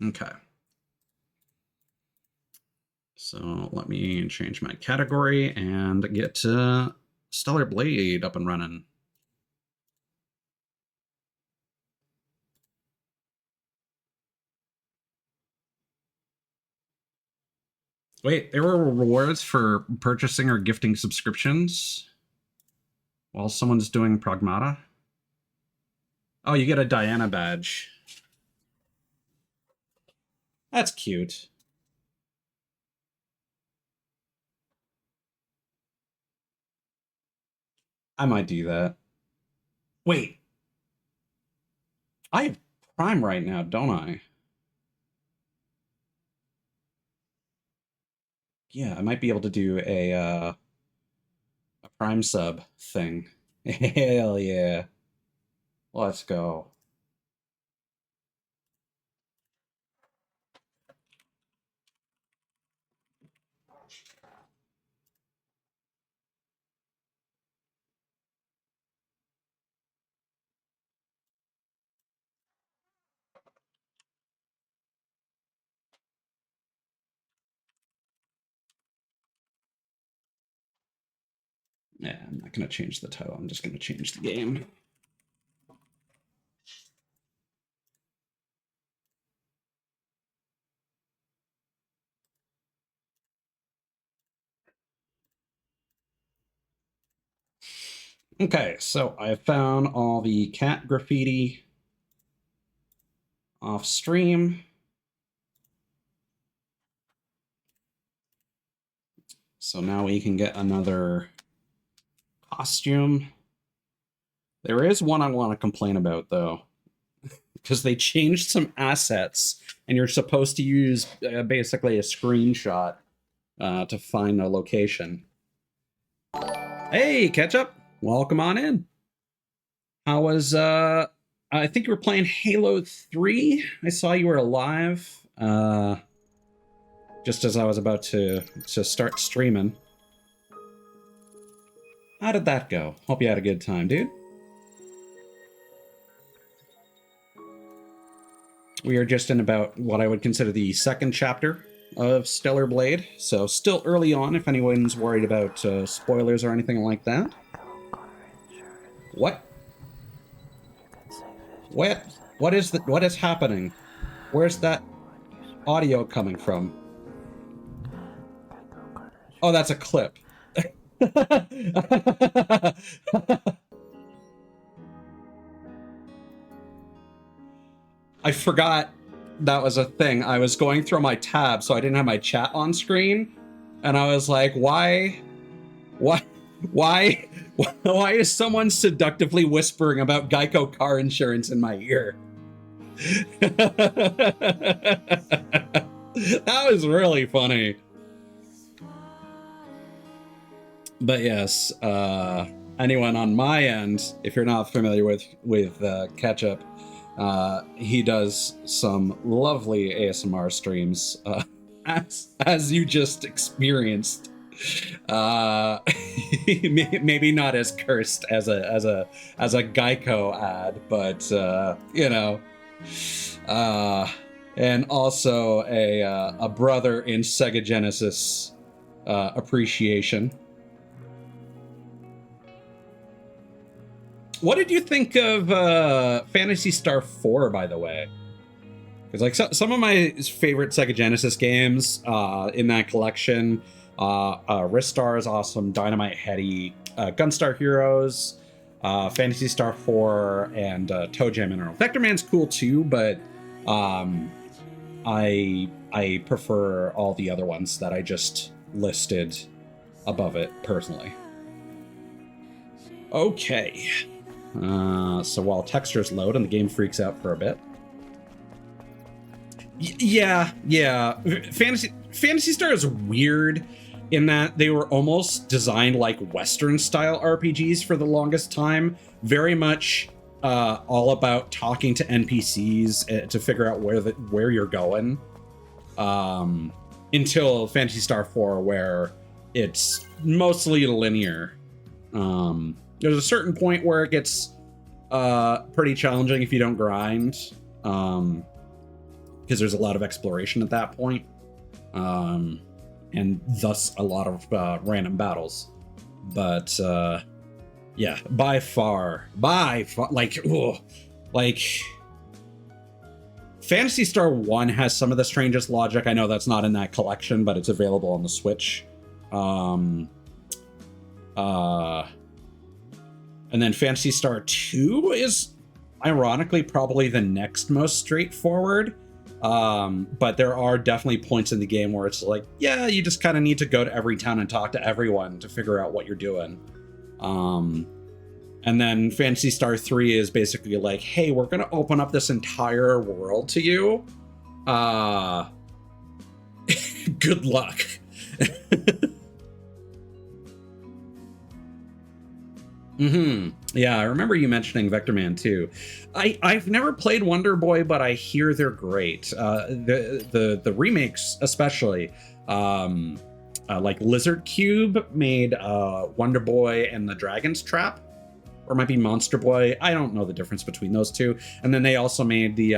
Okay. So let me change my category and get Stellar Blade up and running. Wait, there were rewards for purchasing or gifting subscriptions while someone's doing Pragmata? Oh, you get a Diana badge. That's cute. I might do that. Wait. I have Prime right now, don't I? Yeah, I might be able to do a Prime sub thing. Hell yeah. Let's go. Yeah, I'm not going to change the title. I'm just going to change the game. Okay, so I found all the cat graffiti off stream. So now we can get another costume. There is one I want to complain about, though, because they changed some assets, and you're supposed to use basically a screenshot to find a location. Hey, Ketchup! Welcome on in. How was, I think you were playing Halo 3. I saw you were alive. Just as I was about to start streaming. How did that go? Hope you had a good time, dude. We are just in about what I would consider the second chapter of Stellar Blade, so still early on if anyone's worried about spoilers or anything like that. What? What is happening? Where's that audio coming from? Oh, that's a clip. I forgot that was a thing. I was going through my tab, so I didn't have my chat on screen, and I was like, why is someone seductively whispering about Geico car insurance in my ear? That was really funny. But yes, anyone on my end, if you're not familiar with Ketchup, he does some lovely ASMR streams, as you just experienced. Maybe not as cursed as a Geico ad, but you know, and also a brother in Sega Genesis appreciation. What did you think of Phantasy Star 4, by the way? Because like some of my favorite Sega Genesis games in that collection, Ristar is awesome, Dynamite Heady, Gunstar Heroes, Phantasy Star 4, and Toe Jam Mineral. Vector Man's cool too, but I prefer all the other ones that I just listed above it personally. Okay. So while textures load and the game freaks out for a bit. Yeah. Phantasy Star is weird in that they were almost designed like Western style RPGs for the longest time. Very much all about talking to NPCs to figure out where you're going. Until Phantasy Star 4, where it's mostly linear. There's a certain point where it gets pretty challenging if you don't grind. because there's a lot of exploration at that point, and thus a lot of random battles. But yeah, by far, like, ugh, like Phantasy Star 1 has some of the strangest logic. I know that's not in that collection, but it's available on the Switch. And then Phantasy Star 2 is ironically probably the next most straightforward. But there are definitely points in the game where it's like, yeah, you just kind of need to go to every town and talk to everyone to figure out what you're doing. And then Phantasy Star 3 is basically like, hey, we're going to open up this entire world to you. Good luck. Yeah, I remember you mentioning Vector Man too. I've never played Wonder Boy, but I hear they're great. The remakes especially. Like Lizard Cube made Wonder Boy and the Dragon's Trap. Or it might be Monster Boy. I don't know the difference between those two. And then they also made the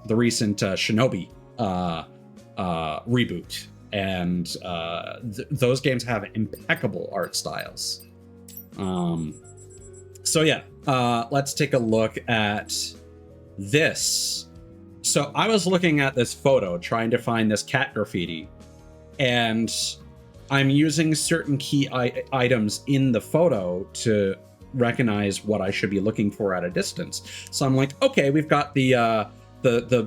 recent Shinobi reboot. And those games have impeccable art styles. So yeah, let's take a look at this. So I was looking at this photo trying to find this cat graffiti, and I'm using certain key items in the photo to recognize what I should be looking for at a distance. So I'm like, okay, we've got the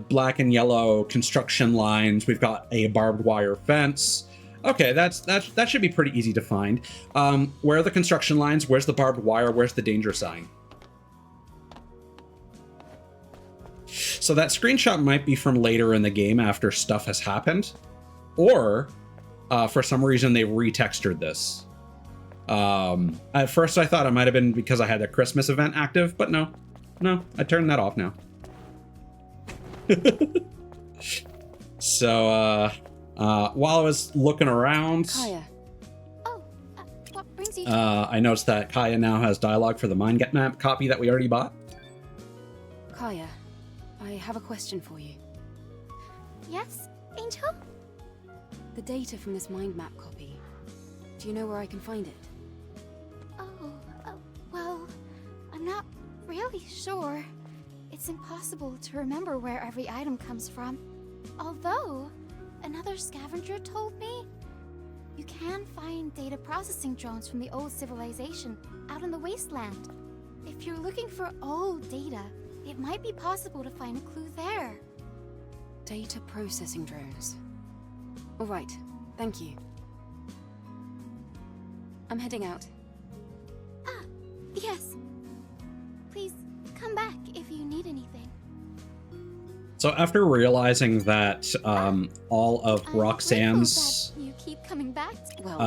black and yellow construction lines. We've got a barbed wire fence. Okay, that should be pretty easy to find. Where are the construction lines? Where's the barbed wire? Where's the danger sign? So that screenshot might be from later in the game after stuff has happened, or for some reason they retextured this. At first I thought it might have been because I had the Christmas event active, but no, I turned that off now. So, while I was looking around, Kaya. Oh, what brings you? I noticed that Kaya now has dialogue for the mind map copy that we already bought. Kaya, I have a question for you. Yes, Angel? The data from this mind map copy. Do you know where I can find it? Well, I'm not really sure. It's impossible to remember where every item comes from. Although, another scavenger told me you can find data processing drones from the old civilization out in the wasteland. If you're looking for old data, it might be possible to find a clue there. Data processing drones. All right, thank you. I'm heading out. Ah, yes. Please come back if you need anything. So after realizing that all of I'm Roxanne's grateful that you keep coming back. Well,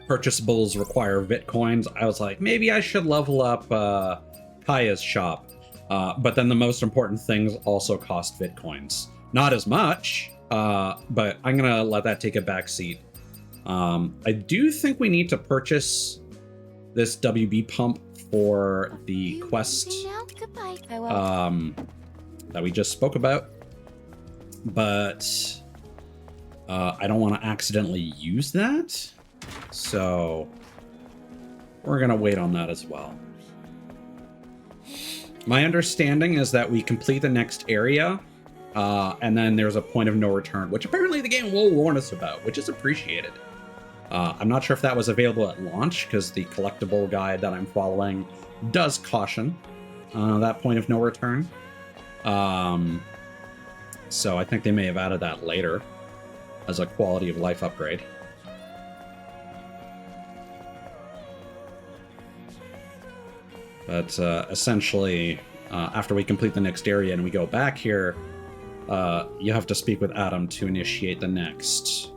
purchasables require Bitcoins, I was like, maybe I should level up Kaya's shop. But then the most important things also cost Bitcoins. Not as much, but I'm gonna let that take a back seat. I do think we need to purchase this WB pump for the quest Goodbye. that we just spoke about, but I don't want to accidentally use that, so we're gonna wait on that as well. My understanding is that we complete the next area, and then there's a point of no return, which apparently the game will warn us about, which is appreciated. I'm not sure if that was available at launch, because the collectible guide that I'm following does caution that point of no return. So I think they may have added that later as a quality of life upgrade. But essentially, after we complete the next area and we go back here, you have to speak with Adam to initiate the next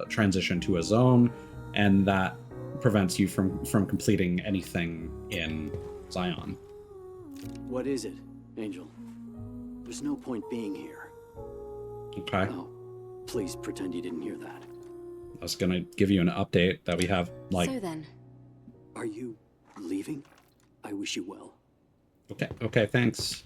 transition to a zone, and that prevents you from completing anything in Zion. What is it, Angel? There's no point being here. Okay. No, please pretend you didn't hear that. I was gonna give you an update that we have, like... So then, Are you leaving? I wish you well. Okay, thanks.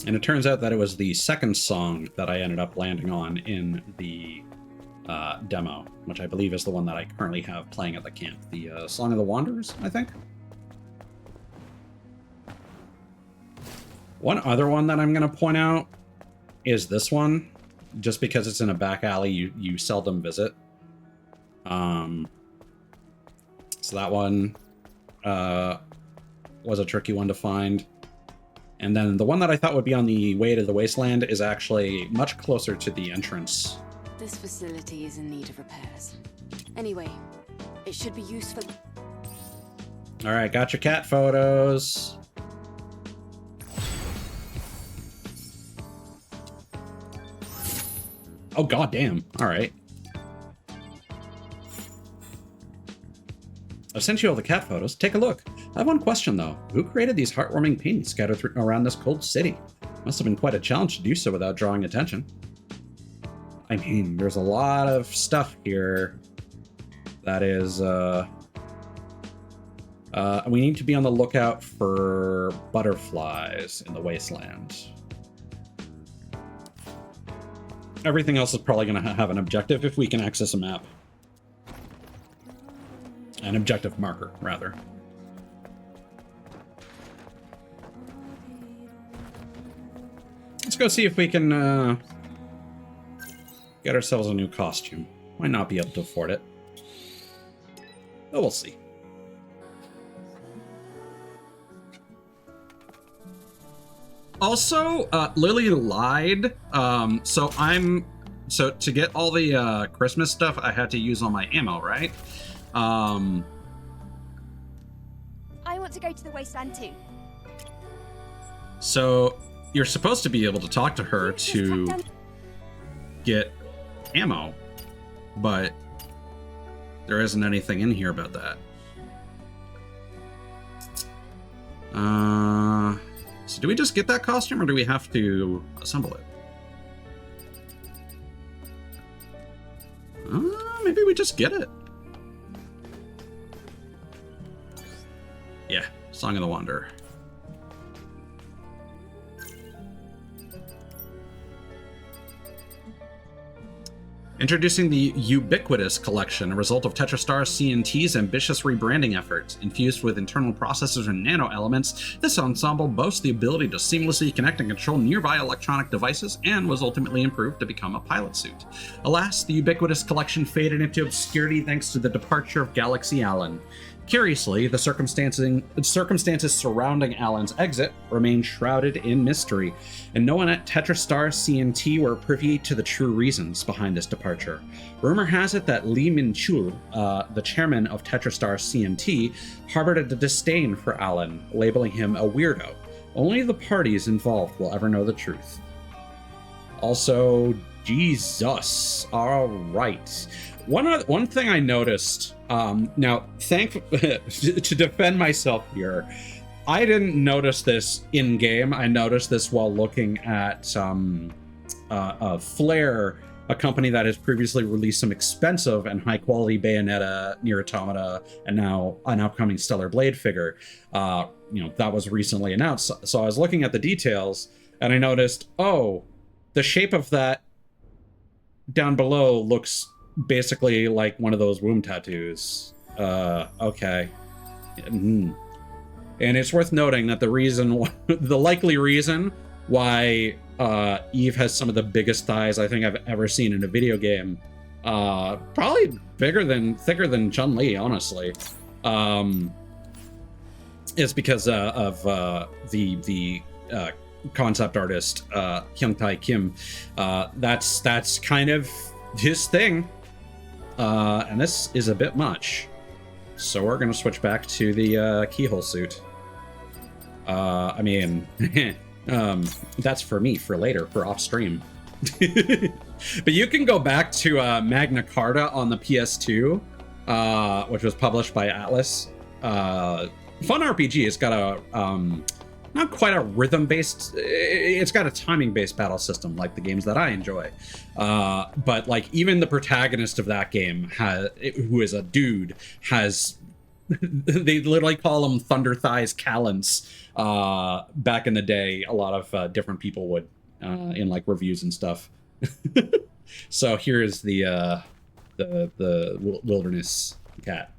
And it turns out that it was the second song that I ended up landing on in the demo, which I believe is the one that I currently have playing at the camp. The Song of the Wanderers, I think. One other one that I'm going to point out is this one, just because it's in a back alley you seldom visit. So that one was a tricky one to find. And then the one that I thought would be on the way to the wasteland is actually much closer to the entrance. This facility is in need of repairs. Anyway, it should be useful. All right, got your cat photos. Oh, goddamn. All right. I've sent you all the cat photos. Take a look. I have one question, though. Who created these heartwarming paintings scattered around this cold city? Must have been quite a challenge to do so without drawing attention. I mean, there's a lot of stuff here that is, we need to be on the lookout for butterflies in the wasteland. Everything else is probably going to have an objective if we can access a map. An objective marker, rather. Let's go see if we can get ourselves a new costume. Might not be able to afford it. But we'll see. Also, Lily lied. So to get all the Christmas stuff, I had to use all my ammo, right? I want to go to the wasteland too. So you're supposed to be able to talk to her to get ammo, but there isn't anything in here about that. So do we just get that costume, or do we have to assemble it? Maybe we just get it. Yeah, Song of the Wanderer. Introducing the Ubiquitous Collection, a result of TetraStar C&T's ambitious rebranding efforts. Infused with internal processors and nano-elements, this ensemble boasts the ability to seamlessly connect and control nearby electronic devices, and was ultimately improved to become a pilot suit. Alas, the Ubiquitous Collection faded into obscurity thanks to the departure of Galaxy Allen. Curiously, the circumstances surrounding Allen's exit remain shrouded in mystery, and no one at TetraStar C&T were privy to the true reasons behind this departure. Rumor has it that Lee Min-chul, the chairman of TetraStar C&T, harbored a disdain for Allen, labeling him a weirdo. Only the parties involved will ever know the truth. Also, Jesus. All right. One thing I noticed, now, to defend myself here, I didn't notice this in-game. I noticed this while looking at Flare, a company that has previously released some expensive and high-quality Bayonetta, Nier Automata, and now an upcoming Stellar Blade figure. That was recently announced. So I was looking at the details, and I noticed, oh, the shape of that down below looks basically like one of those womb tattoos. Okay. And it's worth noting that the likely reason why Eve has some of the biggest thighs I think I've ever seen in a video game, probably thicker than Chun-Li, honestly, is because of the concept artist Hyung-Tae Kim. That's kind of his thing. And this is a bit much. So we're going to switch back to the keyhole suit. I mean, that's for me, for later, for off stream. But you can go back to Magna Carta on the PS2, which was published by Atlas. Fun RPG. It's got a not quite a rhythm-based, it's got a timing-based battle system like the games that I enjoy. But like even the protagonist of that game, who is a dude, has They literally call them Thunder Thighs Callants. Back in the day, a lot of different people would in like reviews and stuff. So here's the wilderness cat.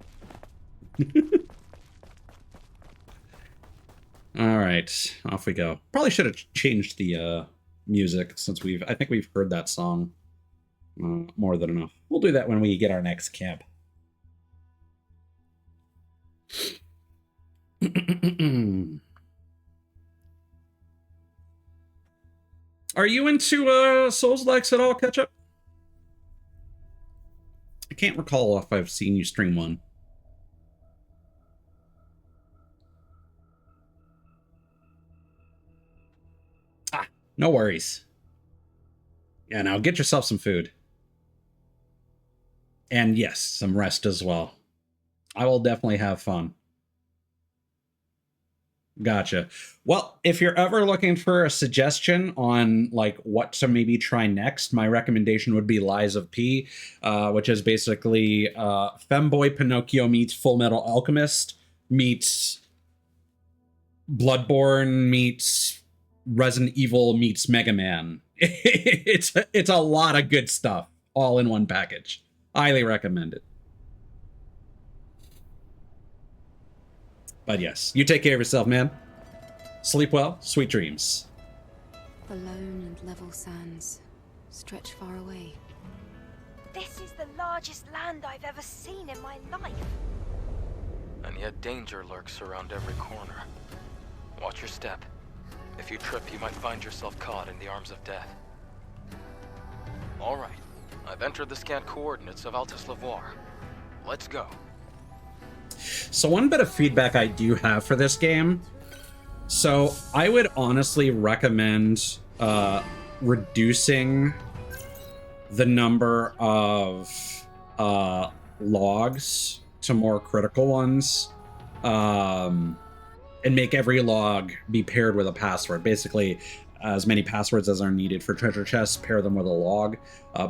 All right, off we go. Probably should have changed the music since I think we've heard that song more than enough. We'll do that when we get our next camp. Are you into Souls-likes at all, Ketchup? I can't recall if I've seen you stream one. Ah, no worries. Yeah, now get yourself some food. And yes, some rest as well. I will definitely have fun. Gotcha. Well, if you're ever looking for a suggestion on like what to maybe try next, my recommendation would be Lies of P, which is basically Femboy Pinocchio meets Full Metal Alchemist meets Bloodborne meets Resident Evil meets Mega Man. It's a lot of good stuff all in one package. Highly recommend it. But yes, you take care of yourself, man. Sleep well, sweet dreams. The lone and level sands stretch far away. This is the largest land I've ever seen in my life. And yet danger lurks around every corner. Watch your step. If you trip, you might find yourself caught in the arms of death. All right, I've entered the scant coordinates of Altus Lavoir. Let's go. So one bit of feedback I do have for this game. So I would honestly recommend reducing the number of logs to more critical ones, and make every log be paired with a password. Basically, as many passwords as are needed for treasure chests, pair them with a log,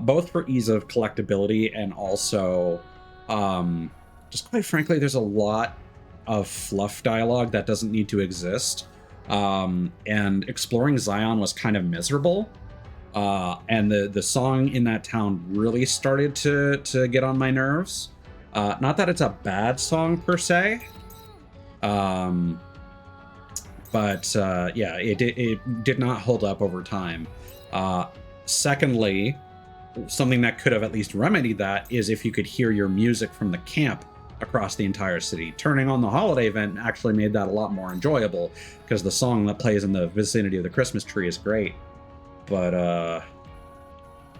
both for ease of collectability and also just quite frankly, there's a lot of fluff dialogue that doesn't need to exist. And exploring Zion was kind of miserable. And the song in that town really started to get on my nerves. Not that it's a bad song per se. But yeah, it did not hold up over time. Secondly, something that could have at least remedied that is if you could hear your music from the camp across the entire city. Turning on the holiday event actually made that a lot more enjoyable because the song that plays in the vicinity of the Christmas tree is great. But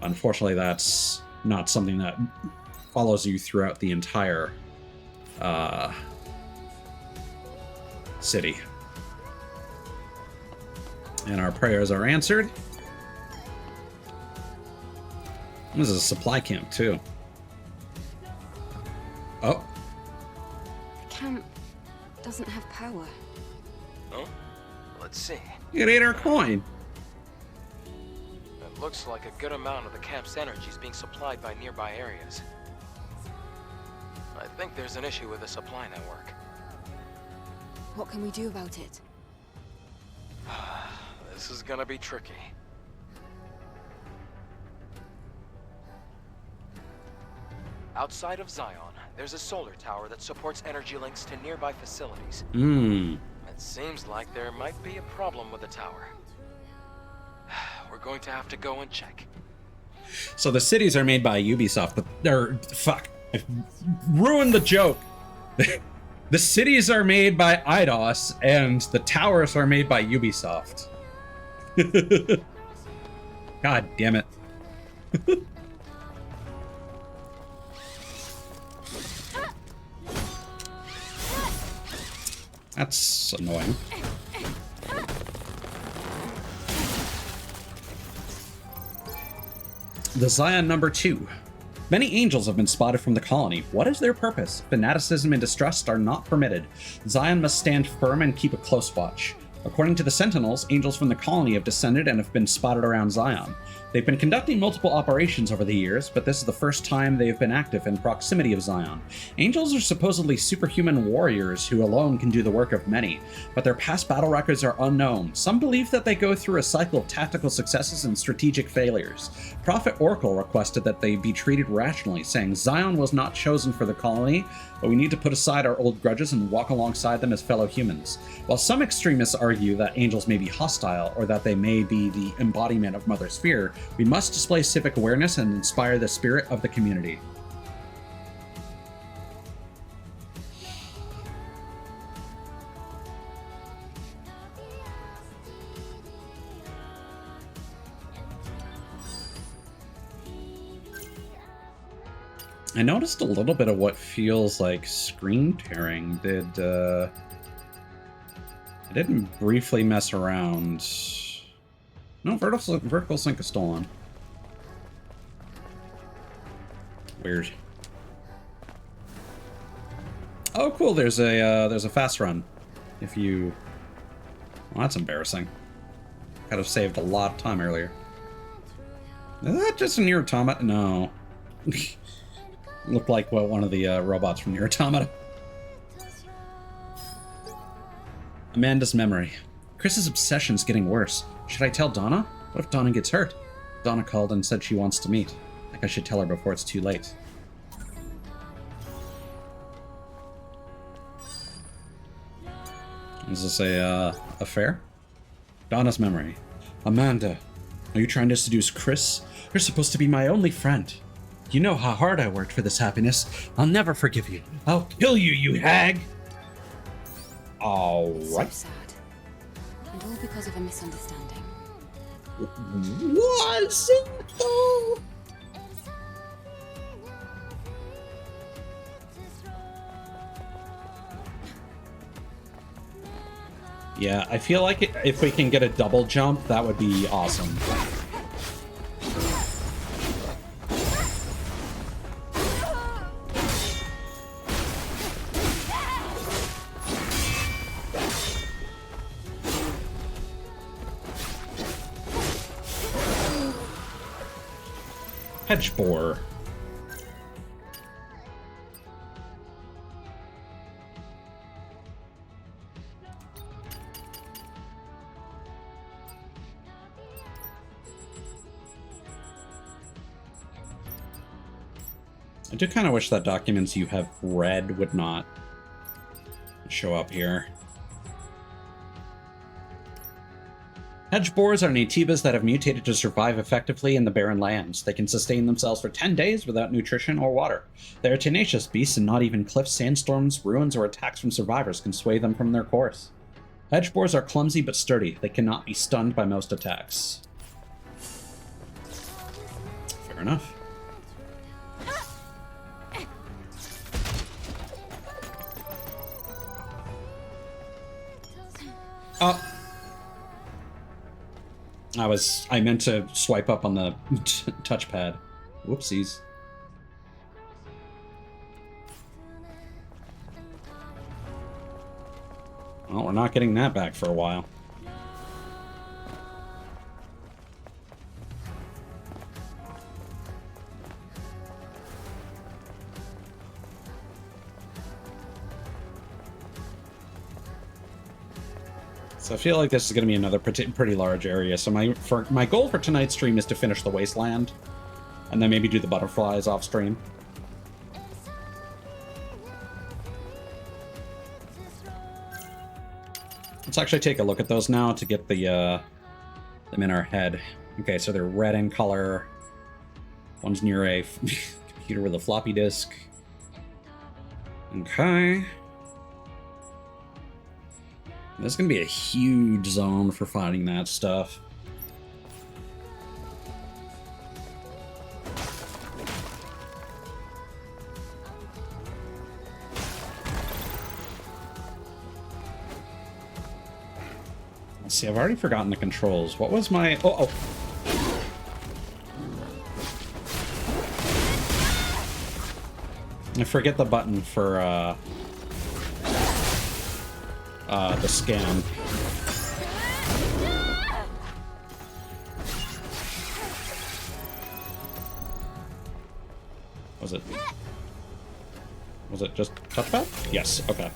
unfortunately, that's not something that follows you throughout the entire city. And our prayers are answered. This is a supply camp, too. Oh. The camp doesn't have power. Oh? Let's see. It ate our coin. It looks like a good amount of the camp's energy is being supplied by nearby areas. I think there's an issue with the supply network. What can we do about it? This is gonna be tricky. Outside of Zion, there's a solar tower that supports energy links to nearby facilities. It seems like there might be a problem with the tower. We're going to have to go and check. So the cities are made by Ubisoft, fuck, I ruined the joke. The cities are made by Eidos, and the towers are made by Ubisoft. God damn it. That's annoying. The Zion number 2. Many angels have been spotted from the colony. What is their purpose? Fanaticism and distrust are not permitted. Zion must stand firm and keep a close watch. According to the Sentinels, angels from the colony have descended and have been spotted around Zion. They've been conducting multiple operations over the years, but this is the first time they've been active in proximity of Zion. Angels are supposedly superhuman warriors who alone can do the work of many, but their past battle records are unknown. Some believe that they go through a cycle of tactical successes and strategic failures. Prophet Oracle requested that they be treated rationally, saying Zion was not chosen for the colony, but we need to put aside our old grudges and walk alongside them as fellow humans. While some extremists argue that angels may be hostile or that they may be the embodiment of Mother Sphere, we must display civic awareness and inspire the spirit of the community. I noticed a little bit of what feels like screen tearing. I didn't briefly mess around. No, vertical sync is still on. Weird. Oh, cool. There's a fast run. If you, well, that's embarrassing. Could have saved a lot of time earlier. Is that just a Nier Automata? No. Looked like one of the robots from Nier Automata. Amanda's memory. Chris's obsession's getting worse. Should I tell Donna? What if Donna gets hurt? Donna called and said she wants to meet. I think I should tell her before it's too late. Is this a affair? Donna's memory. Amanda, are you trying to seduce Chris? You're supposed to be my only friend. You know how hard I worked for this happiness. I'll never forgive you. I'll kill you, you hag! Alright. So sad. And all because of a misunderstanding. Was it though? Yeah, I feel like if we can get a double jump, that would be awesome. Hedge boar. I do kind of wish that documents you have read would not show up here. Hedge boars are nativas that have mutated to survive effectively in the barren lands. They can sustain themselves for 10 days without nutrition or water. They are tenacious beasts, and not even cliffs, sandstorms, ruins, or attacks from survivors can sway them from their course. Hedge boars are clumsy but sturdy. They cannot be stunned by most attacks. Fair enough. Oh. I meant to swipe up on the touchpad. Whoopsies. Well, we're not getting that back for a while. So I feel like this is going to be another pretty large area. So my goal for tonight's stream is to finish the wasteland, and then maybe do the butterflies off stream. Let's actually take a look at those now to get the them in our head. Okay, so they're red in color. One's near a computer with a floppy disk. Okay. This is going to be a huge zone for finding that stuff. Let's see, I've already forgotten the controls. What was my... Oh. I forget the button for, the scan. Was it? Was it just touchpad? Yes, okay.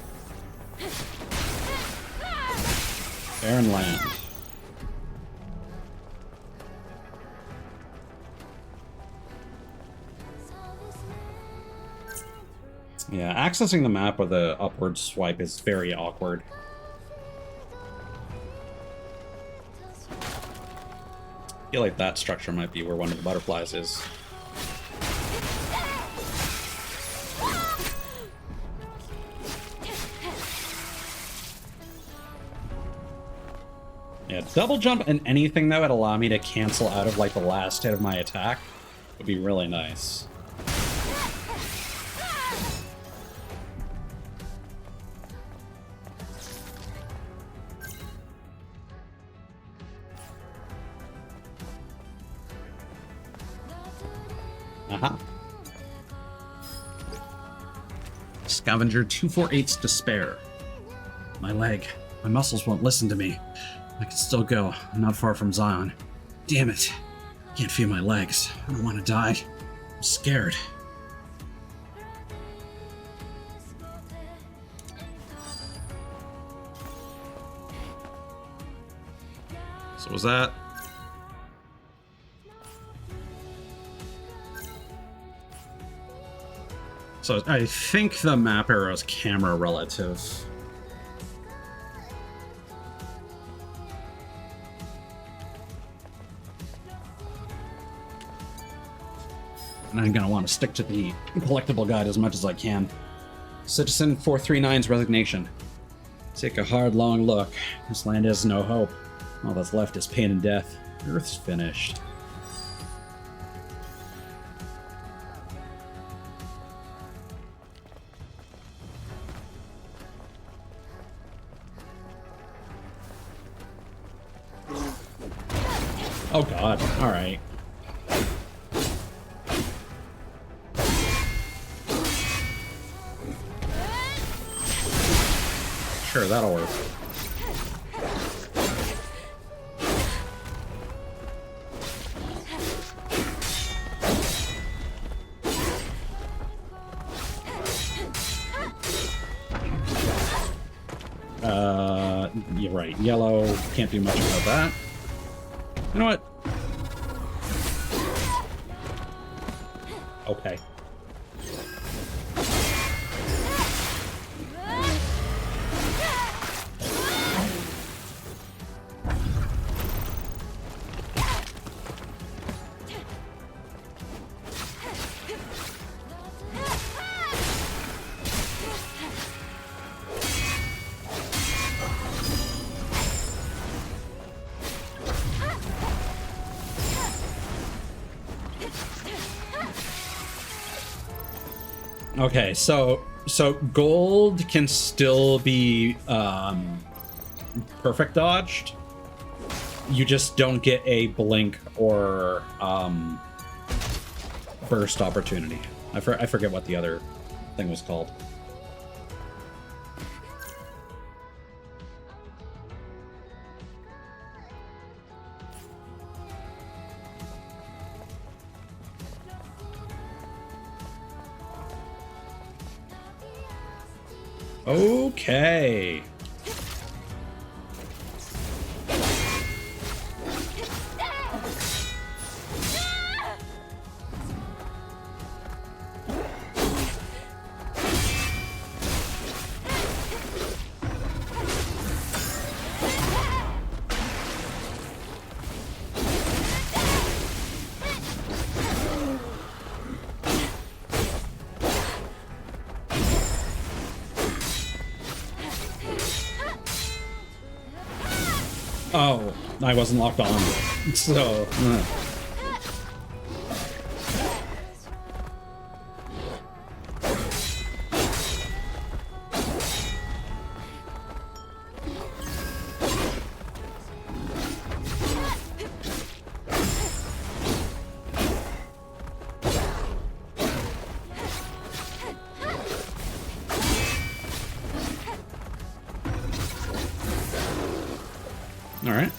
Barren land. Yeah, accessing the map with a upward swipe is very awkward. I feel like that structure might be where one of the butterflies is. Yeah, double jump and anything that would allow me to cancel out of like the last hit of my attack would be really nice. Aha. Scavenger 248's Despair. My leg. My muscles won't listen to me. I can still go. I'm not far from Zion. Damn it. Can't feel my legs. I don't want to die. I'm scared. So was that? So I think the map arrow is camera relative. And I'm gonna want to stick to the collectible guide as much as I can. Citizen 439's resignation. Take a hard, long look. This land has no hope. All that's left is pain and death. Earth's finished. Oh god, alright. Sure, that'll work. You're right. Yellow, can't do much about that. You know what? Okay. Okay, so gold can still be perfect dodged. You just don't get a blink or burst opportunity. I forget what the other thing was called. Okay. Oh, I wasn't locked on. So. Alright.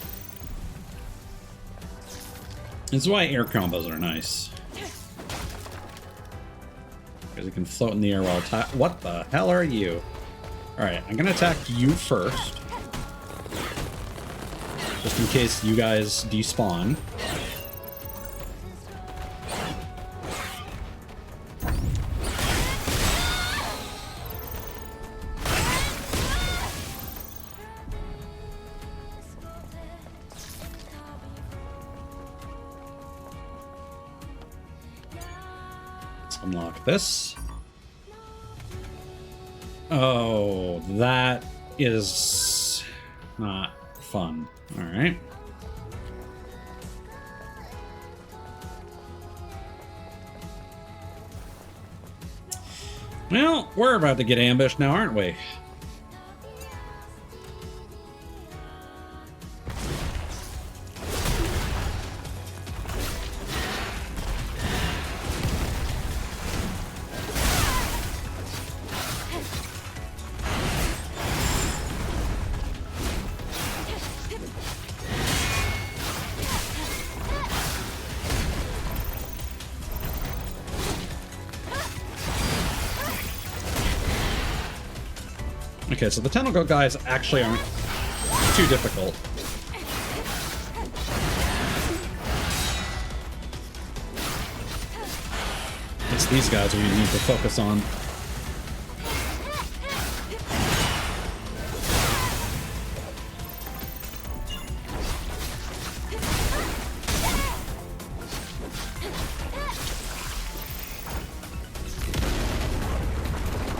This is why air combos are nice. because he can float in the air while attack. What the hell are you? Alright, I'm gonna attack you first. Just in case you guys despawn. Let's unlock this. Oh, that is not fun. All right. Well, we're about to get ambushed now, aren't we? Okay, so the tentacle guys actually aren't too difficult. It's these guys we need to focus on.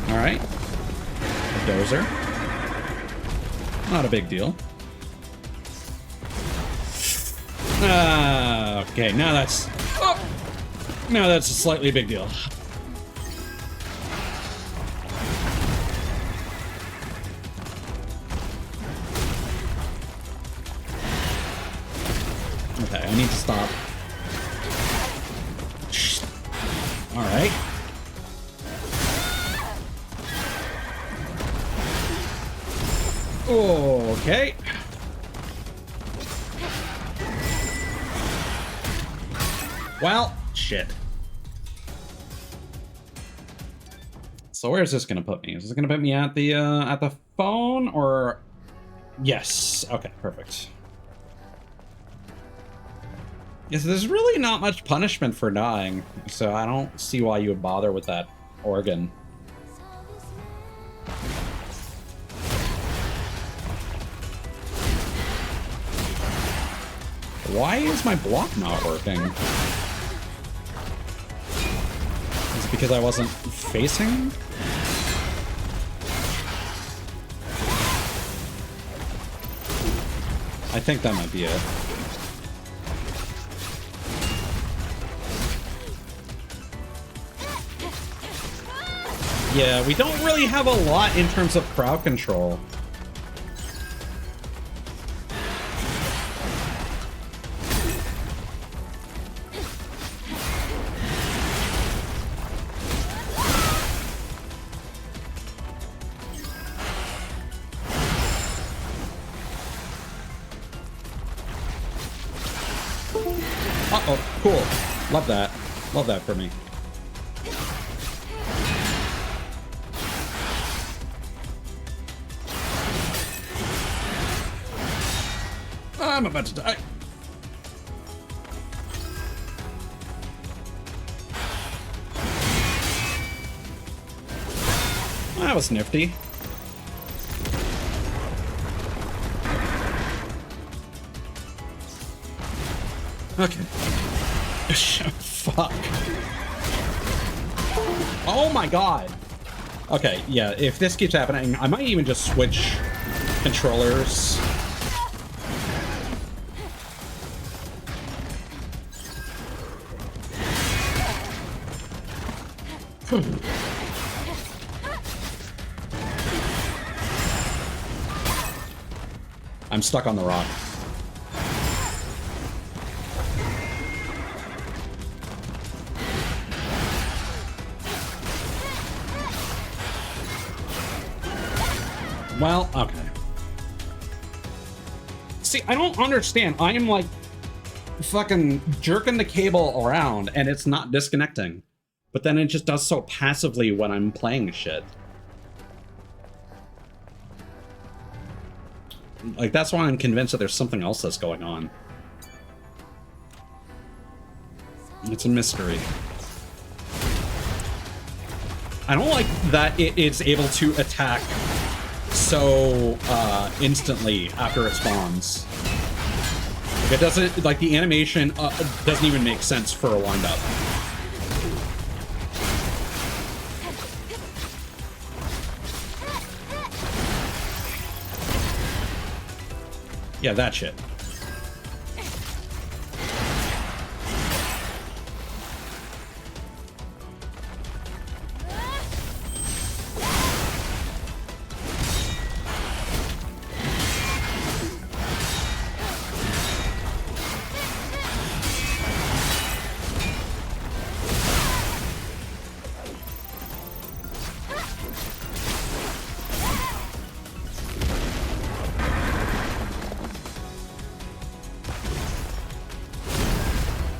All right. Dozer. Not a big deal. Okay, now that's... Oh, now that's a slightly big deal. Okay, I need to stop. Alright. Okay. Well, shit. So where's this gonna put me? Is this gonna put me at the phone or? Yes. Okay, perfect. Yes, there's really not much punishment for dying, so I don't see why you would bother with that organ. Why is my block not working? Is it because I wasn't facing? I think that might be it. Yeah, we don't really have a lot in terms of crowd control. Uh-oh, cool. Love that. Love that for me. I'm about to die. That was nifty. Okay. Fuck. Oh my god. Okay, yeah, if this keeps happening, I might even just switch controllers. I'm stuck on the rock. Well, okay. See, I don't understand. I am like fucking jerking the cable around and it's not disconnecting. but then it just does so passively when I'm playing shit. Like, that's why I'm convinced that there's something else that's going on. It's a mystery. I don't like that it is able to attack so instantly after it spawns. Like, it doesn't, like, the animation doesn't even make sense for a wind-up. Yeah, that shit.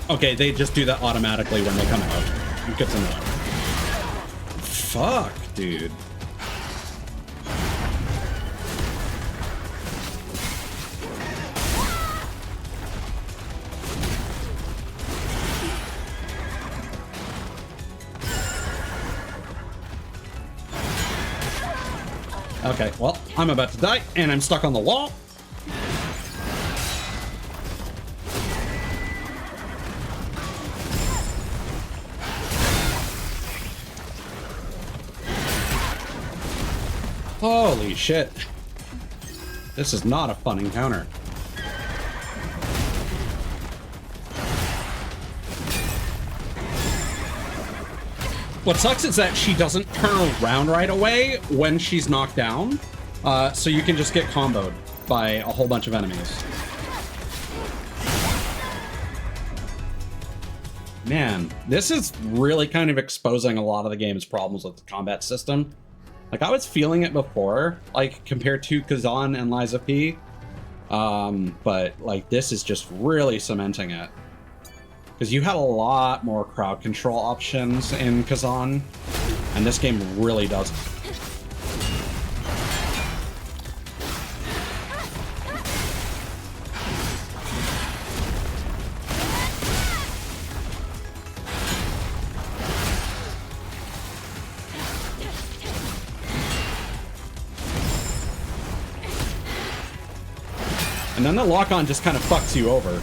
Okay, they just do that automatically when they come out. Good to know. Fuck, dude. Okay, well, I'm about to die, and I'm stuck on the wall. Holy shit. This is not a fun encounter. What sucks is that she doesn't turn around right away when she's knocked down, so you can just get comboed by a whole bunch of enemies. Man, this is really kind of exposing a lot of the game's problems with the combat system. Like, I was feeling it before, like, compared to Kazan and Liza P. But, like, this is just really cementing it. Because you had a lot more crowd control options in Kazan, and this game really doesn't. And then the lock-on just kind of fucks you over.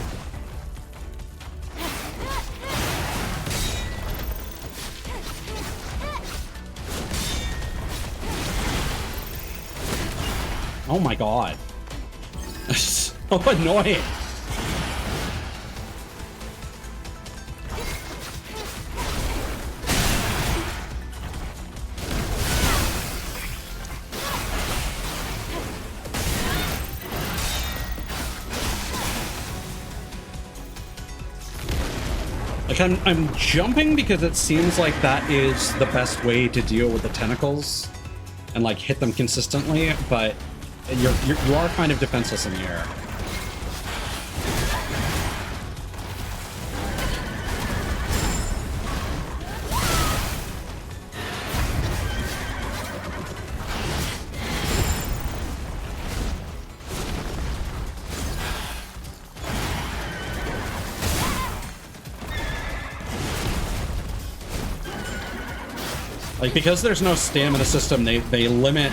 Oh my god. So annoying. Like, I'm jumping because it seems like that is the best way to deal with the tentacles and, like, hit them consistently, but you are kind of defenseless in the air. Like, because there's no stamina system, they limit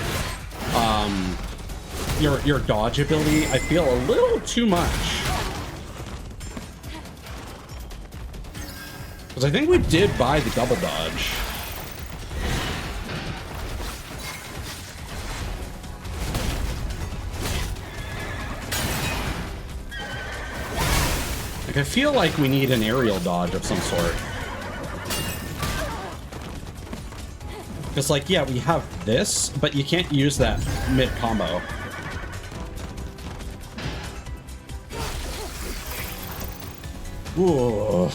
your dodge ability, I feel, a little too much. Because I think we did buy the double dodge. Like, I feel like we need an aerial dodge of some sort. Because, like, yeah, we have this, but you can't use that mid-combo. Ooh.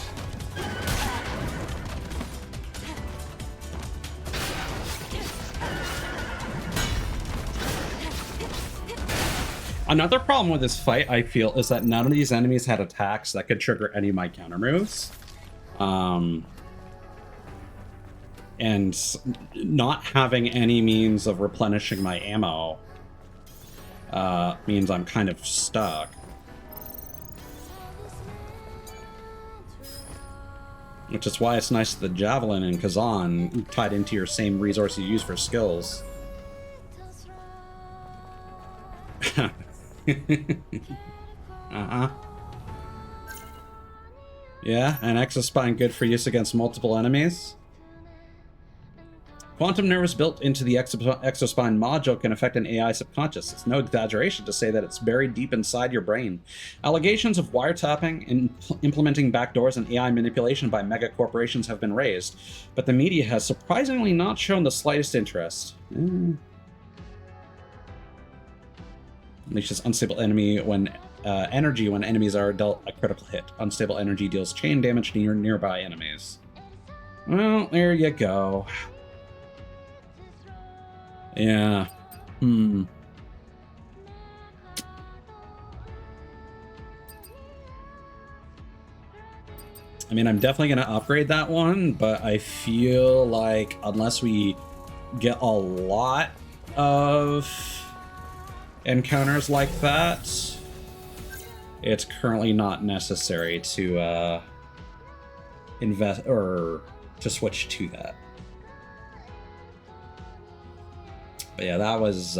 Another problem with this fight, I feel, is that none of these enemies had attacks that could trigger any of my counter moves. And not having any means of replenishing my ammo means I'm kind of stuck. Which is why it's nice that the Javelin and Kazan tied into your same resource you use for skills. Uh-huh. Yeah, an exospine good for use against multiple enemies. Quantum nerves built into the exospine module can affect an AI subconscious. It's no exaggeration to say that it's buried deep inside your brain. Allegations of wiretapping and implementing backdoors and AI manipulation by mega corporations have been raised, but the media has surprisingly not shown the slightest interest. Unleashes unstable enemy when energy when enemies are dealt a critical hit. Unstable energy deals chain damage near nearby enemies. Well, there you go. Yeah. I mean, I'm definitely going to upgrade that one, but I feel like unless we get a lot of encounters like that, it's currently not necessary to invest or to switch to that. But yeah, that was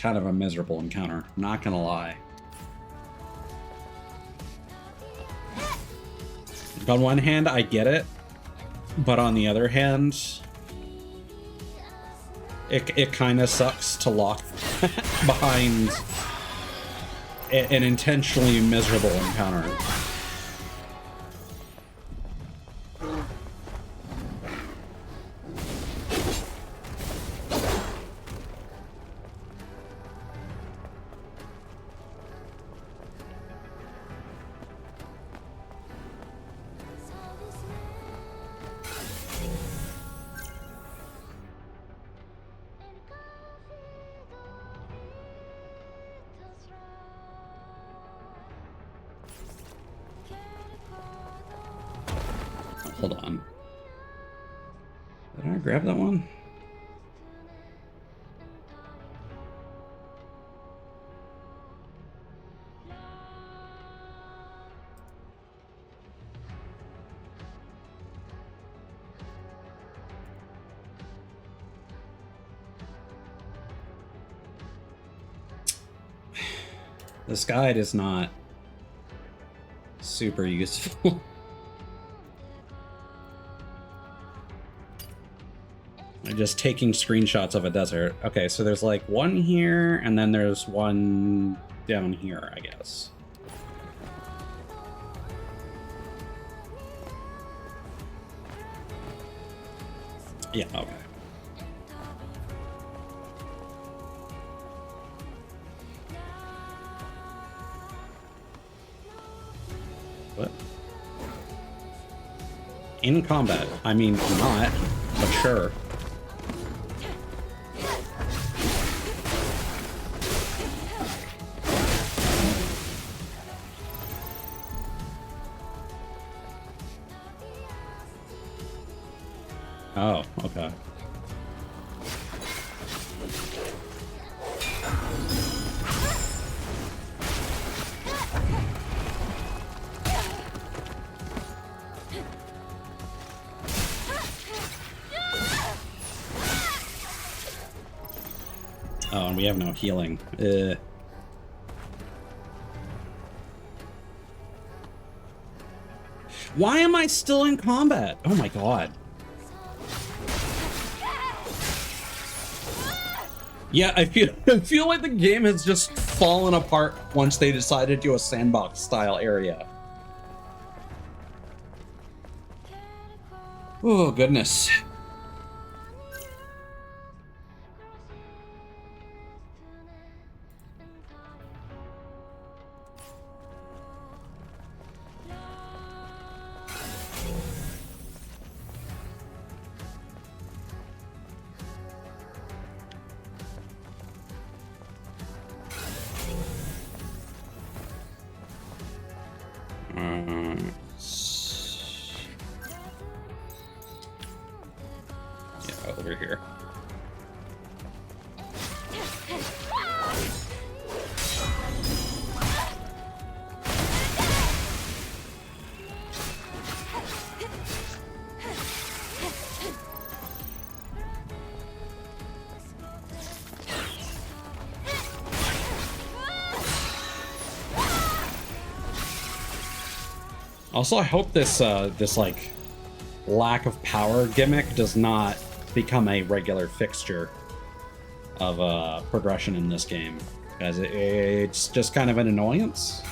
kind of a miserable encounter, not gonna lie. On one hand, I get it, but on the other hand, it kind of sucks to lock behind an intentionally miserable encounter. Hold on. Did I grab that one? This guide is not super useful. I'm just taking screenshots of a desert. Okay, so there's like one here, and then there's one down here, I guess. Yeah, okay. What? In combat. I mean, not, but sure. Oh, okay. Oh, and we have no healing. Why am I still in combat? Oh my god. Yeah, I feel like the game has just fallen apart once they decided to do a sandbox style area. Oh goodness. Also, I hope this this like lack of power gimmick does not become a regular fixture of progression in this game, because it's just kind of an annoyance.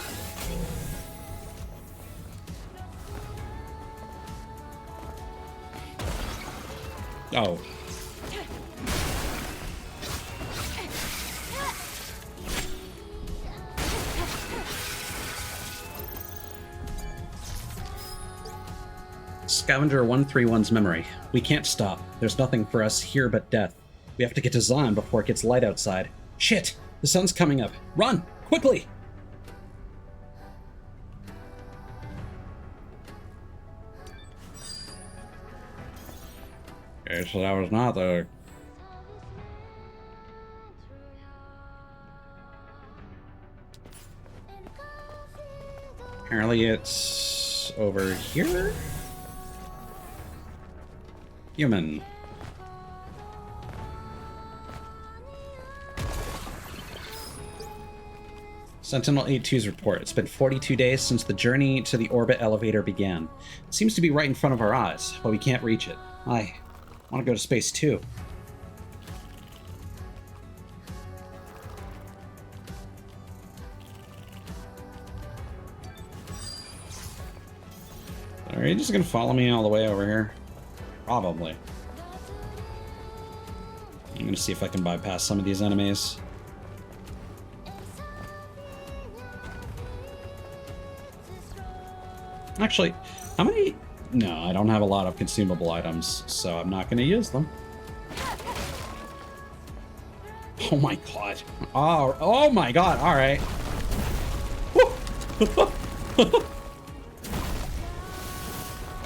Oh. Scavenger 131's memory. We can't stop. There's nothing for us here but death. We have to get to Zion before it gets light outside. Shit! The sun's coming up. Run! Quickly! Okay, so that was not the... Apparently it's over here? Human. Sentinel-82's report. It's been 42 days since the journey to the orbit elevator began. It seems to be right in front of our eyes, but we can't reach it. I want to go to space too. Are you just gonna follow me all the way over here? Probably. I'm gonna see if I can bypass some of these enemies. Actually, how many... No, I don't have a lot of consumable items, so I'm not gonna use them. Oh my god. Oh my god, alright.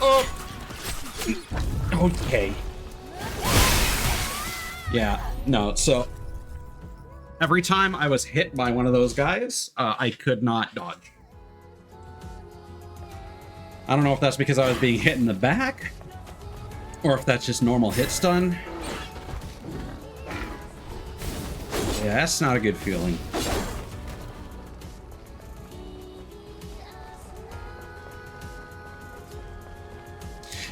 Oh. Okay. Yeah, no, so every time I was hit by one of those guys, I could not dodge. I don't know if that's because I was being hit in the back, or if that's just normal hit stun. Yeah, that's not a good feeling.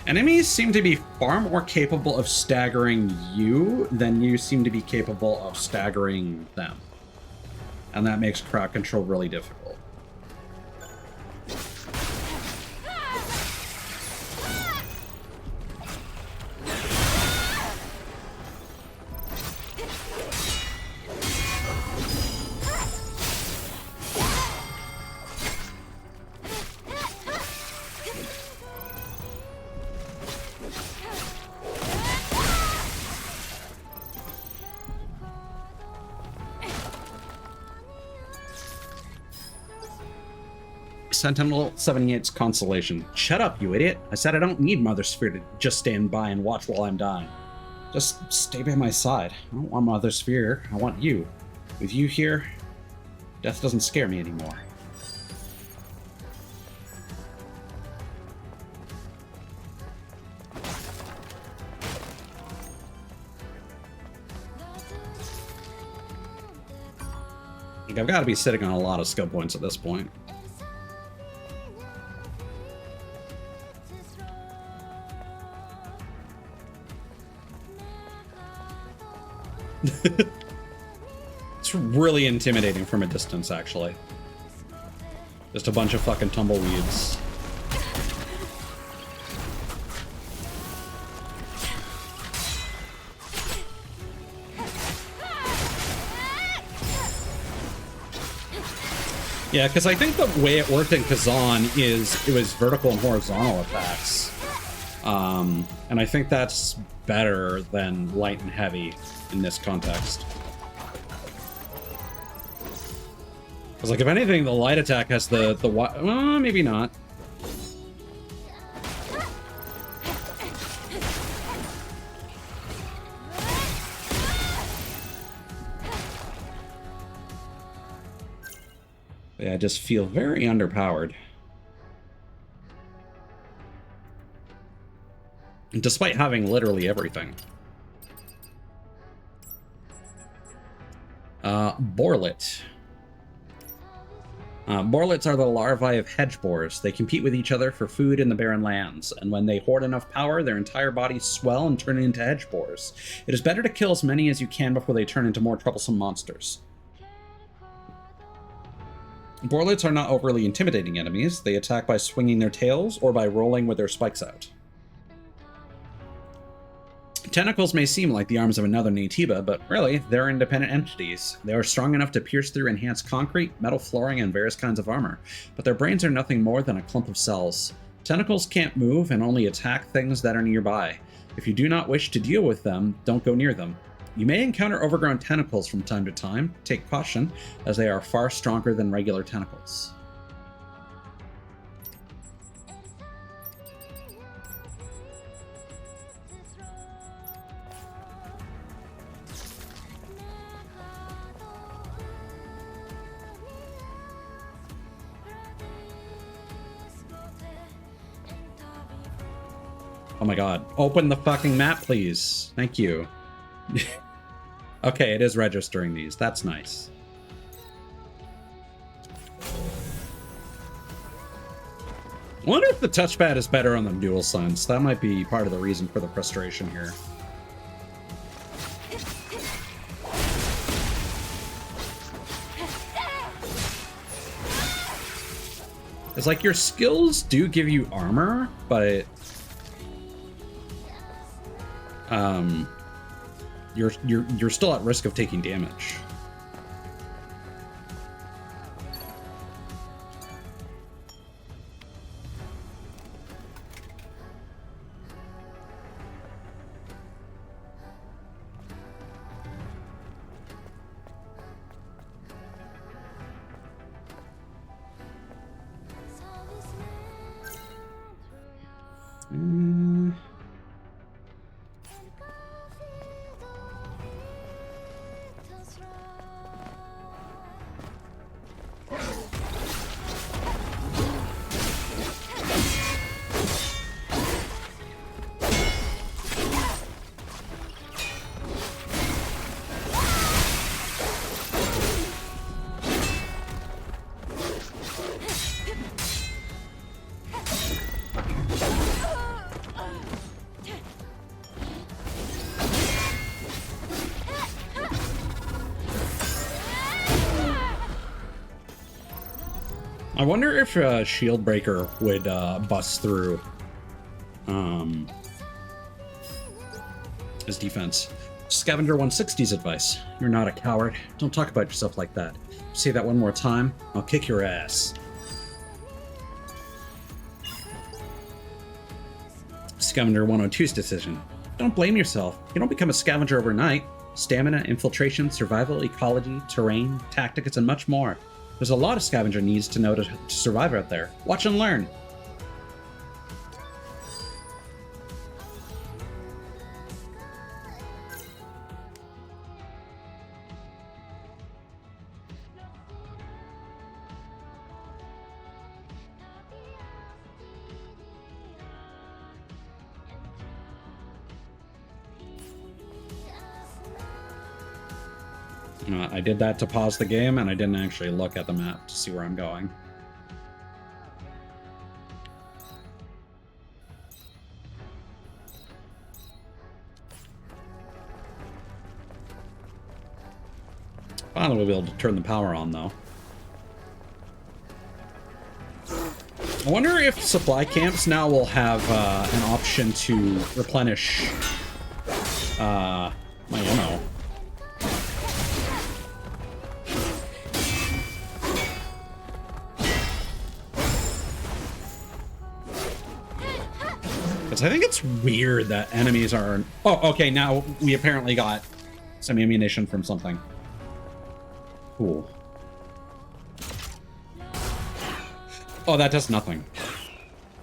Enemies seem to be far more capable of staggering you than you seem to be capable of staggering them. And that makes crowd control really difficult. Sentinel 78's consolation. Shut up, you idiot. I said I don't need Mother Sphere to just stand by and watch while I'm dying. Just stay by my side. I don't want Mother Sphere. I want you. With you here, death doesn't scare me anymore. Like, I've got to be sitting on a lot of skill points at this point. It's really intimidating from a distance, actually. Just a bunch of fucking tumbleweeds. Yeah, because I think the way it worked in Kazan is it was vertical and horizontal attacks. And I think that's better than light and heavy in this context. Because, like, if anything, the light attack has the maybe not. Yeah, I just feel very underpowered. Despite having literally everything. Borlet. Borlets are the larvae of hedge boars. They compete with each other for food in the barren lands, and when they hoard enough power, their entire bodies swell and turn into hedge boars. It is better to kill as many as you can before they turn into more troublesome monsters. Borlets are not overly intimidating enemies. They attack by swinging their tails or by rolling with their spikes out. Tentacles may seem like the arms of another Natiba, but really, they're independent entities. They are strong enough to pierce through enhanced concrete, metal flooring, and various kinds of armor, but their brains are nothing more than a clump of cells. Tentacles can't move and only attack things that are nearby. If you do not wish to deal with them, don't go near them. You may encounter overgrown tentacles from time to time. Take caution, as they are far stronger than regular tentacles. Oh my god. Open the fucking map, please. Thank you. Okay, it is registering these. That's nice. I wonder if the touchpad is better on the DualSense. That might be part of the reason for the frustration here. It's like your skills do give you armor, but you're still at risk of taking damage. I wonder if Shield Breaker would bust through his defense. Scavenger 160's advice. You're not a coward. Don't talk about yourself like that. Say that one more time, I'll kick your ass. Scavenger 102's decision. Don't blame yourself. You don't become a scavenger overnight. Stamina, infiltration, survival, ecology, terrain, tactics, and much more. There's a lot of scavenger needs to know to survive out there. Watch and learn. I did that to pause the game, and I didn't actually look at the map to see where I'm going. Finally, we'll be able to turn the power on, though. I wonder if supply camps now will have an option to replenish my ammo. I think it's weird that enemies are... Oh, okay, now we apparently got some ammunition from something. Cool. Oh, that does nothing.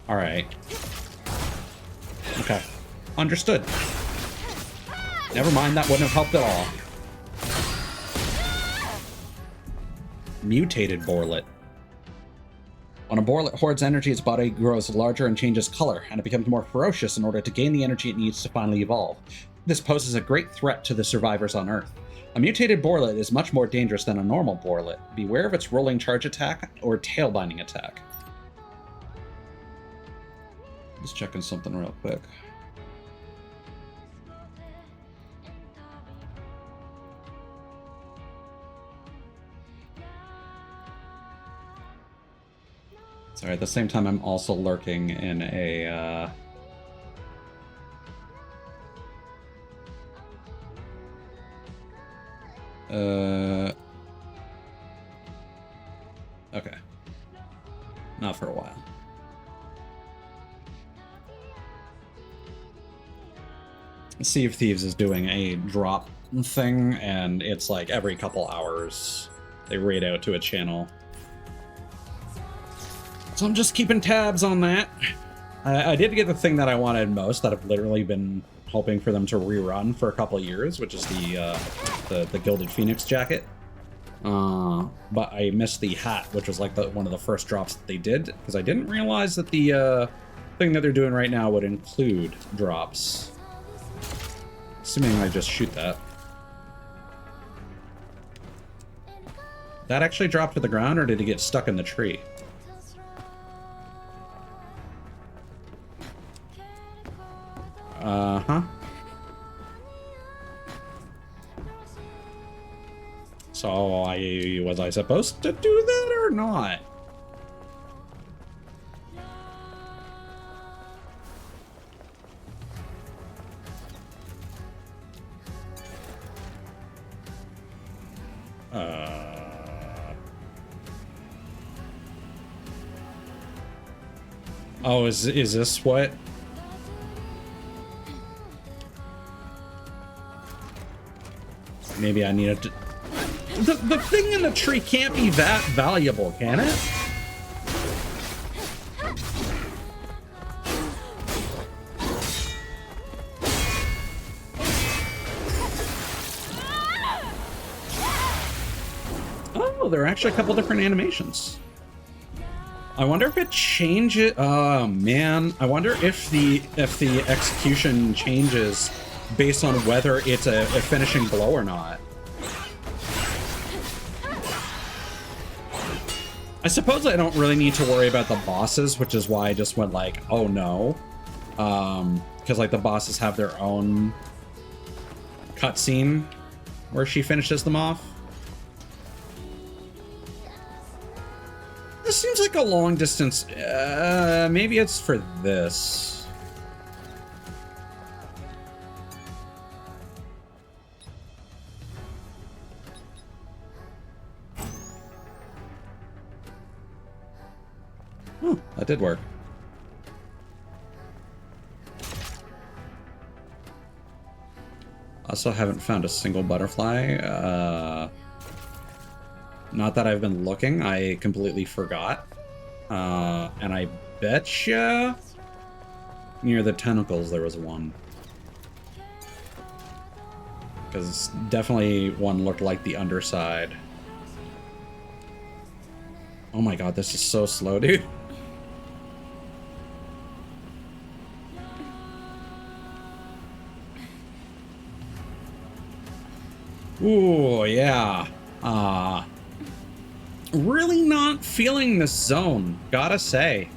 Alright. Okay. Understood. Never mind, that wouldn't have helped at all. Mutated Borlet. When a Borlet hoards energy, its body grows larger and changes color, and it becomes more ferocious in order to gain the energy it needs to finally evolve. This poses a great threat to the survivors on Earth. A mutated Borlet is much more dangerous than a normal Borlet. Beware of its rolling charge attack or tail binding attack. Just checking something real quick. Sorry, at the same time, I'm also lurking in a, okay. Not for a while. Sea of Thieves is doing a drop thing, and it's like every couple hours they raid out to a channel. So I'm just keeping tabs on that. I did get the thing that I wanted most, that I've literally been hoping for them to rerun for a couple of years, which is the Gilded Phoenix jacket. But I missed the hat, which was like one of the first drops that they did, because I didn't realize that the thing that they're doing right now would include drops. Assuming I just shoot that. That actually dropped to the ground, or did it get stuck in the tree? Uh-huh. So was I supposed to do that or not? Oh, is this what? Maybe I needed to... The thing in the tree can't be that valuable, can it? Oh, there are actually a couple different animations. I wonder if it changes... Oh, man. I wonder if the execution changes based on whether it's a finishing blow or not. I suppose I don't really need to worry about the bosses, which is why I just went like, oh no. Because like the bosses have their own cutscene where she finishes them off. This seems like a long distance. Maybe it's for this. Oh, that did work. Also haven't found a single butterfly. Not that I've been looking, I completely forgot. And I betcha near the tentacles there was one. Because definitely one looked like the underside. Oh my god, this is so slow, dude. Ooh, yeah. Really not feeling this zone, gotta say.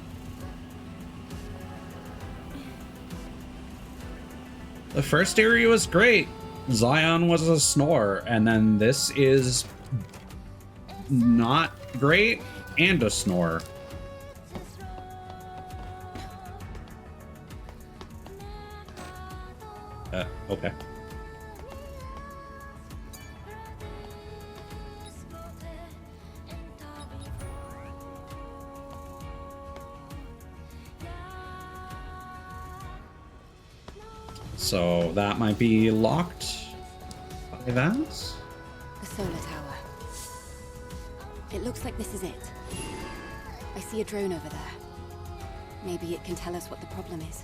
The first area was great. Zion was a snore, and then this is not great and a snore. Okay. So that might be locked by that? The solar tower. It looks like this is it. I see a drone over there. Maybe it can tell us what the problem is.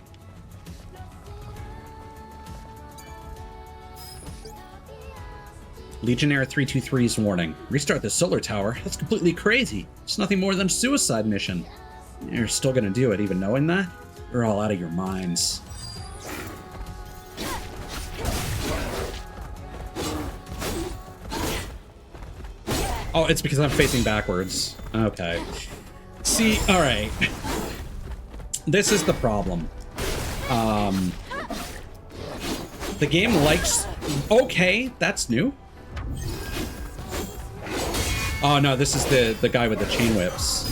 Legionnaire 323's warning. Restart the solar tower? That's completely crazy. It's nothing more than a suicide mission. You're still gonna do it, even knowing that? You're all out of your minds. Oh, it's because I'm facing backwards. Okay. See, all right. This is the problem. The game likes... Okay, that's new. Oh, no, this is the guy with the chain whips.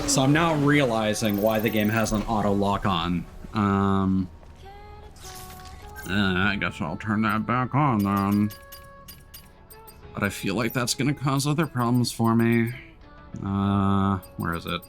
So I'm now realizing why the game has an auto lock on. I guess I'll turn that back on then. But I feel like that's gonna cause other problems for me. Where is it?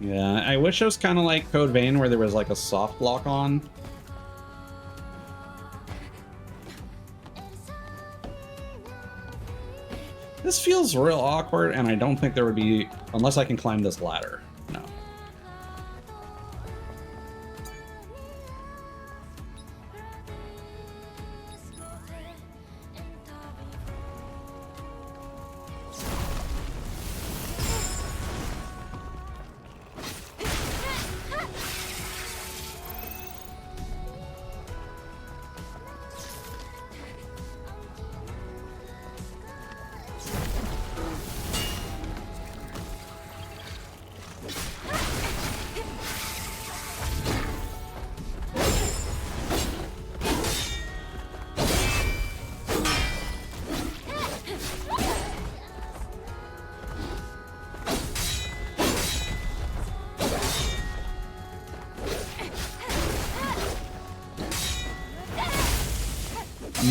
Yeah, I wish it was kind of like Code Vein where there was like a soft lock on. This feels real awkward, and I don't think there would be, unless I can climb this ladder. No.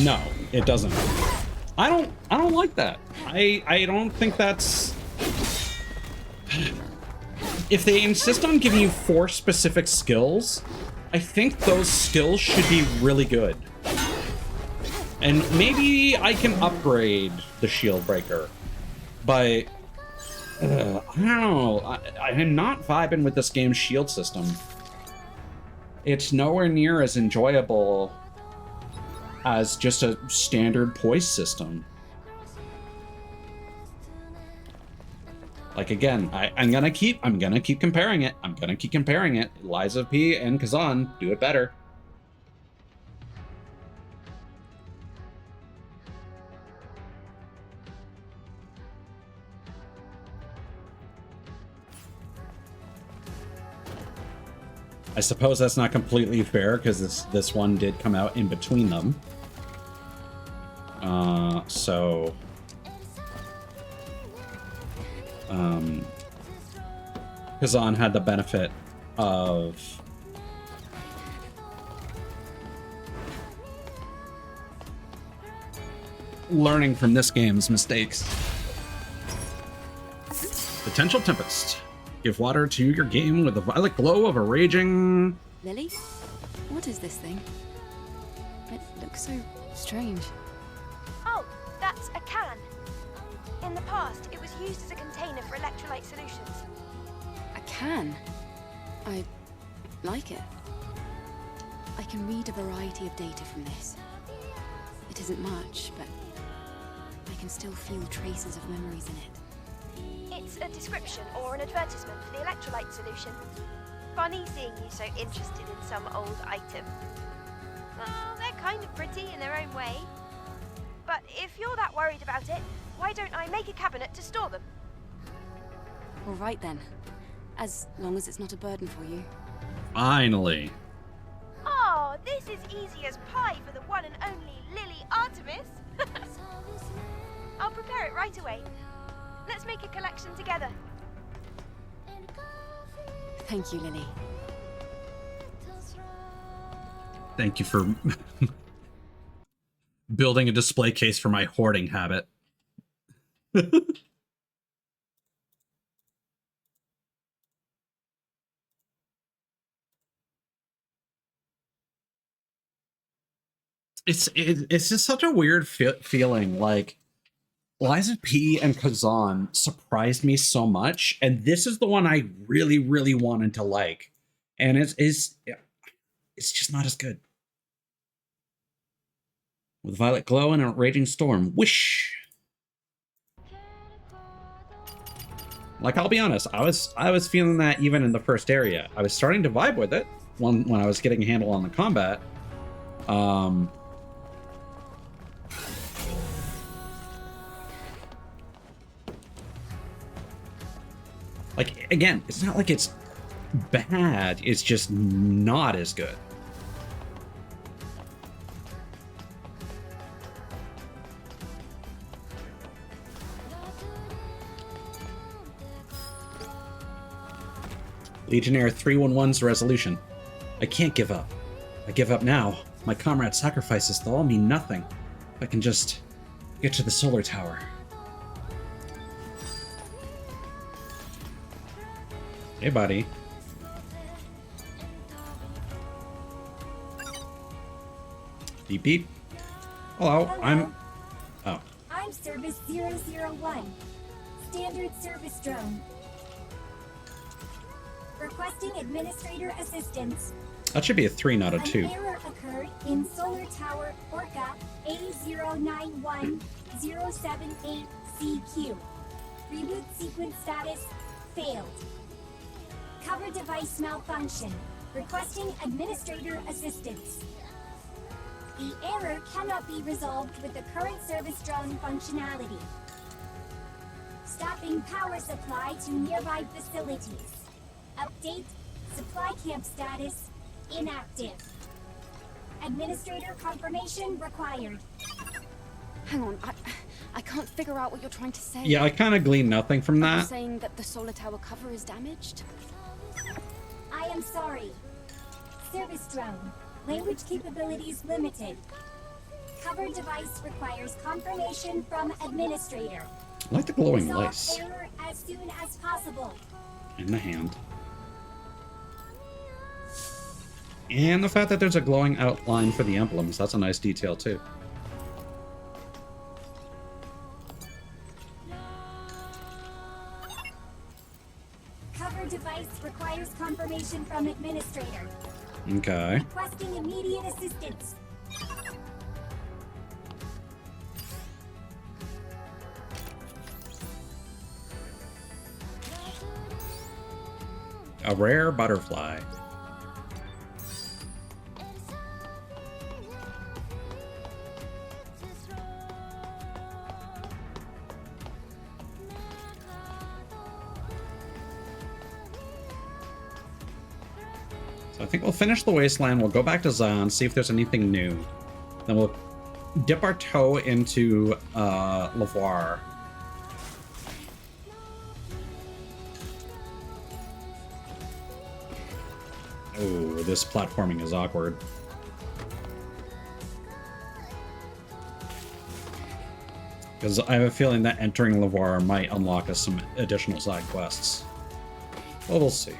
No, it doesn't. I don't like that. I don't think that's... If they insist on giving you 4 specific skills, I think those skills should be really good. And maybe I can upgrade the shield breaker, but I don't know. I'm not vibing with this game's shield system. It's nowhere near as enjoyable as just a standard poise system. Like, again, I'm gonna keep comparing it. I'm gonna keep comparing it. Liza P and Kazan do it better. I suppose that's not completely fair because this one did come out in between them. So Kazan had the benefit of learning from this game's mistakes. Potential Tempest. Give water to your game with the violet glow of a raging... Lily? What is this thing? It looks so strange. Oh, that's a can. In the past, it was used as a container for electrolyte solutions. A can? I like it. I can read a variety of data from this. It isn't much, but I can still feel traces of memories in it. It's a description or an advertisement for the electrolyte solution. Funny seeing you so interested in some old item. Well, they're kind of pretty in their own way. But if you're that worried about it, why don't I make a cabinet to store them? All right then. As long as it's not a burden for you. Finally. Oh, this is easy as pie for the one and only Lily Artemis. I'll prepare it right away. Let's make a collection together. Thank you, Lily. Thank you for building a display case for my hoarding habit. It's just such a weird feeling. Like, Liza P and Kazan surprised me so much, and this is the one I really, really wanted to like, and it's just not as good. With violet glow and a raging storm. Wish! Like, I'll be honest, I was feeling that even in the first area. I was starting to vibe with it when I was getting a handle on the combat. Like, again, it's not like it's bad, it's just not as good. Legionnaire 311's resolution. I can't give up. I give up now. My comrade's sacrifices, they'll all mean nothing. If I can just get to the solar tower. Hey, buddy. Beep beep. Hello, I'm... Oh. I'm Service 001. Standard service drone. Requesting administrator assistance. That should be a 3, not a 2. An error occurred in Solar Tower Orca A091078CQ. Reboot sequence status failed. Cover device malfunction. Requesting administrator assistance. The error cannot be resolved with the current service drone functionality. Stopping power supply to nearby facilities. Update, supply camp status, inactive. Administrator confirmation required. Hang on, I can't figure out what you're trying to say. Yeah, I kind of gleaned nothing from Are you that. saying that the solar tower cover is damaged? I am sorry. Service drone. Language capabilities limited. Cover device requires confirmation from administrator. I like the glowing Resolve lace error as soon as possible. in the hand. And the fact that there's a glowing outline for the emblems, that's a nice detail too. Cover device requires confirmation from administrator. Okay. Requesting immediate assistance. A rare butterfly. So I think we'll finish the wasteland. We'll go back to Zion, see if there's anything new. Then we'll dip our toe into Lavoir. Oh, this platforming is awkward. Because I have a feeling that entering Lavoir might unlock us some additional side quests. Well, we'll see.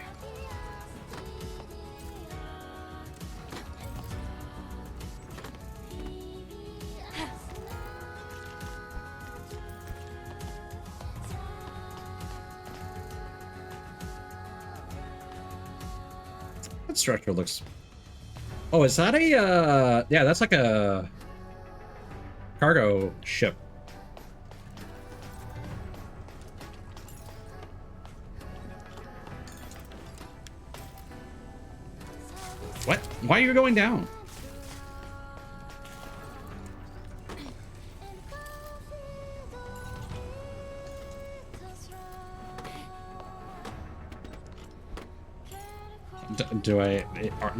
That structure looks... Oh, is that a... Yeah, that's like a... cargo ship. What? Why are you going down?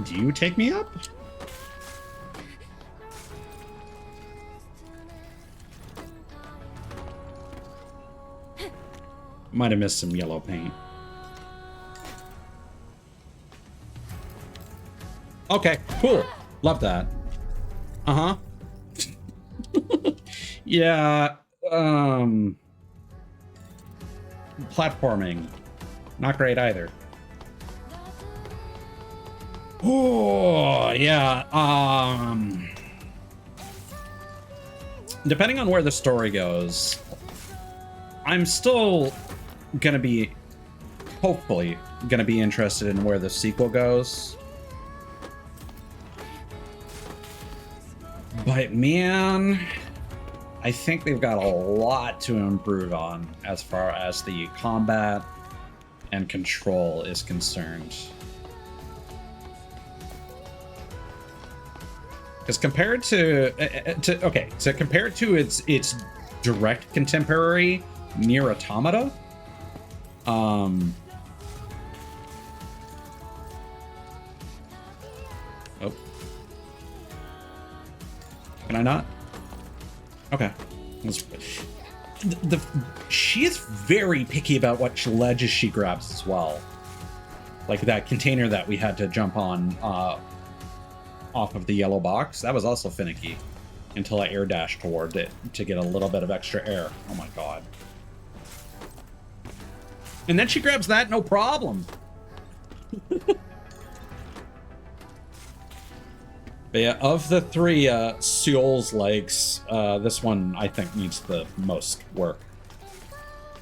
Do you take me up? Might have missed some yellow paint. Okay, cool. Love that. Uh-huh. Yeah, platforming. Not great either. Oh, yeah. Depending on where the story goes, I'm still gonna be, hopefully, gonna be interested in where the sequel goes. But man, I think they've got a lot to improve on as far as the combat and control is concerned. Because compared to compared to its direct contemporary, Nier Automata, oh, can I not? Okay. She is very picky about what ledges she grabs as well. Like that container that we had to jump on off of the yellow box. That was also finicky until I air dashed toward it to get a little bit of extra air. Oh my god. And then she grabs that, no problem. But yeah, of the three Seoul's legs, this one I think needs the most work.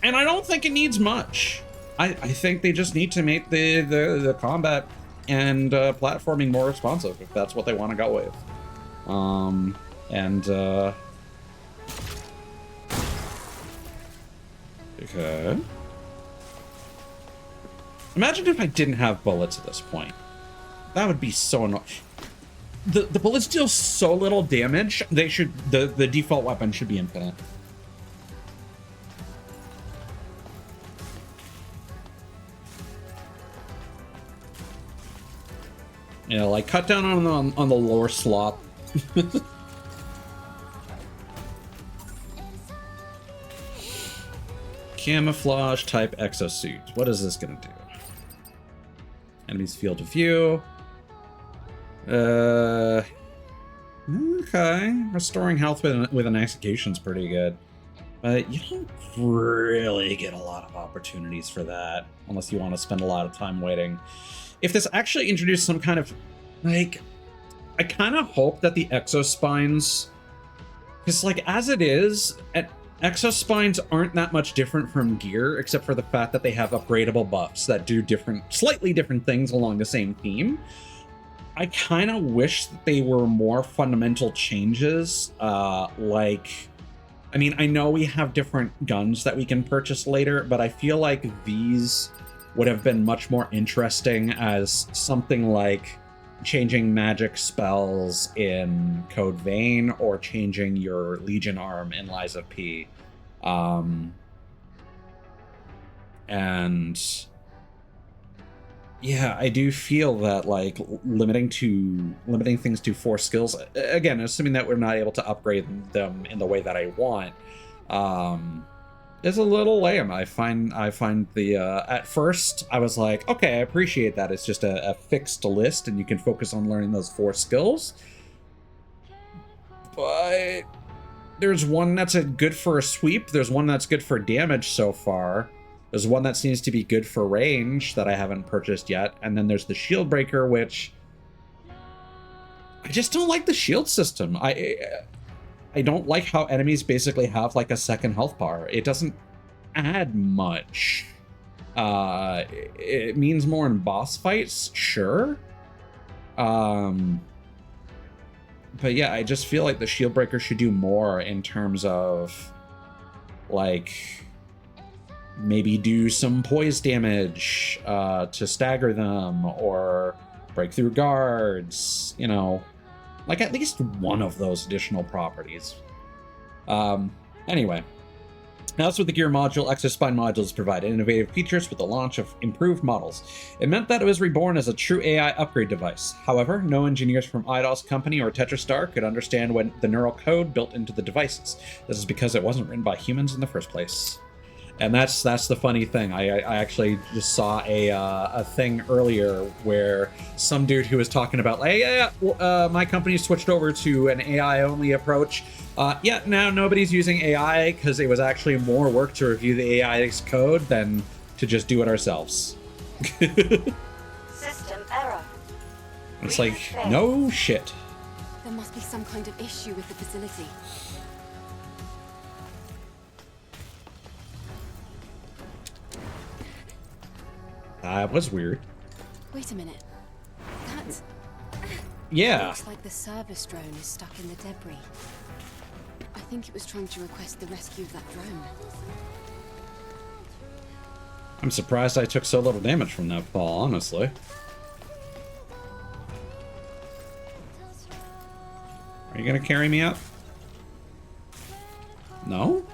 And I don't think it needs much. I think they just need to make the combat and platforming more responsive, if that's what they want to go with. Okay. Imagine if I didn't have bullets at this point. That would be so annoying. The bullets deal so little damage. They should the default weapon should be infinite. You know, like cut down on the lore slop. Camouflage type exosuit. What is this gonna do? Enemies field of view. Okay. Restoring health with an execution's pretty good. But you don't really get a lot of opportunities for that unless you want to spend a lot of time waiting. If this actually introduced some kind of, like, I kind of hope that the exospines, because like as it is, exospines aren't that much different from gear, except for the fact that they have upgradable buffs that do slightly different things along the same theme. I kind of wish that they were more fundamental changes, like, I mean, I know we have different guns that we can purchase later, but I feel like these would have been much more interesting as something like changing magic spells in Code Vein or changing your Legion arm in Lies of P. And yeah, I do feel that like limiting things to 4 skills, again, assuming that we're not able to upgrade them in the way that I want, is a little lame. I find the at first I was like, okay, I appreciate that it's just a fixed list and you can focus on learning those 4 skills, but there's one that's good for a sweep, there's one that's good for damage so far, there's one that seems to be good for range that I haven't purchased yet, and then there's the shield breaker, which I just don't like the shield system. I don't like how enemies basically have like a second health bar. It doesn't add much. It means more in boss fights, sure. But yeah, I just feel like the shield breaker should do more in terms of like maybe do some poise damage to stagger them or break through guards, you know. Like at least one of those additional properties. Anyway, that's what the gear module, Exospine modules provided innovative features with the launch of improved models. It meant that it was reborn as a true AI upgrade device. However, no engineers from Eida's company or Tetrastar could understand the neural code built into the devices. This is because it wasn't written by humans in the first place. And that's the funny thing. I actually just saw a thing earlier where some dude who was talking about, hey, my company switched over to an AI-only approach. Yeah, now nobody's using AI because it was actually more work to review the AI's code than to just do it ourselves. System error. It's like, no shit. There must be some kind of issue with the facility. That was weird. Wait a minute. Yeah. Looks like the service drone is stuck in the debris. I think it was trying to request the rescue of that drone. I'm surprised I took so little damage from that fall, honestly. Are you gonna carry me up? No?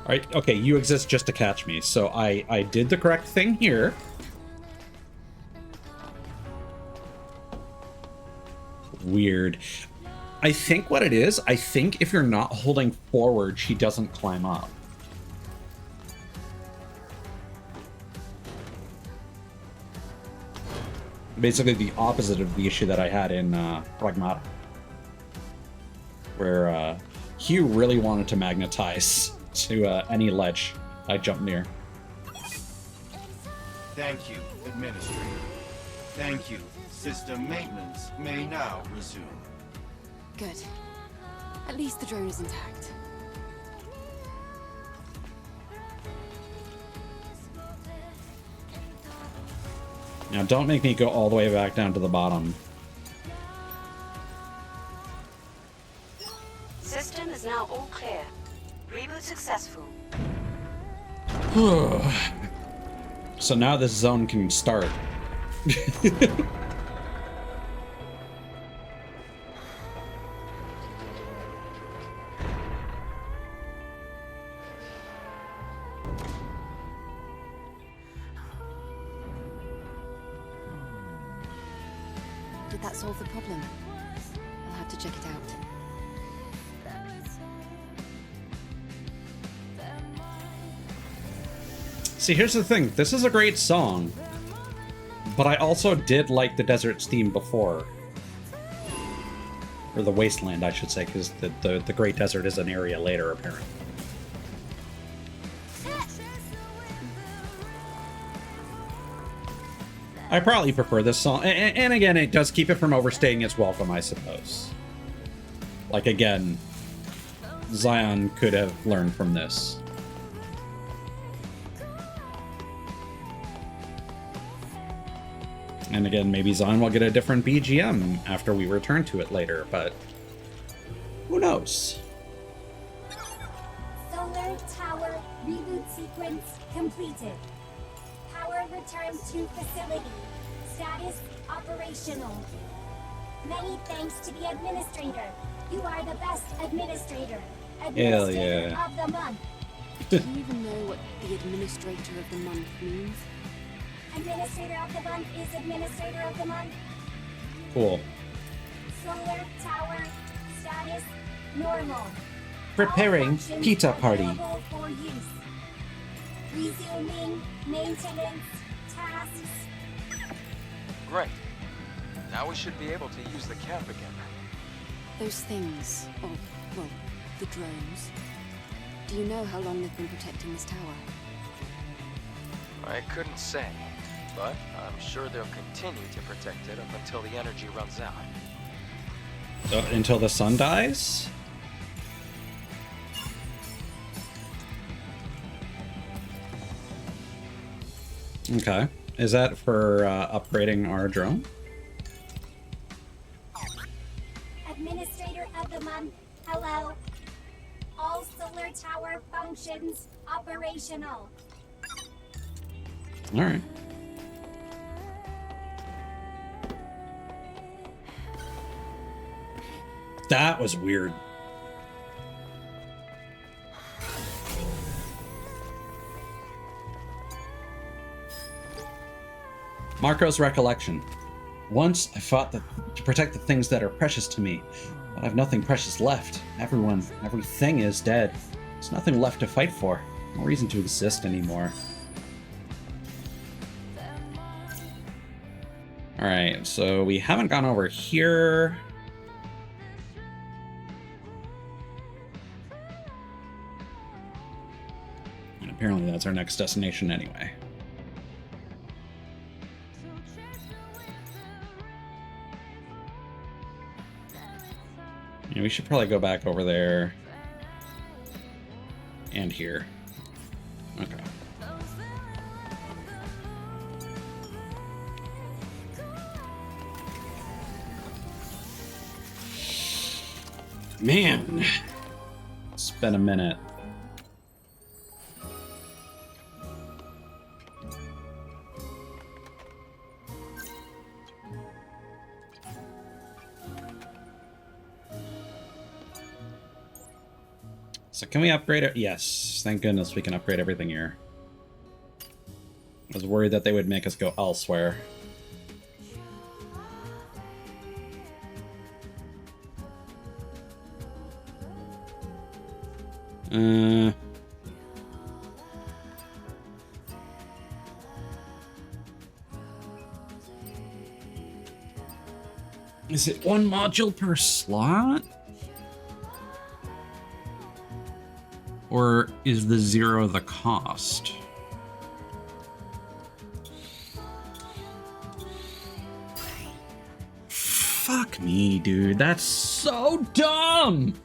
Alright, okay, you exist just to catch me, so I did the correct thing here. Weird. I think what it is, I think if you're not holding forward, she doesn't climb up. Basically the opposite of the issue that I had in Pragmata. Where Hugh really wanted to magnetize to any ledge I jump near. Thank you, Administrator. Thank you. System maintenance may now resume. Good. At least the drone is intact. Now don't make me go all the way back down to the bottom. System is now all clear. Reboot successful. So now this zone can start. Did that solve the problem? I'll have to check it out. See, here's the thing. This is a great song. But I also did like the Desert's theme before. Or the Wasteland, I should say, because the Great Desert is an area later, apparently. I probably prefer this song. And again, it does keep it from overstaying its welcome, I suppose. Like, again, Zion could have learned from this. And again, maybe Zion will get a different BGM after we return to it later, but who knows? Solar Tower reboot sequence completed. Power returned to facility. Status operational. Many thanks to the administrator. You are the best administrator. Administrator yeah. of the month. Do you even know what the Administrator of the Month means? Administrator of the month is administrator of the month. Cool. Solar Tower status normal. Preparing All functions pizza party. available for use. Resuming maintenance tasks. Great. Now we should be able to use the camp again. Those things, or, well, the drones. Do you know how long they've been protecting this tower? I couldn't say, but I'm sure they'll continue to protect it up until the energy runs out. Until the sun dies? Okay. Is that for upgrading our drone? Administrator of the month. Hello. All solar tower functions operational. All right. That was weird. Marco's recollection. Once I fought to protect the things that are precious to me, but I've nothing precious left. Everything is dead. There's nothing left to fight for. No reason to exist anymore. Alright, so we haven't gone over here. And apparently that's our next destination anyway. Yeah, we should probably go back over there. And here. Okay. Man, it's been a minute. So can we upgrade it? Yes, thank goodness we can upgrade everything here. I was worried that they would make us go elsewhere. Is it one module per slot? Or is the 0 the cost? Fuck me, dude. That's so dumb!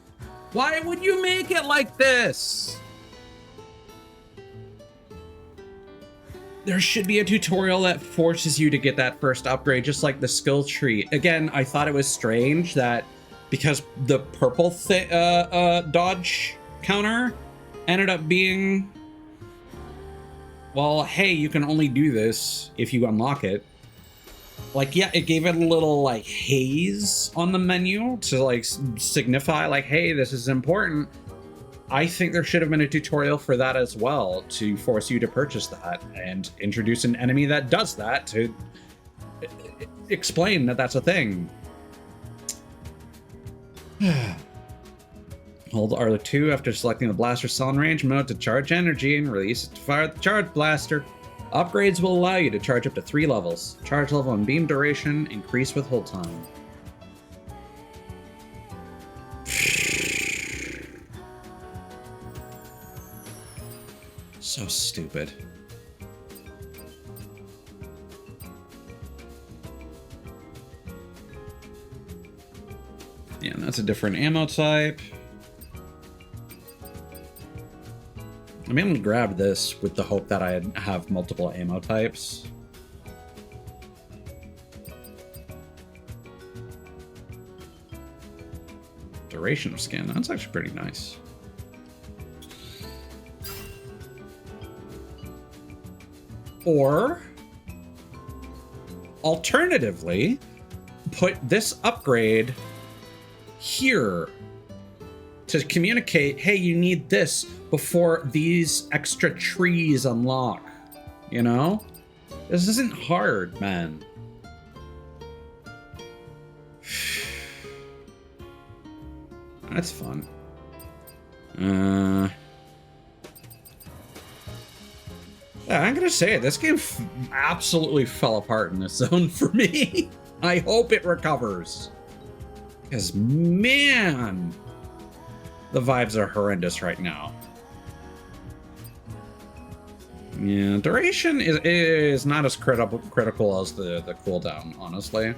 Why would you make it like this? There should be a tutorial that forces you to get that first upgrade, just like the skill tree. Again, I thought it was strange that because the purple dodge counter ended up being, well, hey, you can only do this if you unlock it. Like, yeah, it gave it a little, like, haze on the menu to, like, signify, like, hey, this is important. I think there should have been a tutorial for that as well, to force you to purchase that and introduce an enemy that does that to explain that that's a thing. Hold R2 after selecting the blaster's summon range mode to charge energy and release it to fire the charge blaster. Upgrades will allow you to charge up to 3 levels. Charge level and beam duration increase with hold time. So stupid. Yeah, that's a different ammo type. I'm able to grab this with the hope that I have multiple ammo types. Duration of skin, that's actually pretty nice. Or, alternatively, put this upgrade here to communicate, hey, you need this before these extra trees unlock. You know? This isn't hard, man. That's fun. Yeah, I'm gonna say it, this game absolutely fell apart in this zone for me. I hope it recovers. Because, man, the vibes are horrendous right now. Yeah, duration is not as critical as the cooldown, honestly.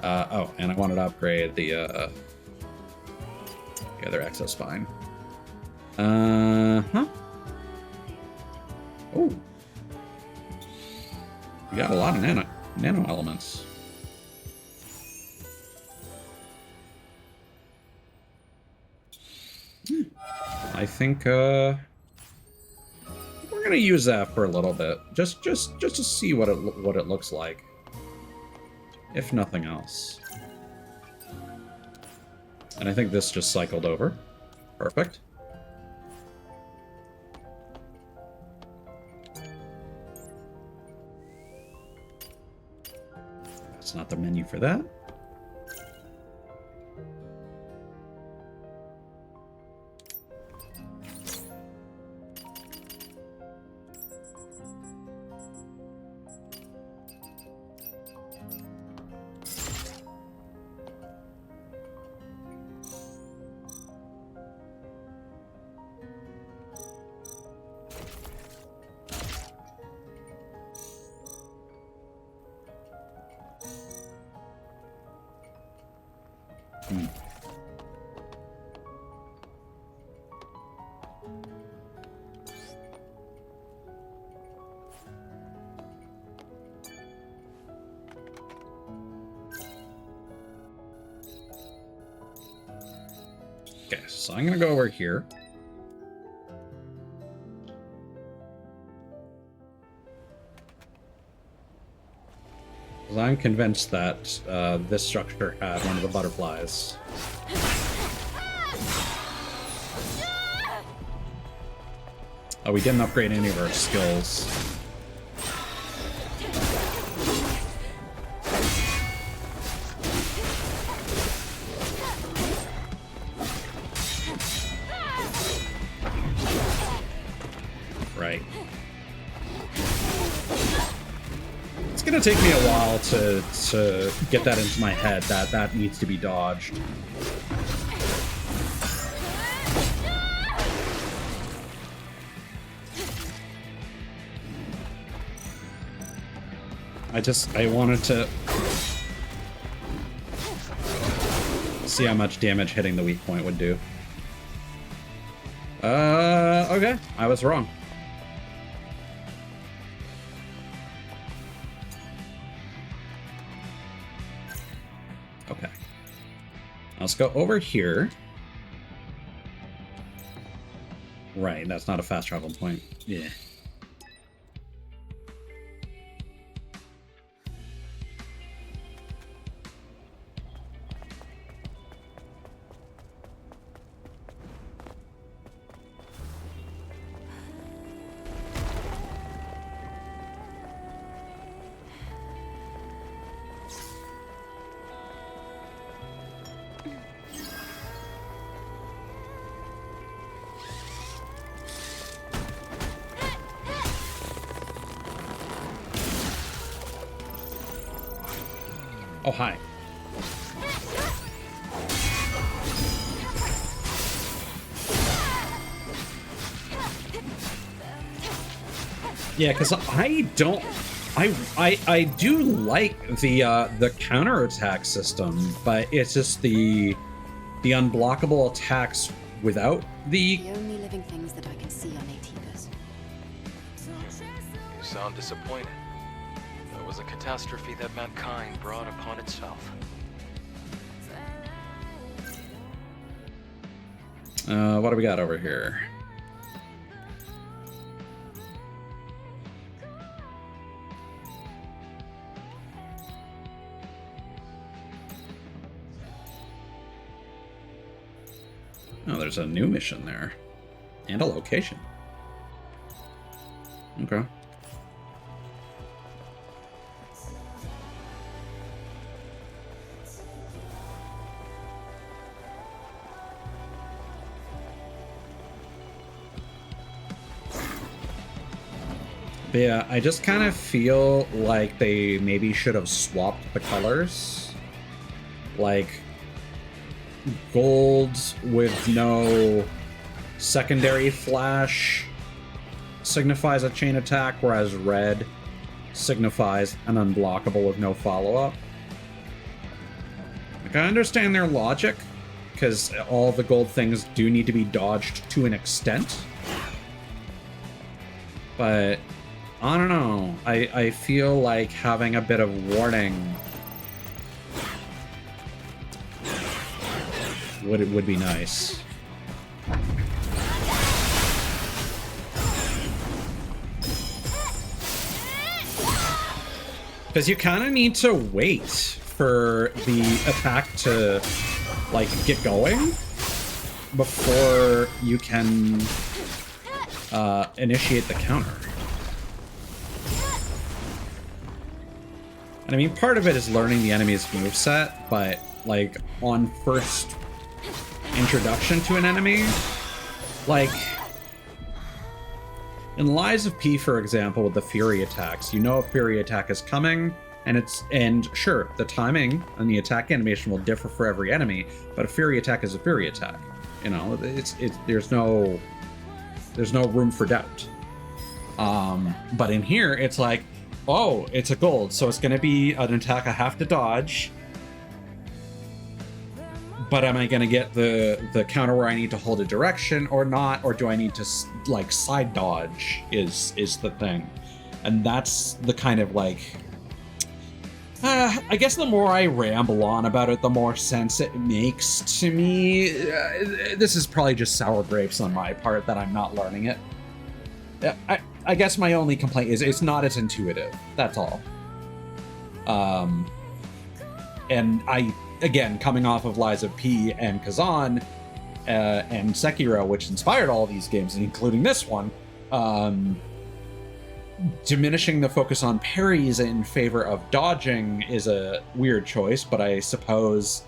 Oh, and I wanted to upgrade the other exo spine. Huh? Oh. We got a lot of nano elements. I think we're gonna use that for a little bit, just to see what it looks like, if nothing else. And I think this just cycled over. Perfect. That's not the menu for that. Okay, so I'm gonna go over here. I'm convinced that this structure had one of the butterflies. Oh, we didn't upgrade any of our skills. Right. It's gonna take me a while to get that into my head that that needs to be dodged. I wanted to see how much damage hitting the weak point would do. Okay, I was wrong. Okay. Let's go over here. Right, that's not a fast travel point. Yeah. Oh, hi. Yeah, because I don't... I do like the counterattack system, but it's just the unblockable attacks without the... The only living things that I can see are Natibas. You sound disappointed. It was a catastrophe that mankind brought upon itself. What do we got over here? Oh, there's a new mission there. And a location. Okay. But yeah, I just kind of feel like they maybe should have swapped the colors. Like, gold with no secondary flash signifies a chain attack, whereas red signifies an unblockable with no follow-up. Like, I understand their logic, because all the gold things do need to be dodged to an extent. But I don't know. I feel like having a bit of warning would be nice. Because you kind of need to wait for the attack to, like, get going before you can initiate the counter. And I mean, part of it is learning the enemy's moveset, but, like, on first introduction to an enemy, like, in Lies of P, for example, with the Fury attacks, you know a Fury attack is coming, and sure, the timing and the attack animation will differ for every enemy, but a Fury attack is a Fury attack. You know, there's no room for doubt. But in here, it's like, oh, it's a gold, so it's going to be an attack I have to dodge. But am I going to get the counter where I need to hold a direction or not? Or do I need to, like, side dodge is the thing. And that's the kind of, like... I guess the more I ramble on about it, the more sense it makes to me. This is probably just sour grapes on my part that I'm not learning it. I guess my only complaint is it's not as intuitive. That's all. And again, coming off of Lies of P and Kazan and Sekiro, which inspired all of these games, including this one, diminishing the focus on parries in favor of dodging is a weird choice, but I suppose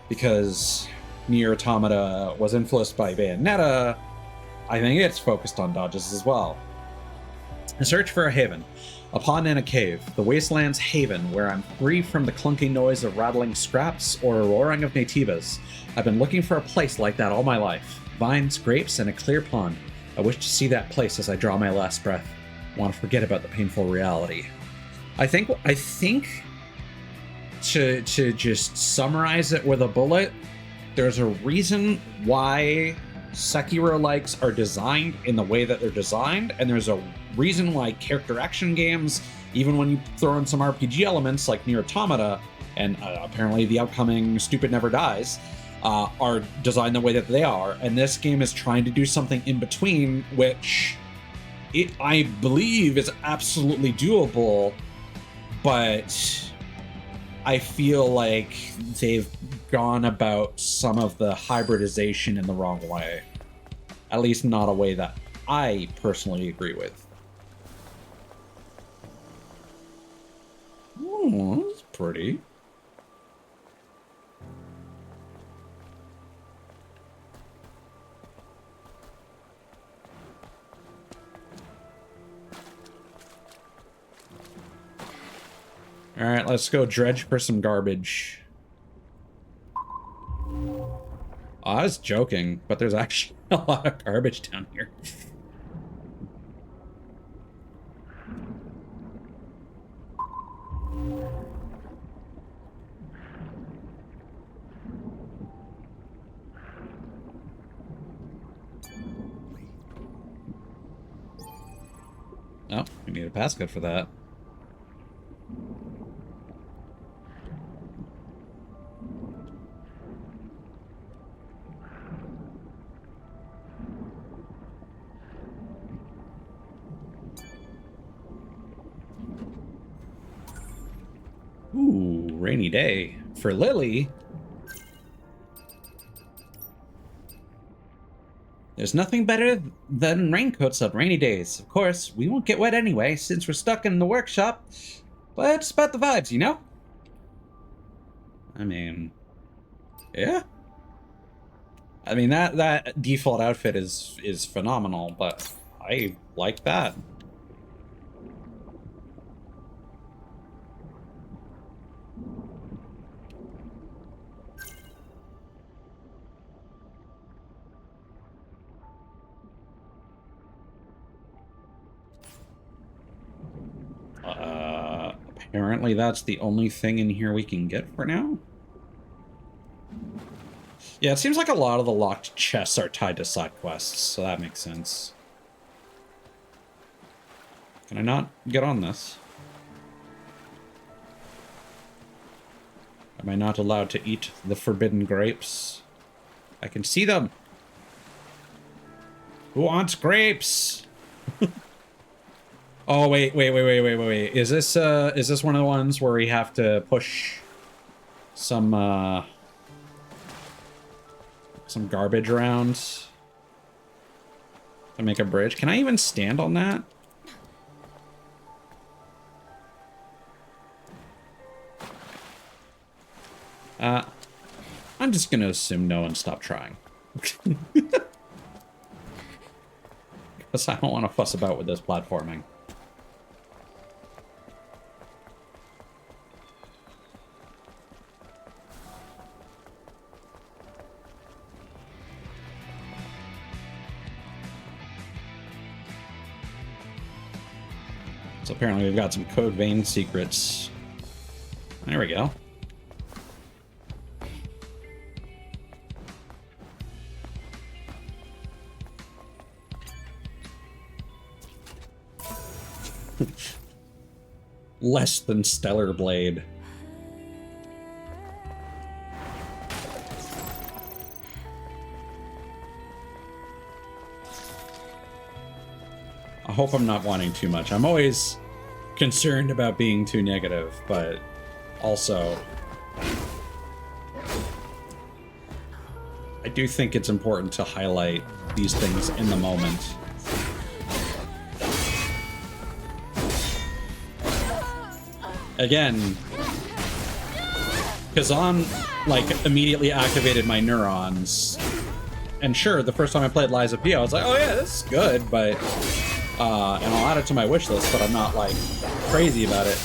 because Nier Automata was influenced by Bayonetta, I think it's focused on dodges as well. A search for a haven. A pond and a cave, the wasteland's haven, where I'm free from the clunky noise of rattling scraps or a roaring of nativas. I've been looking for a place like that all my life. Vines, grapes, and a clear pond. I wish to see that place as I draw my last breath. I want to forget about the painful reality. I think to just summarize it with a bullet, there's a reason why Sekiro likes are designed in the way that they're designed, and there's a reason why character action games, even when you throw in some RPG elements like Nier Automata and apparently the upcoming Stupid Never Dies, are designed the way that they are. And this game is trying to do something in between, which I believe is absolutely doable, but I feel like they've gone about some of the hybridization in the wrong way. At least not a way that I personally agree with. Oh, that's pretty. All right, let's go dredge for some garbage. Oh, I was joking, but there's actually a lot of garbage down here. Oh, we need a passcode for that. Ooh, rainy day. For Lily, there's nothing better than raincoats on rainy days. Of course, we won't get wet anyway, since we're stuck in the workshop. But it's about the vibes, you know? I mean, yeah. I mean, that default outfit is phenomenal, but I like that. Apparently that's the only thing in here we can get for now. Yeah, it seems like a lot of the locked chests are tied to side quests, so that makes sense. Can I not get on this? Am I not allowed to eat the forbidden grapes? I can see them! Who wants grapes? Oh, wait. Is this one of the ones where we have to push some garbage around to make a bridge? Can I even stand on that? I'm just gonna assume no and stop trying. Because I don't want to fuss about with this platforming. So apparently we've got some code vein secrets. There we go. Less than stellar blade. I hope I'm not wanting too much. I'm always concerned about being too negative, but also I do think it's important to highlight these things in the moment. Again, Kazan, like, immediately activated my neurons. And sure, the first time I played Lies of P, I was like, oh yeah, this is good, but... and I'll add it to my wish list, but I'm not, like, crazy about it.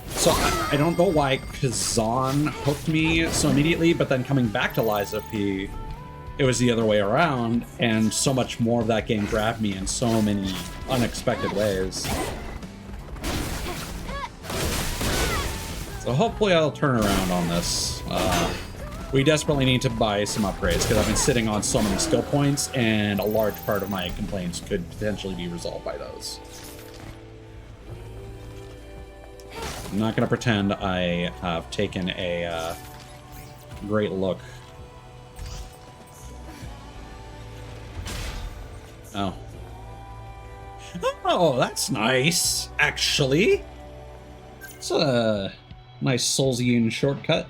So I don't know why Kazan hooked me so immediately, but then coming back to Lies of P, it was the other way around, and so much more of that game grabbed me in so many unexpected ways. So hopefully I'll turn around on this. We desperately need to buy some upgrades because I've been sitting on so many skill points, and a large part of my complaints could potentially be resolved by those. I'm not going to pretend I have taken a great look. Oh. Oh, that's nice, actually. It's a nice Soulsian shortcut.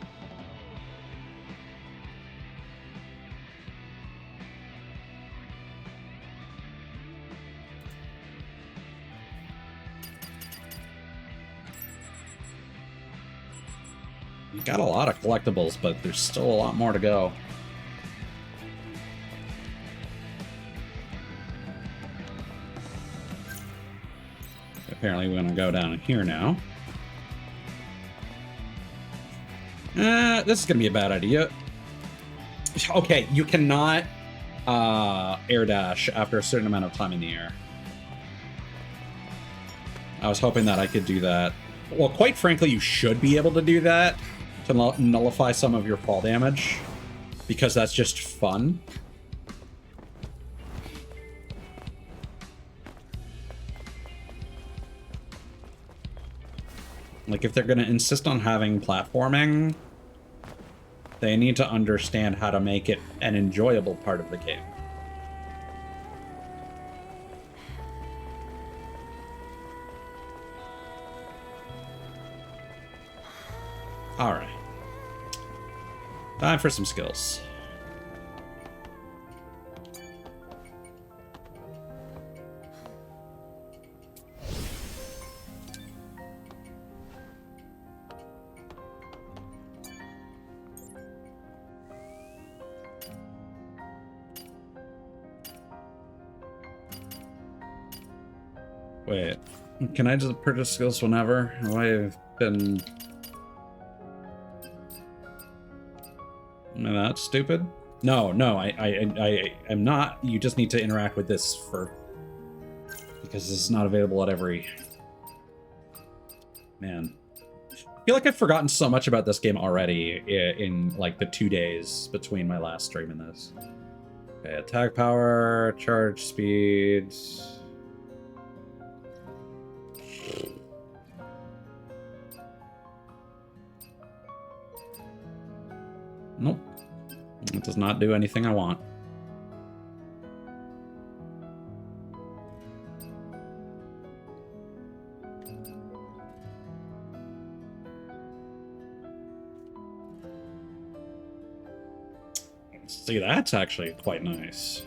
We got a lot of collectibles, but there's still a lot more to go. Apparently we're gonna go down here now. This is gonna be a bad idea. Okay, you cannot air dash after a certain amount of time in the air. I was hoping that I could do that. Well, quite frankly, you should be able to do that to nullify some of your fall damage, because that's just fun. Like, if they're going to insist on having platforming, they need to understand how to make it an enjoyable part of the game. Alright. Time for some skills. Wait, can I just purchase skills whenever? Have I been... Am I that stupid? No, I'm not. You just need to interact with this for... Because this is not available at every... Man. I feel like I've forgotten so much about this game already in like, the 2 days between my last stream and this. Okay, attack power, charge speed... Nope. It does not do anything I want. See, that's actually quite nice.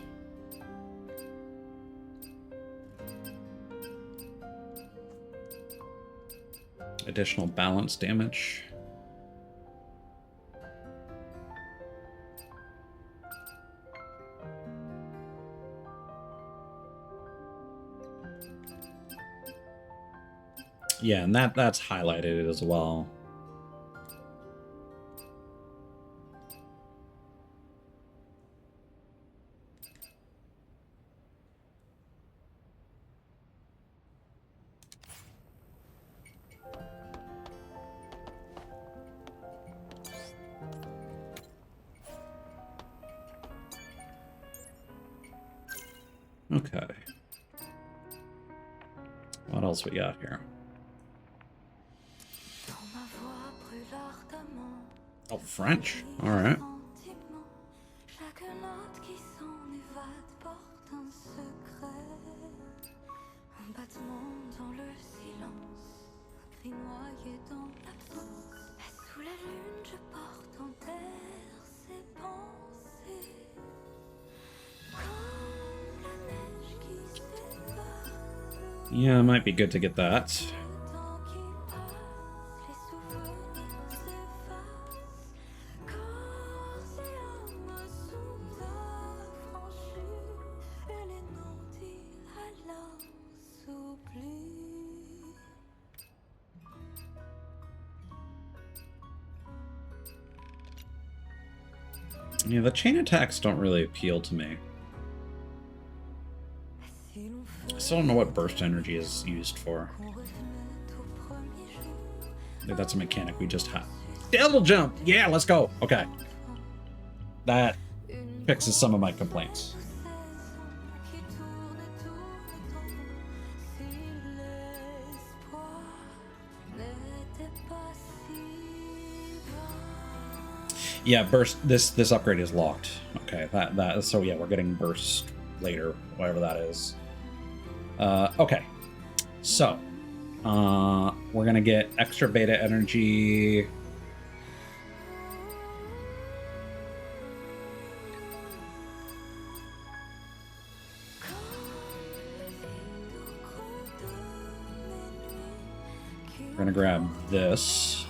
Additional balance damage. Yeah, and that's highlighted as well. Okay. What else we got here? Oh, French. All right. Yeah, it might be good to get that. Yeah, the chain attacks don't really appeal to me. I still don't know what burst energy is used for. Maybe that's a mechanic we just have. Double jump! Yeah, let's go! Okay. That fixes some of my complaints. Yeah, burst. This upgrade is locked. Okay, so yeah, we're getting burst later, whatever that is. Okay, so we're gonna get extra beta energy. We're gonna grab this.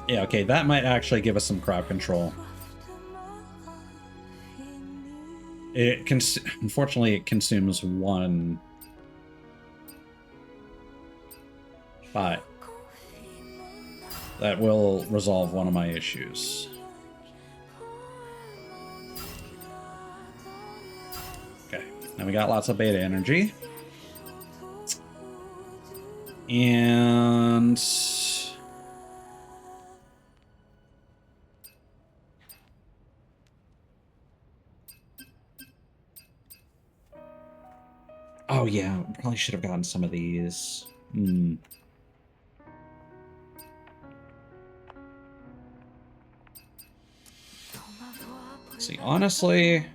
Yeah, okay, that might actually give us some crowd control. Unfortunately, it consumes one. But that will resolve one of my issues. Okay, now we got lots of beta energy. And oh yeah, probably should have gotten some of these. See, honestly,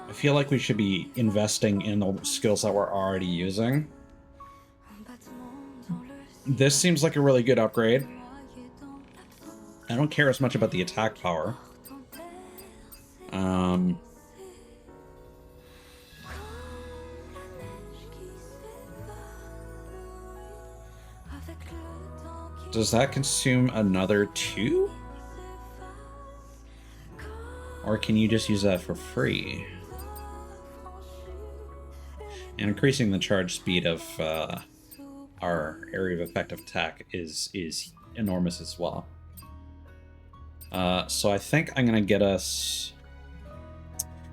I feel like we should be investing in the skills that we're already using. This seems like a really good upgrade. I don't care as much about the attack power. Does that consume another 2? Or can you just use that for free? And increasing the charge speed of our area of effective attack is enormous as well. So I think I'm gonna get us,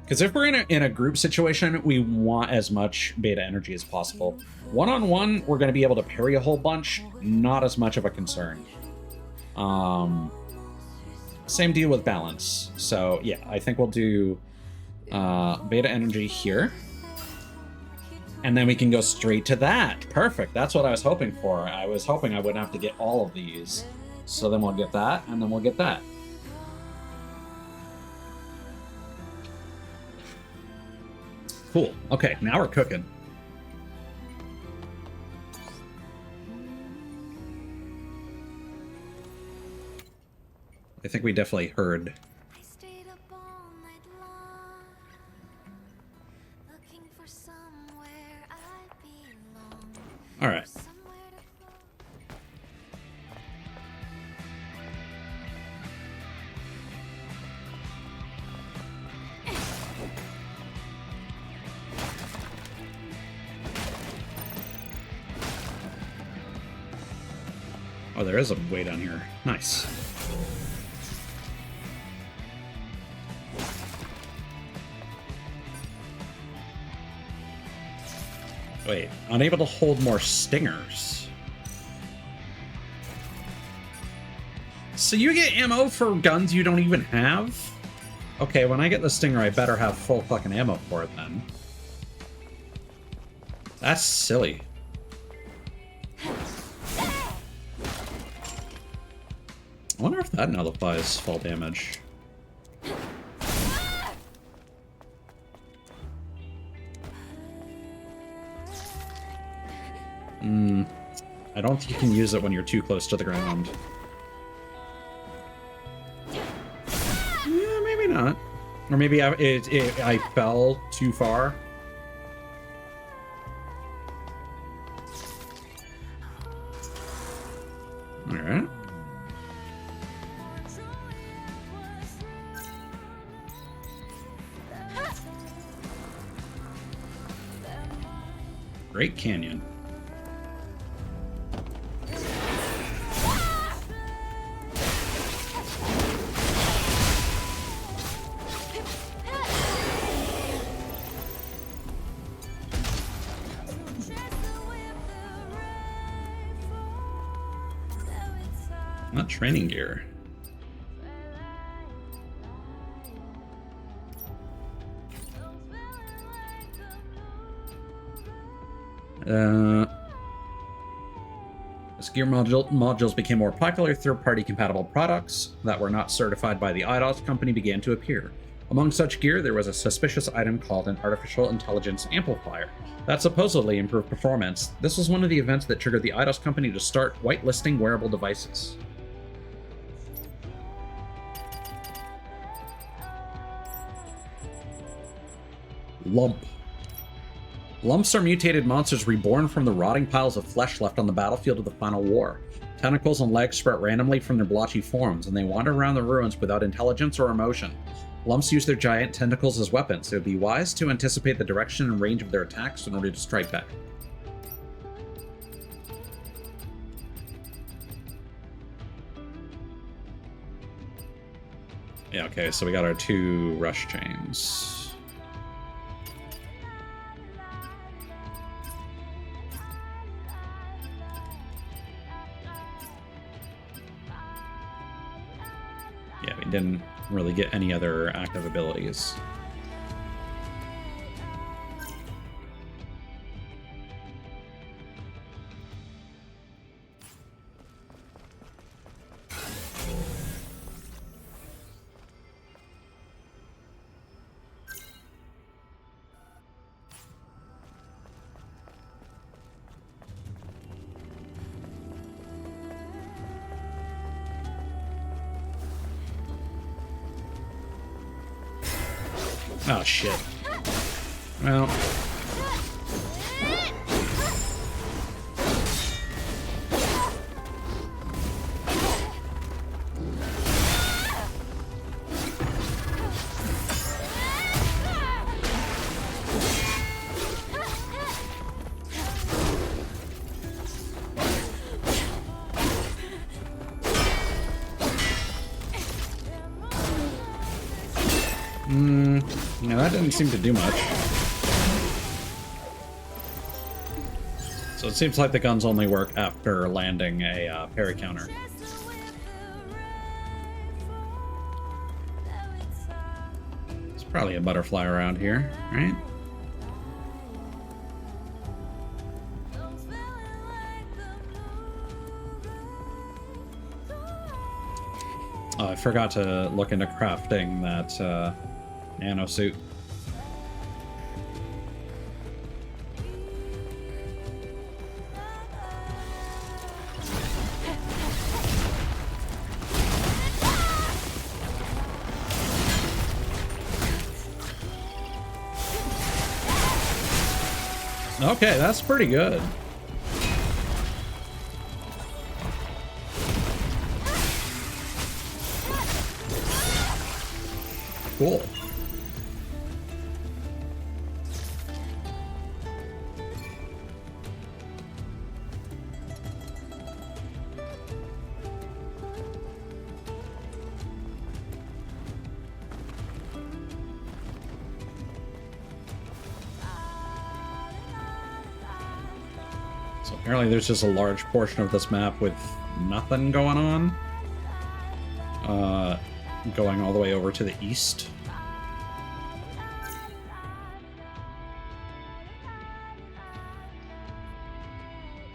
because if we're in a group situation, we want as much beta energy as possible. One-on-one, we're gonna be able to parry a whole bunch, not as much of a concern. Same deal with balance. So yeah, I think we'll do beta energy here. And then we can go straight to that. Perfect. That's what I was hoping for. I was hoping I wouldn't have to get all of these. So then we'll get that, and then we'll get that. Cool. Okay, now we're cooking. I think we definitely heard. All right. Oh, there is a way down here. Nice. Wait, unable to hold more stingers. So you get ammo for guns you don't even have? Okay, when I get the stinger, I better have full fucking ammo for it then. That's silly. I wonder if that nullifies fall damage. I don't think you can use it when you're too close to the ground. not. Or maybe I fell too far. All right. Great Canyon. Not training gear. As gear modules became more popular, third-party compatible products that were not certified by the Eidos company began to appear. Among such gear, there was a suspicious item called an artificial intelligence amplifier that supposedly improved performance. This was one of the events that triggered the Eidos company to start whitelisting wearable devices. Lump. Lumps are mutated monsters reborn from the rotting piles of flesh left on the battlefield of the final war. Tentacles and legs sprout randomly from their blotchy forms, and they wander around the ruins without intelligence or emotion. Lumps use their giant tentacles as weapons. It would be wise to anticipate the direction and range of their attacks in order to strike back. Yeah, okay, so we got our 2 rush chains. Yeah, we didn't really get any other active abilities. Oh, shit. Well. No, that didn't seem to do much. So it seems like the guns only work after landing a parry counter. There's probably a butterfly around here, right? Oh, I forgot to look into crafting that nano suit. Okay, that's pretty good. Cool. So apparently there's just a large portion of this map with nothing going on. Going all the way over to the east.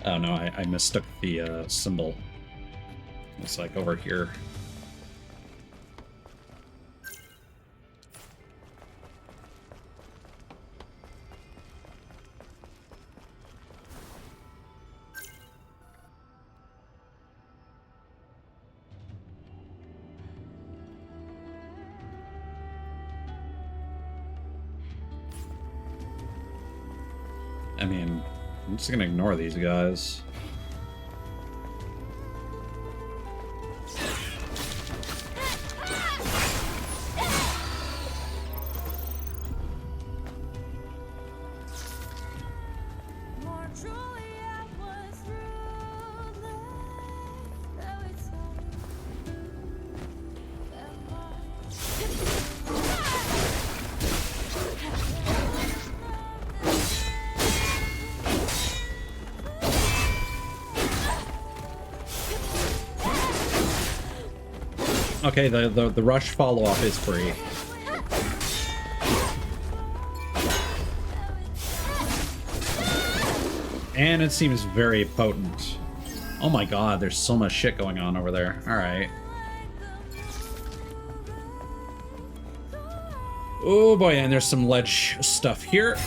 Oh no, I mistook the symbol. It's like over here. I mean, I'm just gonna ignore these guys. Okay, the rush follow-up is free. And it seems very potent. Oh my god, there's so much shit going on over there. Alright. Oh boy, and there's some ledge stuff here.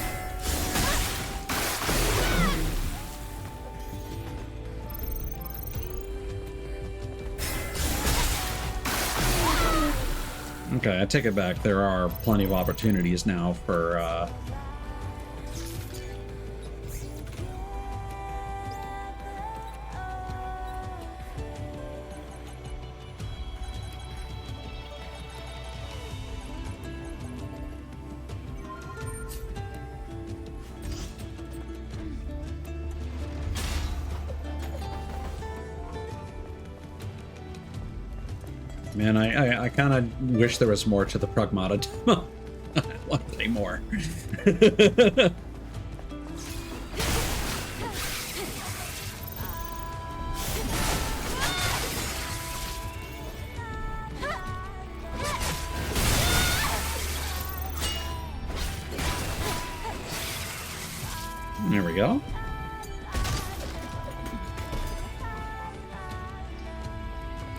Okay, I take it back. There are plenty of opportunities now for, Man, I kind of wish there was more to the Pragmata demo. I want to play more. There we go.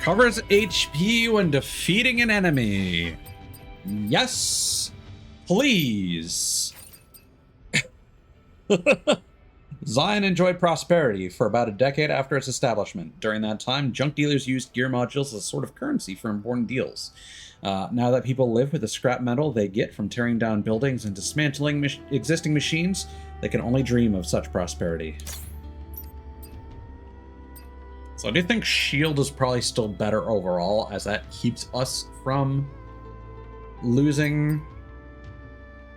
Covers HP when defeating an enemy. Yes, please. Zion enjoyed prosperity for about a decade after its establishment. During that time, junk dealers used gear modules as a sort of currency for important deals. Now that people live with the scrap metal they get from tearing down buildings and dismantling existing machines, they can only dream of such prosperity. So I do think shield is probably still better overall, as that keeps us from losing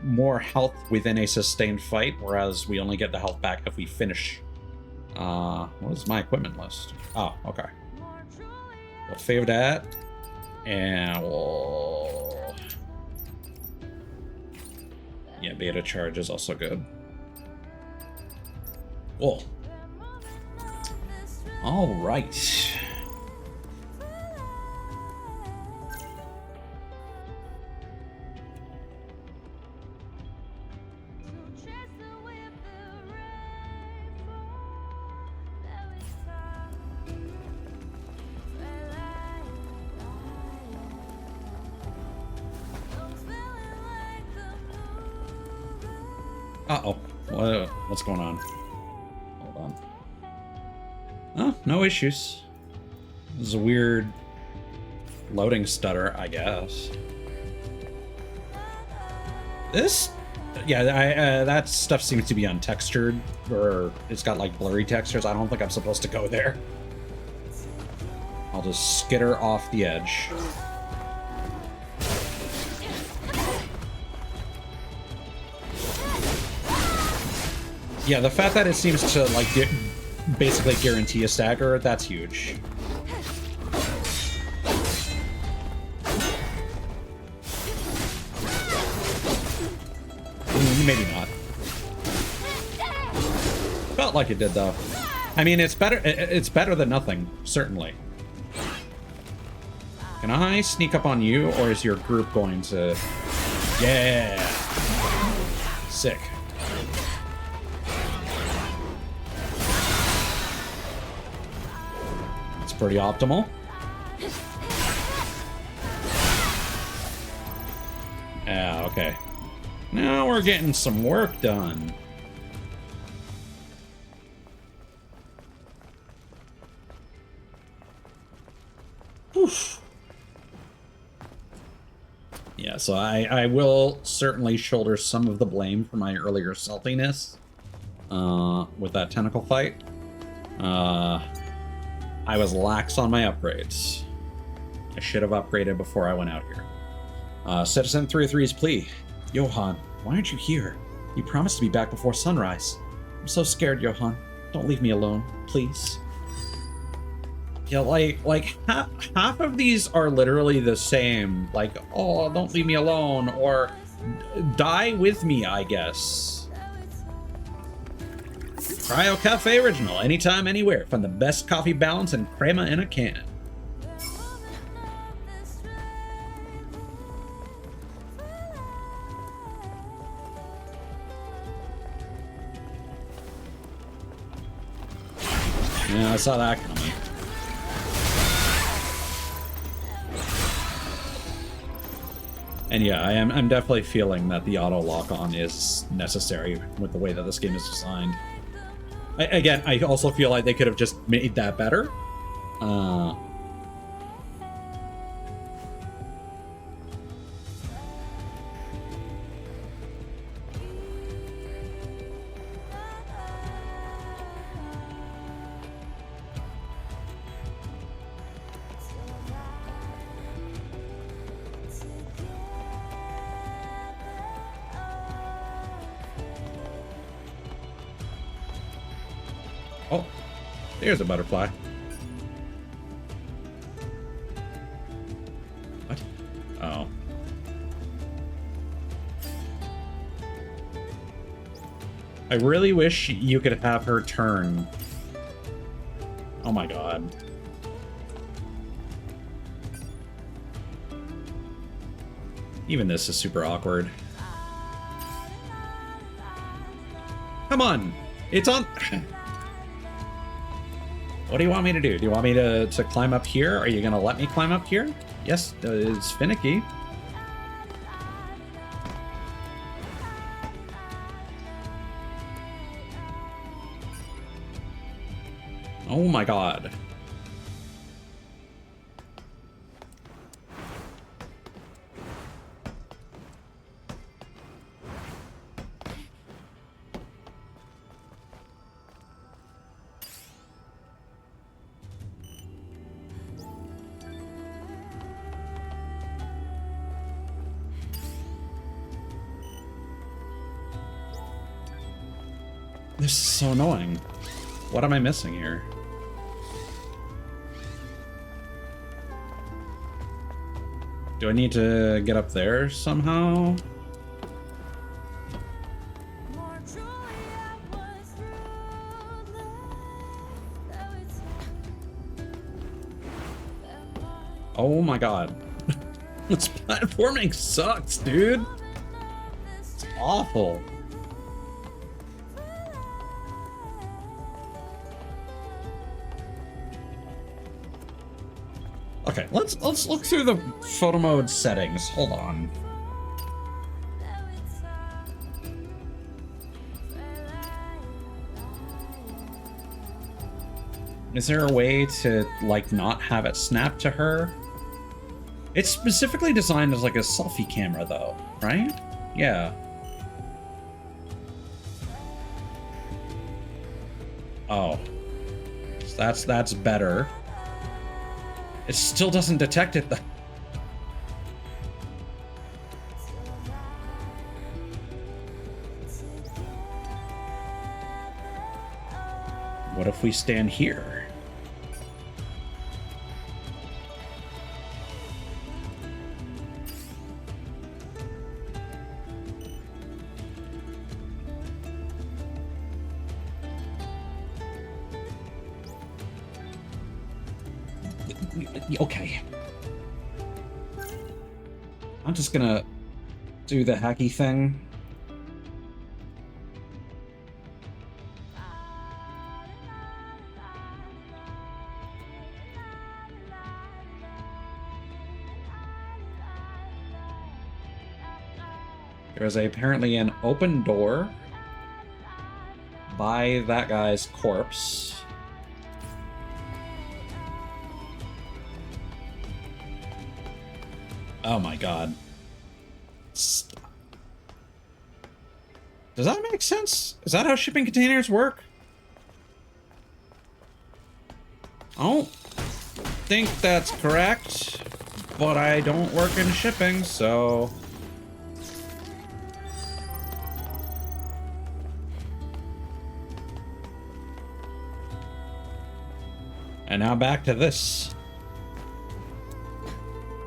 more health within a sustained fight, whereas we only get the health back if we finish. What is my equipment list? Oh, okay. We'll save that, and we'll... Yeah, beta charge is also good. Cool. All right. Uh-oh. What's going on? Hold on. Oh, no issues. This is a weird loading stutter, I guess. This, yeah, that stuff seems to be untextured, or it's got like blurry textures. I don't think I'm supposed to go there. I'll just skitter off the edge. Yeah, the fact that it seems to like basically guarantee a stagger, that's huge. Maybe not. Felt like it did though. I mean, it's better than nothing, certainly. Can I sneak up on you, or is your group going to... Yeah! Sick. It's pretty optimal. Yeah, okay. Now we're getting some work done. Oof. Yeah, so I will certainly shoulder some of the blame for my earlier saltiness. with that tentacle fight. I was lax on my upgrades. I should have upgraded before I went out here. Citizen 33's plea. Johan, why aren't you here? You promised to be back before sunrise. I'm so scared, Johan. Don't leave me alone, please. Yeah, like half of these are literally the same. Like, oh, don't leave me alone, or die with me, I guess. Cryo Cafe Original, anytime, anywhere. Find the best coffee balance and crema in a can. Yeah, I saw that coming. And yeah, I'm definitely feeling that the auto lock-on is necessary with the way that this game is designed. Again, I also feel like they could have just made that better. Oh, there's a butterfly. What? Oh. I really wish you could have her turn. Oh my god. Even this is super awkward. Come on! It's on... What do you want me to do? Do you want me to climb up here? Are you gonna let me climb up here? Yes, it's finicky. Oh my god. This is so annoying. What am I missing here? Do I need to get up there somehow? Oh my god. This platforming sucks, dude. It's awful. Okay, let's look through the photo mode settings. Hold on. Is there a way to, like, not have it snap to her? It's specifically designed as, like, a selfie camera, though, right? Yeah. Oh. So that's better. It still doesn't detect it, though. What if we stand here? Okay. I'm just gonna do the hacky thing. There's apparently an open door by that guy's corpse. Oh my god. Stop. Does that make sense? Is that how shipping containers work? I don't think that's correct, but I don't work in shipping, so... And now back to this.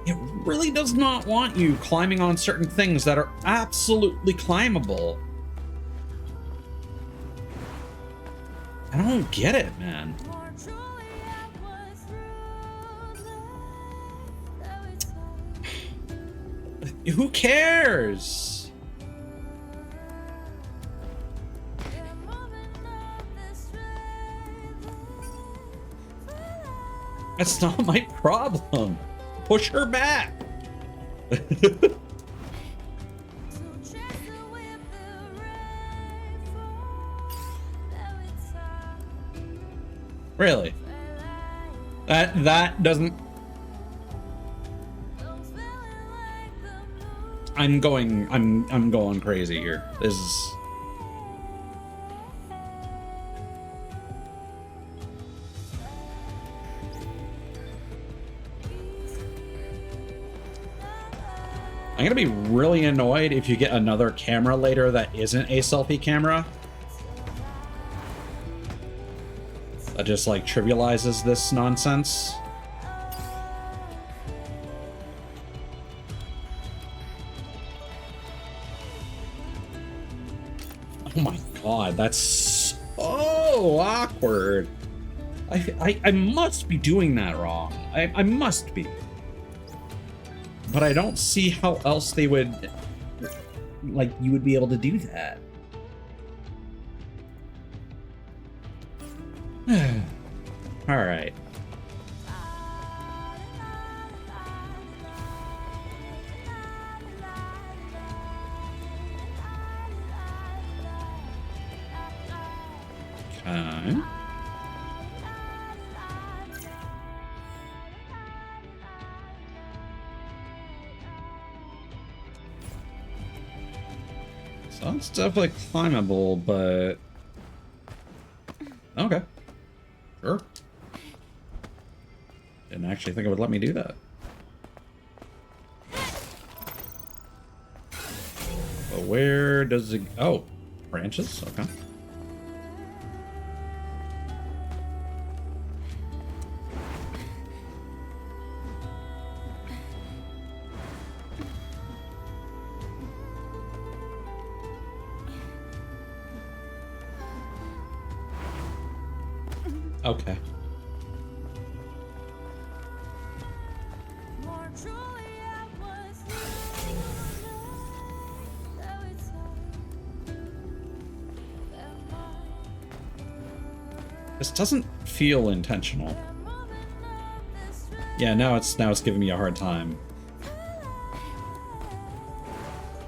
It really does not want you climbing on certain things that are absolutely climbable. I don't get it, man. Who cares? That's not my problem. Push her back. Really? That doesn't... I'm going crazy here. This is... I'm gonna be really annoyed if you get another camera later that isn't a selfie camera. That just like trivializes this nonsense. Oh my god, that's so awkward. I must be doing that wrong. I must be. But I don't see how else they would, like, you would be able to do that. All right. Okay. So it's definitely climbable, but okay, sure. Didn't actually think it would let me do that. But where does it? Oh, branches. Okay. Okay. This doesn't feel intentional. Yeah, now it's giving me a hard time.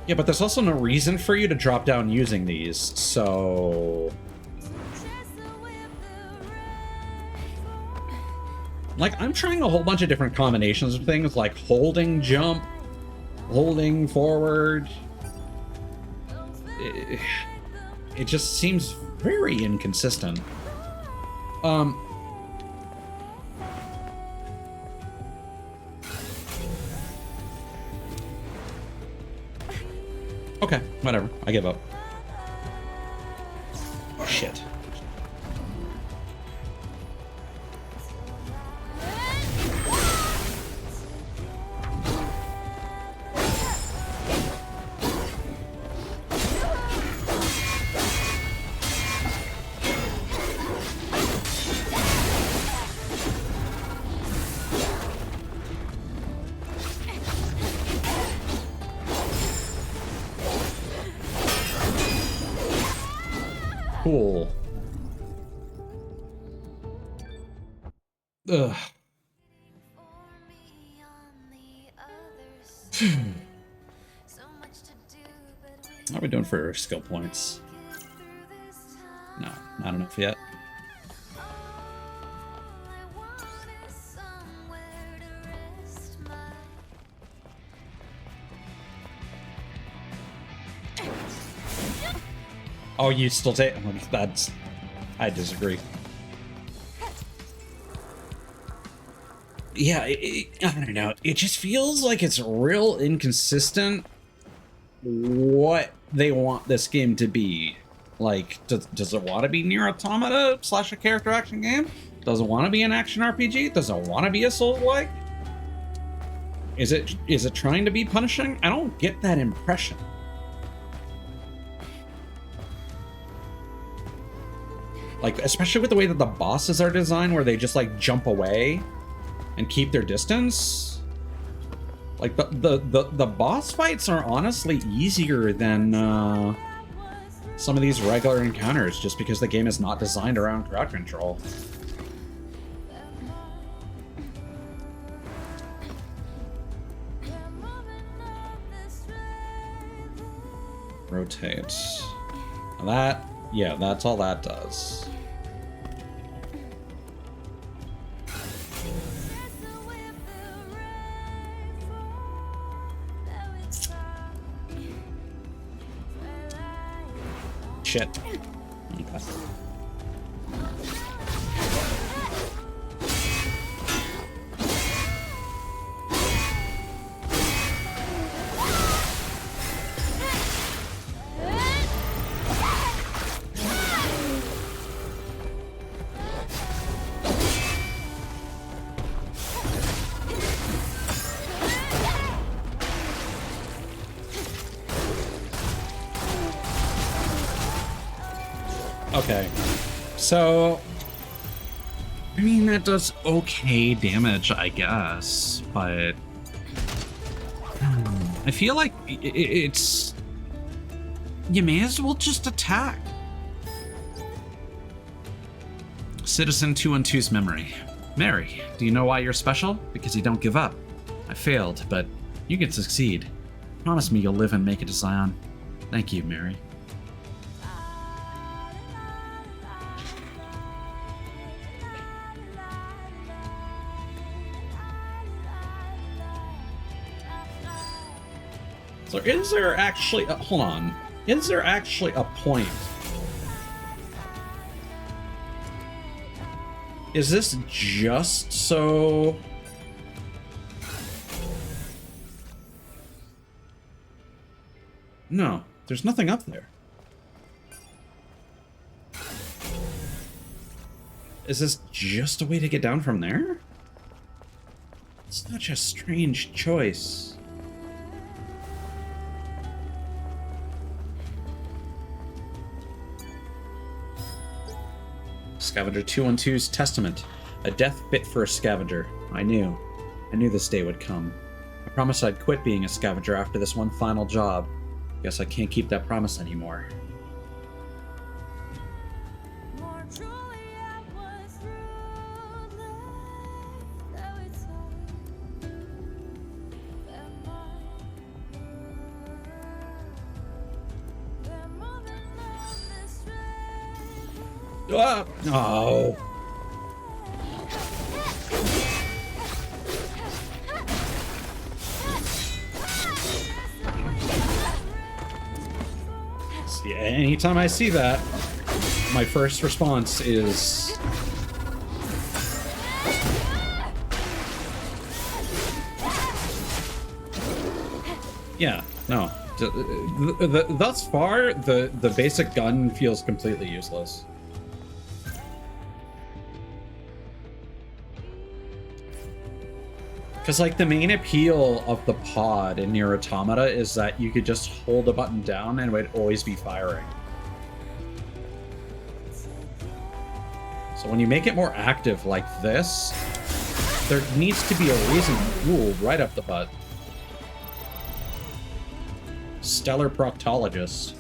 Yeah, but there's also no reason for you to drop down using these, so... Like, I'm trying a whole bunch of different combinations of things, like holding jump, holding forward. It just seems very inconsistent. Okay, whatever. I give up. Oh, shit. Cool. Ugh. How are we doing for skill points? No, not enough yet. Oh, you still take... That's... I disagree. Yeah, I don't know. It just feels like it's real inconsistent what they want this game to be. Like, does it want to be Nier Automata / a character action game? Does it want to be an action RPG? Does it want to be a Souls-like? Is it trying to be punishing? I don't get that impression. Like, especially with the way that the bosses are designed, where they just like jump away and keep their distance. Like the boss fights are honestly easier than some of these regular encounters, just because the game is not designed around crowd control. Rotate. That, yeah, that's all that does. Shit. Okay. Okay, so I mean that does okay damage, I guess, but I feel like it's you may as well just attack. Citizen 212's memory. Mary, do you know why you're special? Because you don't give up. I failed, but you can succeed. Promise me you'll live and make it to Zion. Thank you, Mary. So is there actually, hold on, is there actually a point? Is this just so... No, there's nothing up there. Is this just a way to get down from there? It's such a strange choice. Scavenger 212's Testament. A death fit for a scavenger. I knew this day would come. I promised I'd quit being a scavenger after this one final job. Guess I can't keep that promise anymore. Ah! Oh. See, anytime I see that, my first response is... Yeah, no. Thus far, the basic gun feels completely useless. Because, like, the main appeal of the pod in Nier Automata is that you could just hold a button down and it would always be firing. So when you make it more active like this, there needs to be a reason. Ooh, right up the butt. Stellar Proctologist.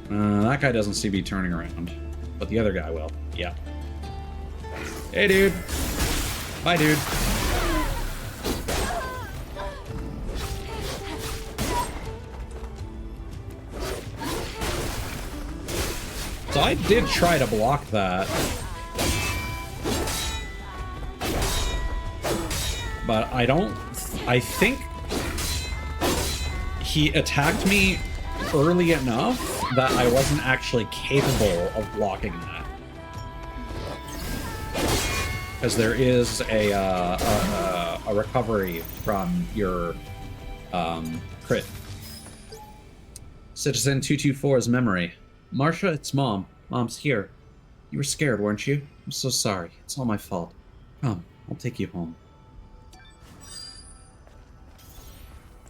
That guy doesn't seem to be turning around, but the other guy will. Yeah. Hey, dude. Bye, dude. So I did try to block that. But I think he attacked me early enough that I wasn't actually capable of blocking that. Because there is a recovery from your crit. Citizen 224's memory. Marsha, it's Mom. Mom's here. You were scared, weren't you? I'm so sorry. It's all my fault. Come, I'll take you home.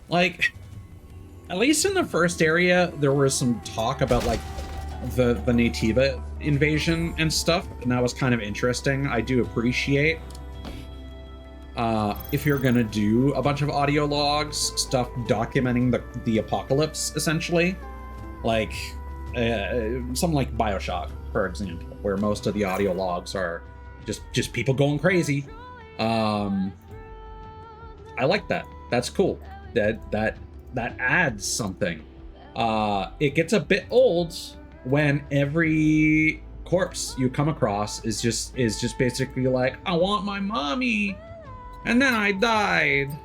Like, at least in the first area, there was some talk about, like, the Nativa invasion and stuff, and that was kind of interesting. I do appreciate if you're gonna do a bunch of audio logs, stuff documenting the apocalypse, essentially. Like, something like Bioshock, for example, where most of the audio logs are just people going crazy. I like that. That's cool. That adds something. It gets a bit old when every corpse you come across is just basically like, I want my mommy, and then I died.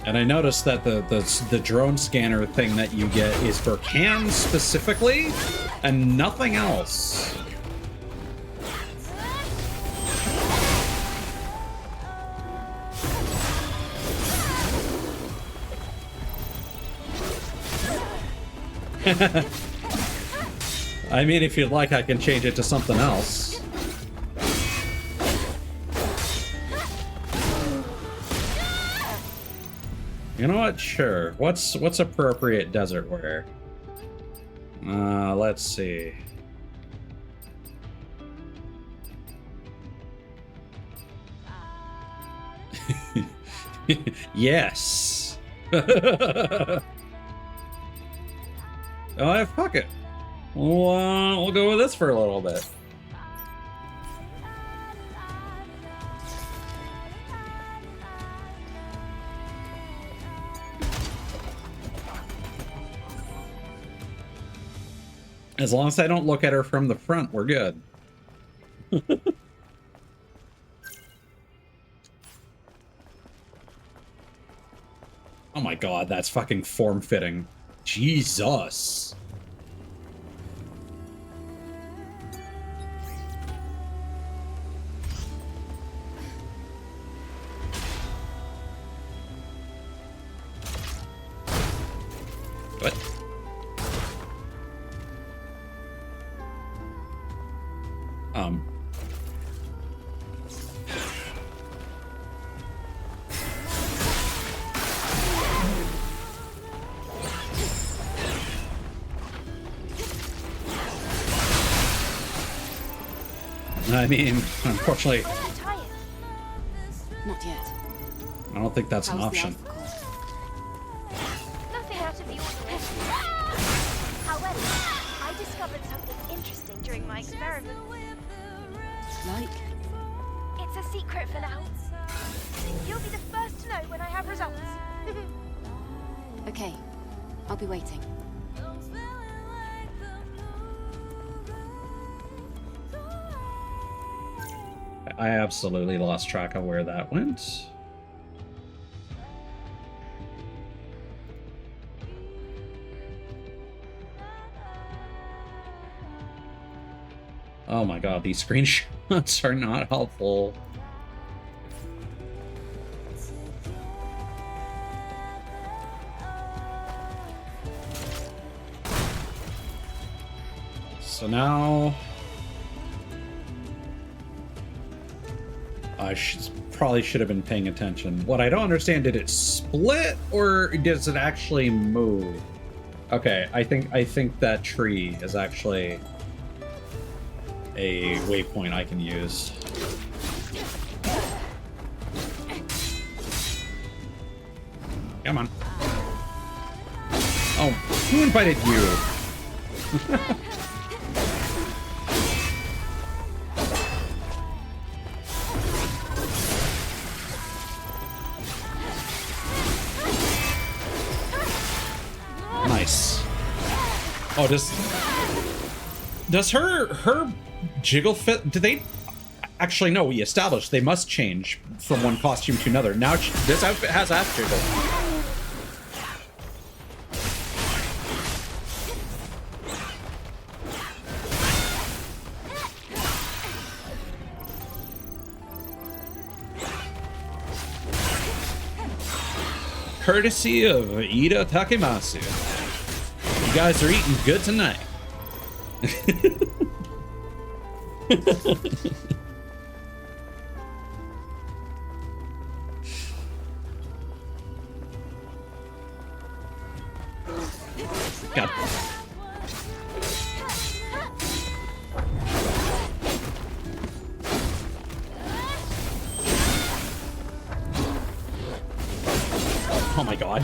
And I noticed that the drone scanner thing that you get is for cans specifically, and nothing else. I mean, if you'd like, I can change it to something else. You know what? Sure. What's appropriate desert wear? Let's see. Yes. Oh, fuck it. We'll go with this for a little bit. As long as I don't look at her from the front, we're good. Oh my god, that's fucking form-fitting. Jesus. What? I mean, unfortunately, Not yet. I don't think that's an How's the option. alpha core? Nothing out of the ordinary. However, I discovered something interesting during my experiment. Like? It's a secret for now. You'll be the first to know when I have results. Okay, I'll be waiting. I absolutely lost track of where that went. Oh my god, these screenshots are not helpful. So now I probably should have been paying attention. What I don't understand, did it split or does it actually move? Okay, I think that tree is actually a waypoint I can use. Come on. Oh, who invited you? Nice. Oh, does her jiggle fit? Do they actually? No, we established they must change from one costume to another. Now this outfit has ass jiggle. Courtesy of Iida Takemasu. You guys are eating good tonight. God. Oh my god.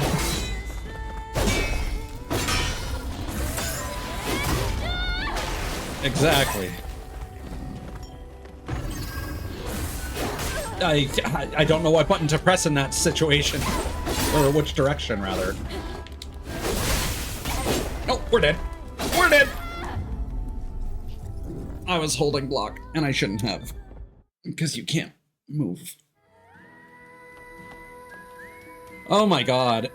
Exactly. I don't know what button to press in that situation. Or which direction, rather. Oh, we're dead. We're dead! I was holding block, and I shouldn't have. Because you can't move. Oh my god.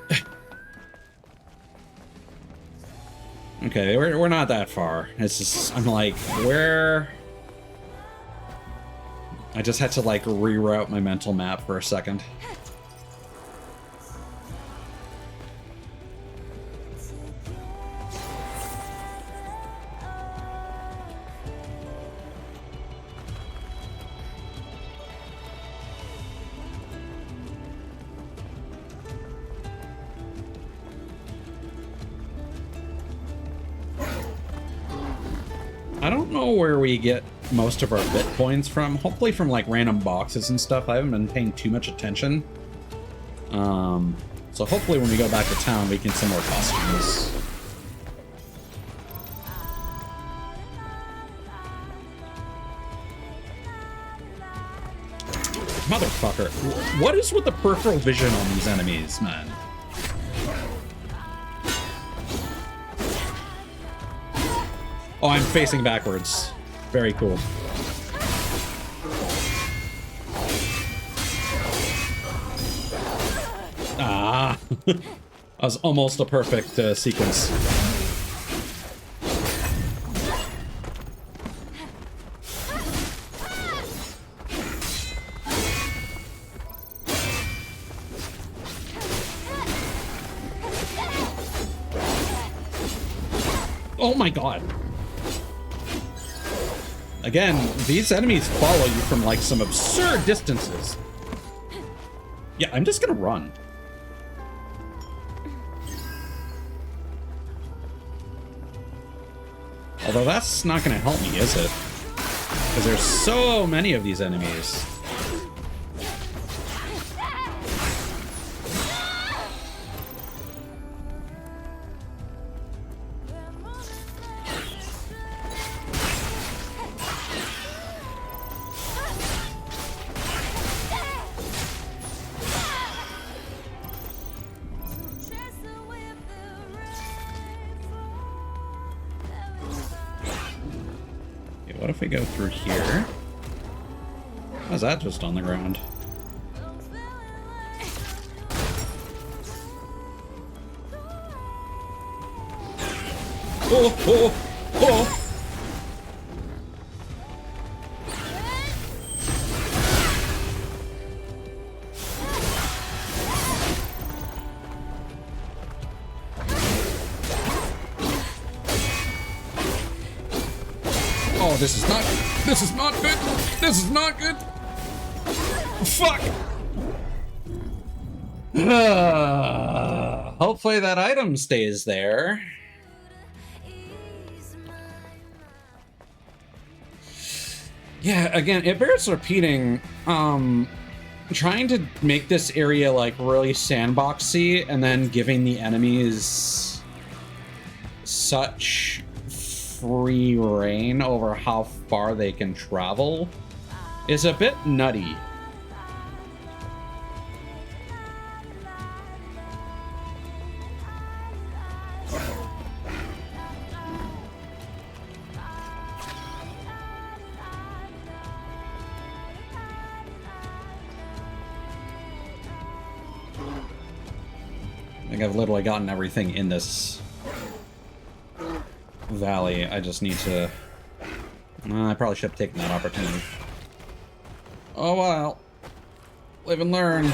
Okay, we're not that far. It's just, I'm like, where? I just had to like reroute my mental map for a second. I don't know where we get most of our bitcoins from. Hopefully from like random boxes and stuff. I haven't been paying too much attention. So hopefully when we go back to town, we can some more costumes. Motherfucker. What is with the peripheral vision on these enemies, man? Oh, I'm facing backwards. Very cool. Ah. That was almost a perfect sequence. Oh my god. Again, these enemies follow you from like some absurd distances. Yeah, I'm just gonna run. Although that's not gonna help me, is it? Because there's so many of these enemies. What if we go through here? How's that just on the ground? Oh, oh, oh! Oh, this is not good. This is not good. Fuck. Hopefully that item stays there. Yeah, again, it bears repeating. Trying to make this area like really sandboxy and then giving the enemies such free reign over how far they can travel is a bit nutty. I think I've literally gotten everything in this valley. I just need to... I probably should have taken that opportunity. Oh well. Live and learn.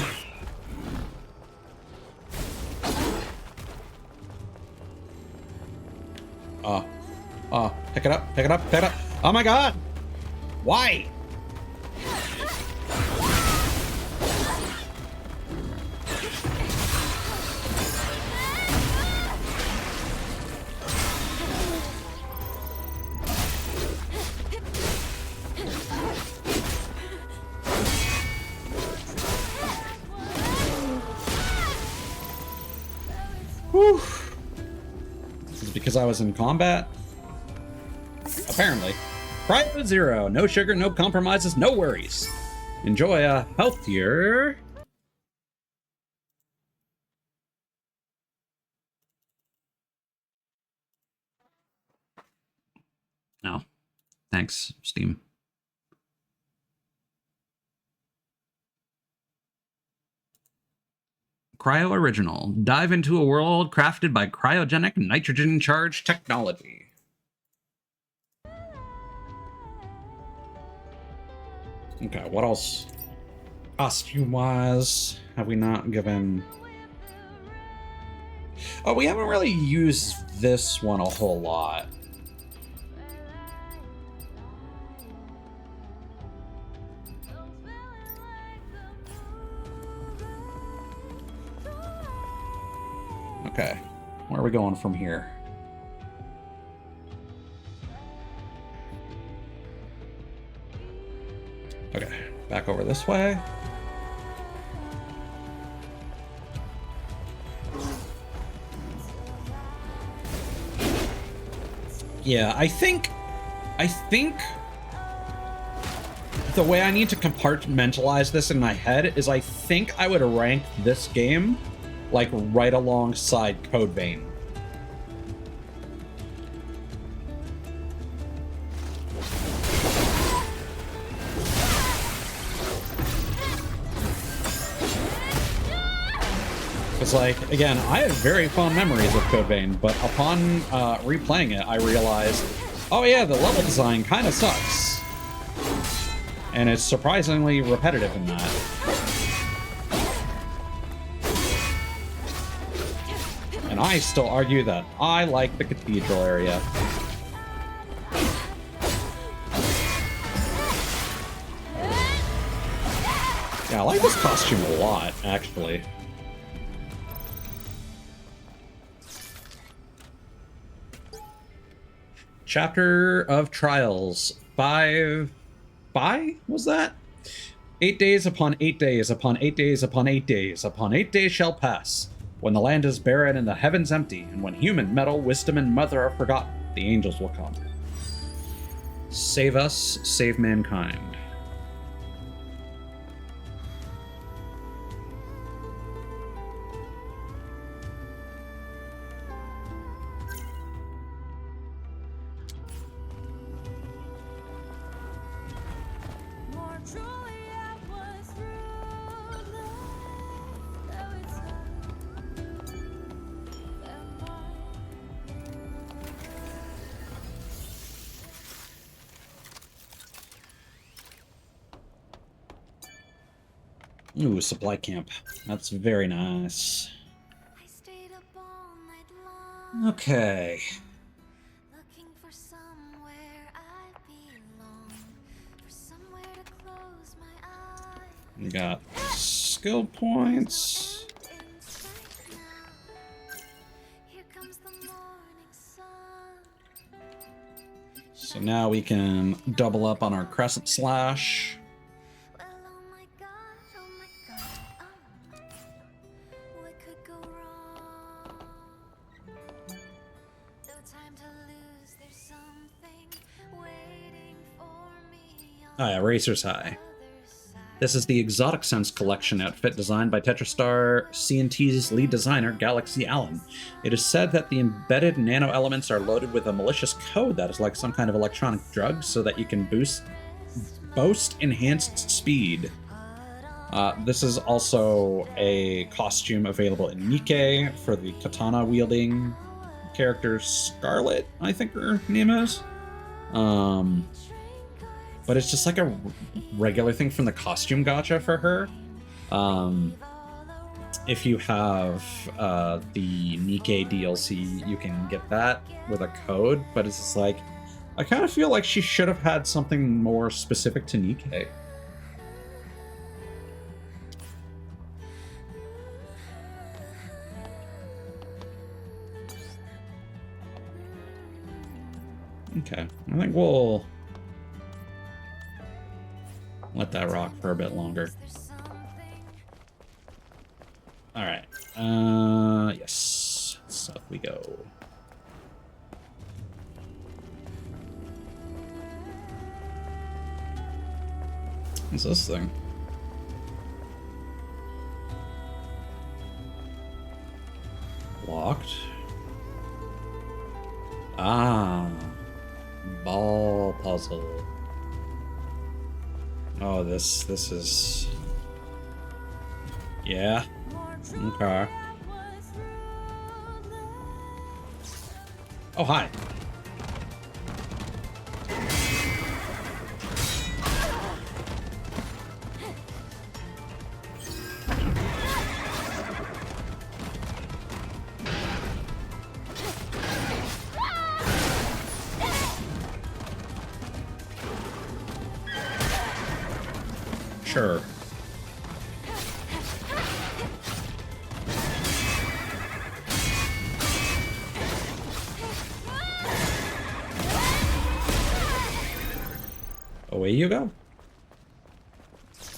Pick it up, pick it up, pick it up. Oh my god! Why? Whew. This is because I was in combat? Apparently. Cryo Zero. No sugar, no compromises, no worries. Enjoy a healthier... No. Thanks, Steam. Cryo Original. Dive into a world crafted by cryogenic nitrogen-charged technology. Okay, what else? Costume-wise, have we not given... Oh, we haven't really used this one a whole lot. Okay, where are we going from here? Okay, back over this way. Yeah, I think the way I need to compartmentalize this in my head is I think I would rank this game like right alongside Code Vein. It's like, again, I have very fond memories of Code Vein, but upon replaying it, I realized, oh yeah, the level design kind of sucks. And it's surprisingly repetitive in that. And I still argue that I like the cathedral area. Yeah, I like this costume a lot, actually. Chapter of Trials. 5 was that? 8 days upon 8 days upon 8 days upon 8 days upon 8 days shall pass. When the land is barren and the heavens empty, and when human, metal, wisdom, and mother are forgotten, the angels will come. Save us, save mankind. Ooh, supply camp. That's very nice. Okay. We got skill points. So now we can double up on our crescent slash. Oh yeah, Racer's High. This is the Exotic Sense collection outfit designed by TetraStar C&T's lead designer, Galaxy Allen. It is said that the embedded nano elements are loaded with a malicious code that is like some kind of electronic drug so that you can boast enhanced speed. This is also a costume available in Nikke for the katana-wielding character Scarlet, I think her name is. But it's just like a regular thing from the costume gacha for her. If you have the Nikke DLC, you can get that with a code, but it's just like, I kind of feel like she should have had something more specific to Nikke. Okay, I think we'll let that rock for a bit longer. Alright, yes, south we go. What's this thing? Locked. Ah, ball puzzle. Oh, this is... Yeah. Okay. Oh, hi. Sure. Away you go.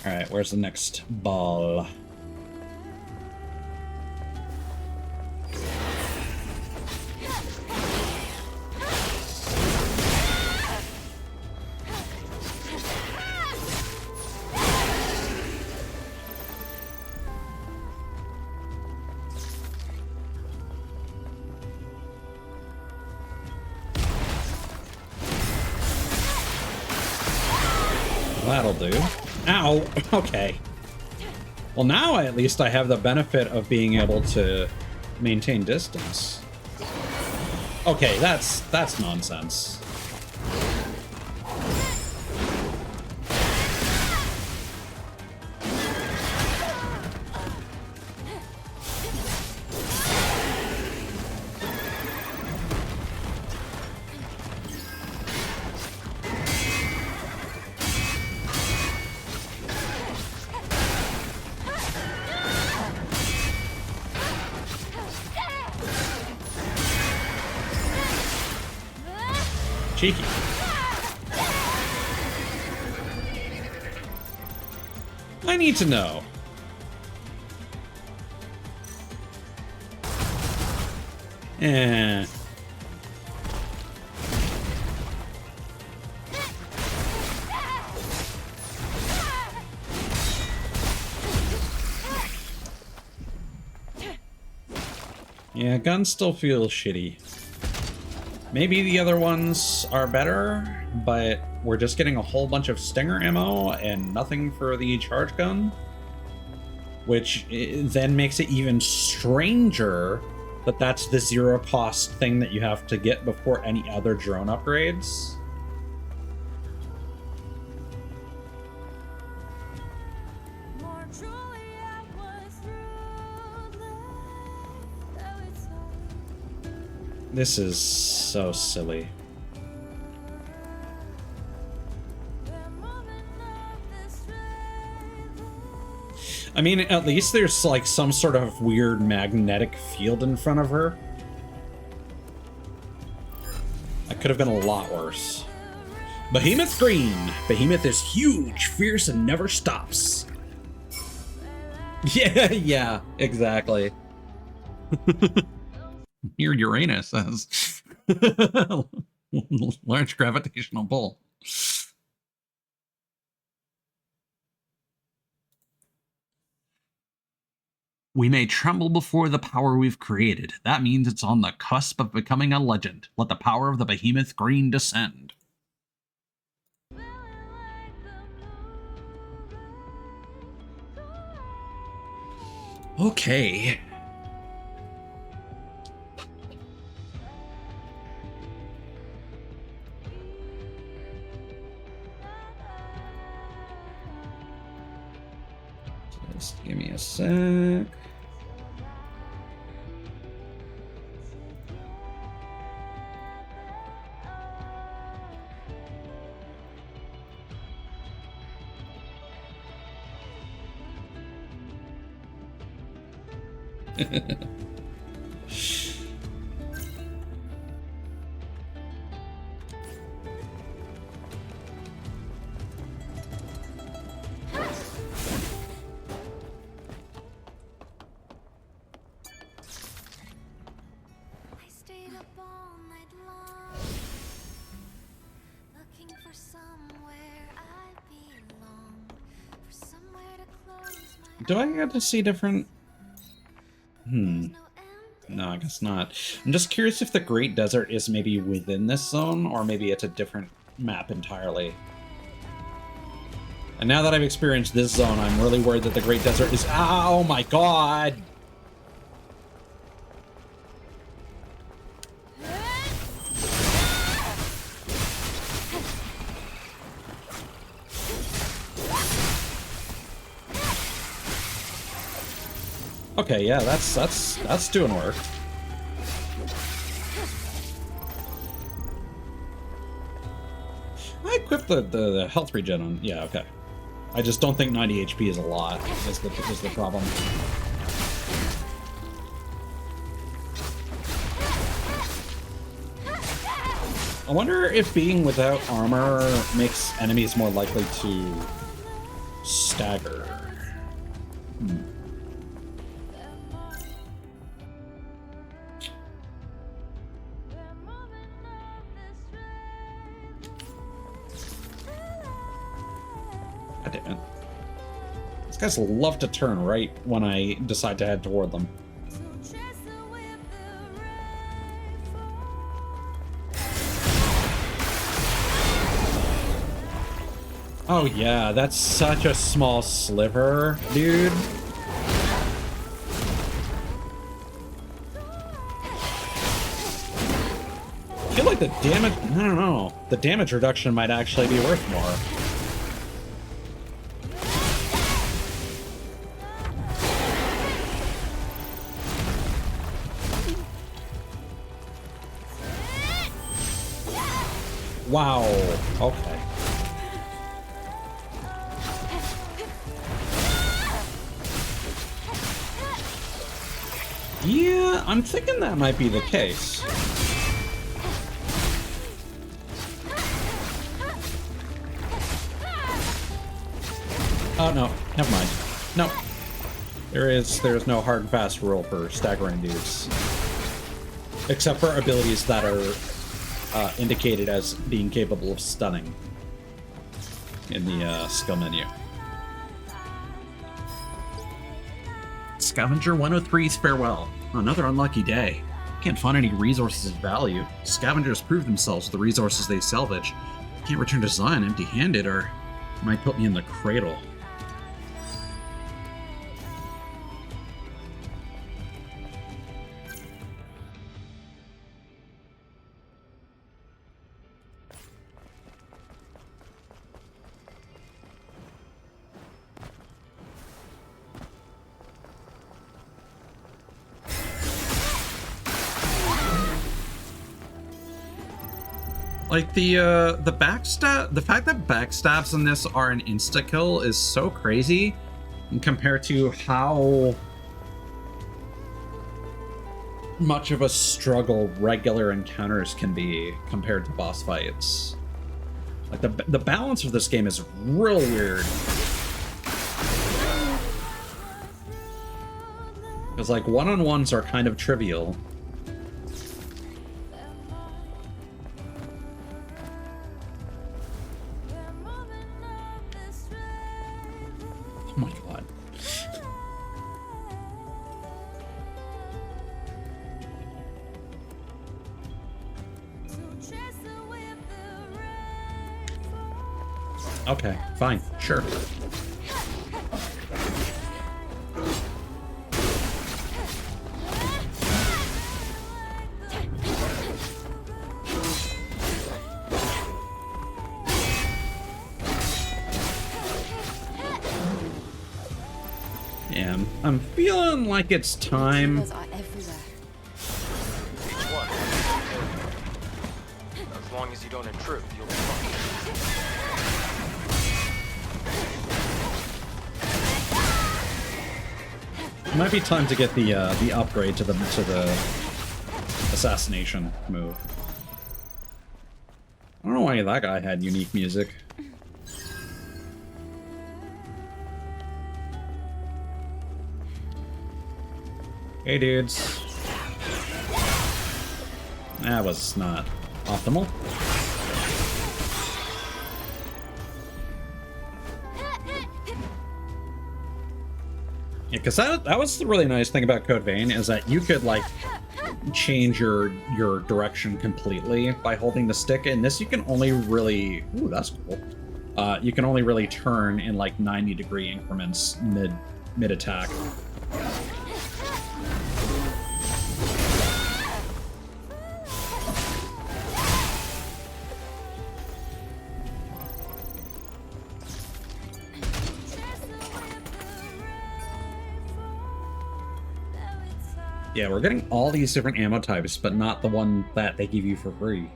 Alright, where's the next ball? That'll do. Ow! Okay. Well, now at least I have the benefit of being able to maintain distance. Okay, that's nonsense. Cheeky. I need to know. Eh. Yeah, guns still feel shitty. Maybe the other ones are better, but we're just getting a whole bunch of stinger ammo and nothing for the charge gun. Which then makes it even stranger that that's the zero cost thing that you have to get before any other drone upgrades. This is so silly. I mean, at least there's like some sort of weird magnetic field in front of her. That could have been a lot worse. Behemoth Green. Behemoth is huge, fierce, and never stops. Yeah, yeah, exactly. Here, Uranus says large gravitational pull. We may tremble before the power we've created. That means it's on the cusp of becoming a legend. Let the power of the behemoth green descend. Okay. Just give me a sec. I stayed up all night long, looking for somewhere I belong, for somewhere to close my Do I get to see different? No, I guess not. I'm just curious if the Great Desert is maybe within this zone, or maybe it's a different map entirely. And now that I've experienced this zone, I'm really worried that the Great Desert is... Oh my god! Okay, yeah, that's doing work. I equipped the health regen on. Yeah, okay. I just don't think 90 HP is a lot. Is the problem. I wonder if being without armor makes enemies more likely to stagger. God damn it. These guys love to turn right when I decide to head toward them. Oh yeah, that's such a small sliver, dude. I feel like the damage, I don't know, the damage reduction might actually be worth more. Wow, okay. Yeah, I'm thinking that might be the case. Oh, no, never mind. No. There's no hard and fast rule for staggering dudes. Except for abilities that are indicated as being capable of stunning in the skill menu. Scavenger 103's farewell. Another unlucky day. Can't find any resources of value. Scavengers prove themselves with the resources they salvage. Can't return to Zion empty-handed, or it might put me in the cradle. Like the backstab, the fact that backstabs in this are an insta-kill is so crazy compared to how much of a struggle regular encounters can be compared to boss fights. Like the balance of this game is real weird. Because like one-on-ones are kind of trivial. Oh my god. Okay, fine, sure. Yeah, I'm feeling like it's time. VTubers are everywhere. Each one. As long as you don't intrude, you'll be fine. It might be time to get the upgrade to the assassination move. I don't know why that guy had unique music. Hey dudes. That was not optimal. Yeah, because that was the really nice thing about Code Vein, is that you could, like, change your direction completely by holding the stick. In this, you can only really... Ooh, that's cool. You can only really turn in, like, 90-degree increments mid-attack. Yeah, we're getting all these different ammo types, but not the one that they give you for free.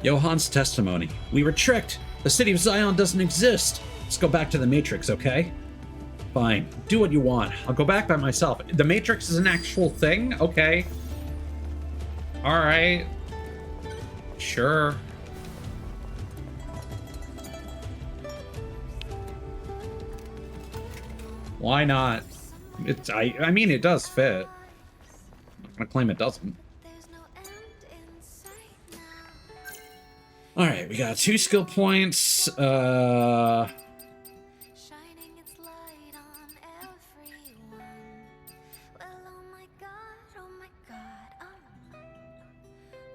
Johan's testimony. We were tricked. The city of Zion doesn't exist. Let's go back to the Matrix, okay? Fine. Do what you want. I'll go back by myself. The Matrix is an actual thing? Okay. Alright. Sure. Why not? It's I mean it does fit. I'm not gonna claim it doesn't. Alright, we got 2 skill points. Shining its light on everyone. Well, oh my god,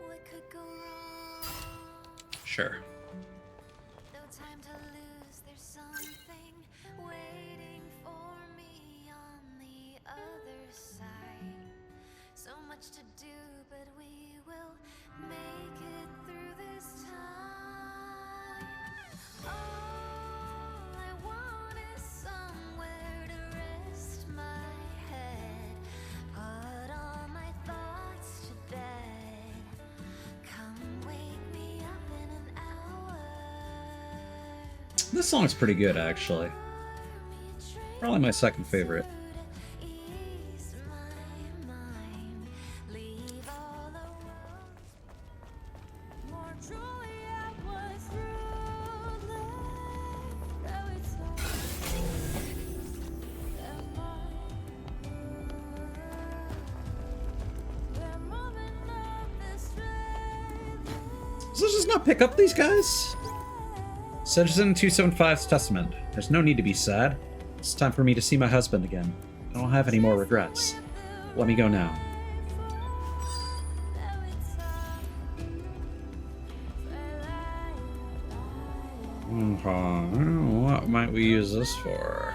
what could go wrong? Sure. No time to lose, there's something waiting for me on the other side. So much to do, but we will make it through this time. All I want is somewhere to rest my head. Put all my thoughts to bed. Come wake me up in an hour. This song's pretty good, actually. Probably my second favorite. Ease my mind. Leave all the more truly I was ruthless. Now it's all they're moving up the street. Does this just not pick up these guys? Citizen 275's testament. There's no need to be sad. It's time for me to see my husband again. I don't have any more regrets. Let me go now. What might we use this for?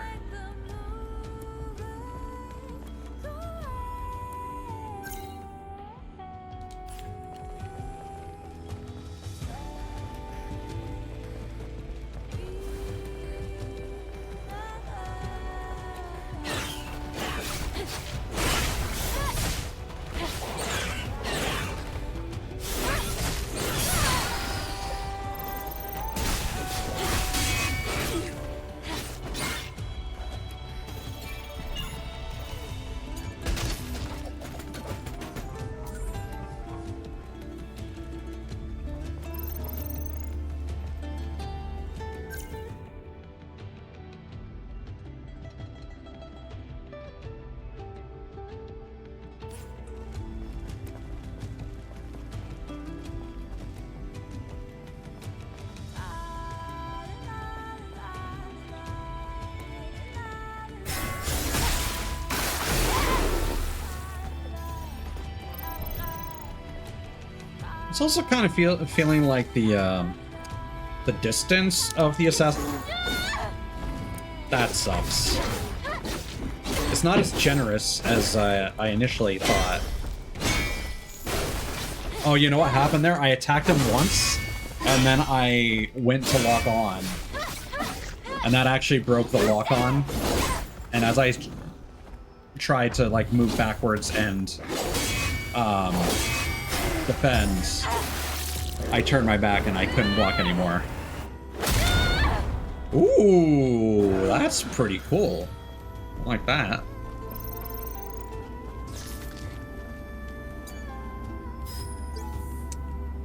It's also kind of feeling like the distance of the assassin. That sucks. It's not as generous as I initially thought. Oh, you know what happened there? I attacked him once, and then I went to lock on. And that actually broke the lock on. And as I tried to, like, move backwards and defend, I turned my back and I couldn't block anymore. Ooh, that's pretty cool. I like that.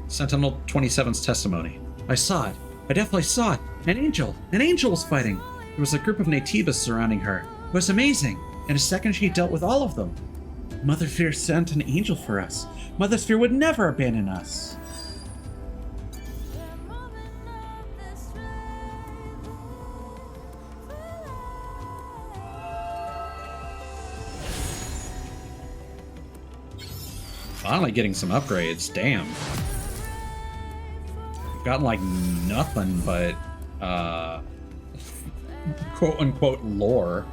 Sentinel 27's testimony. I saw it. I definitely saw it. An angel. An angel was fighting. There was a group of Naytibas surrounding her. It was amazing. In a second, she dealt with all of them. Mother Sphere sent an angel for us. Mother Sphere would never abandon us. Finally getting some upgrades. Damn. Gotten like nothing but quote-unquote lore.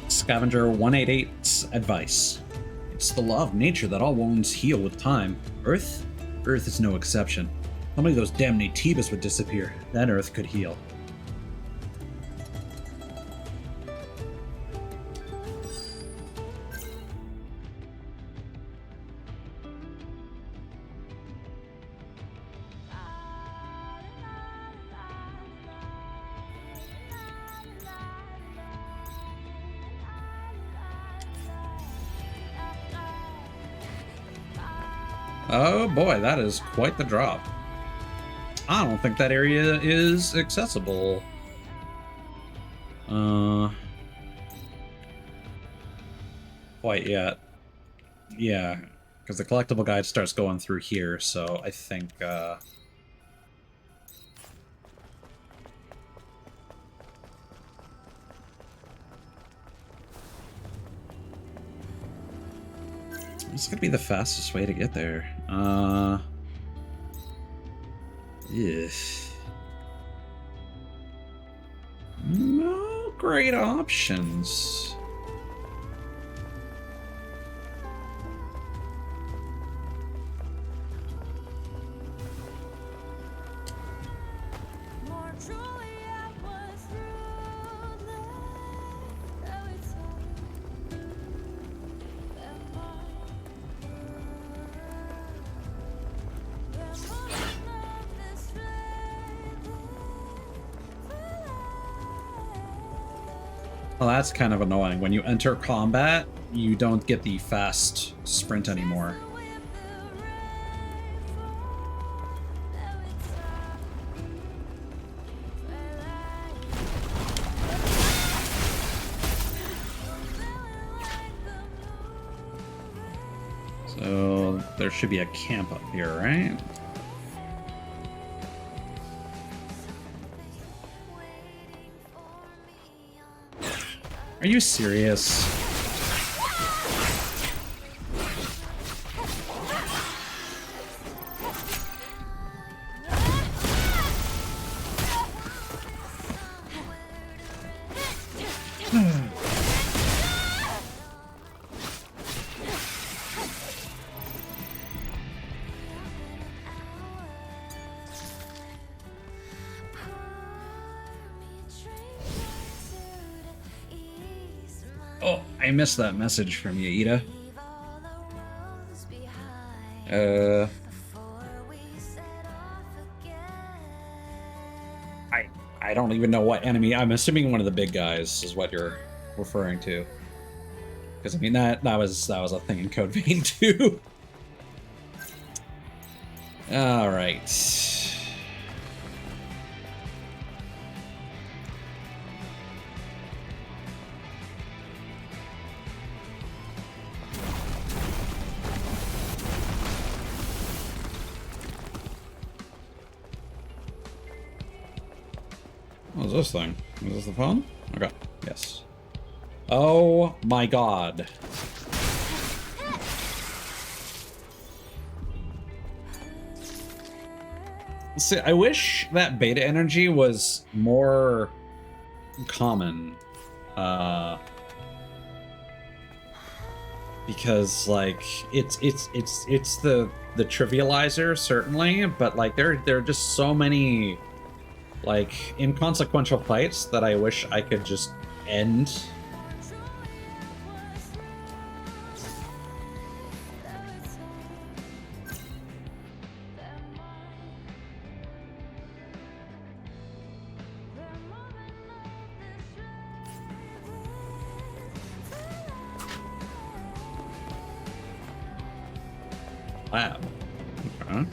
Scavenger 188's advice. It's the law of nature that all wounds heal with time. Earth? Earth is no exception. How many of those damn Naytibas would disappear? Then Earth could heal. Oh boy, that is quite the drop. I don't think that area is accessible. Quite yet. Yeah, because the collectible guide starts going through here, so I think, it's gonna be the fastest way to get there. Yeah. No great options. Well, that's kind of annoying. When you enter combat, you don't get the fast sprint anymore. So there should be a camp up here, right? Are you serious? Oh, I missed that message from you, Iida. I don't even know what enemy. I'm assuming one of the big guys is what you're referring to. Because I mean that was a thing in Code Vein too. All right. What is this thing? Is this the phone? Okay. Yes. Oh my god. See, I wish that beta energy was more common. Because like it's the trivializer certainly, but like there are just so many like inconsequential fights that I wish I could just end. Lab. Okay.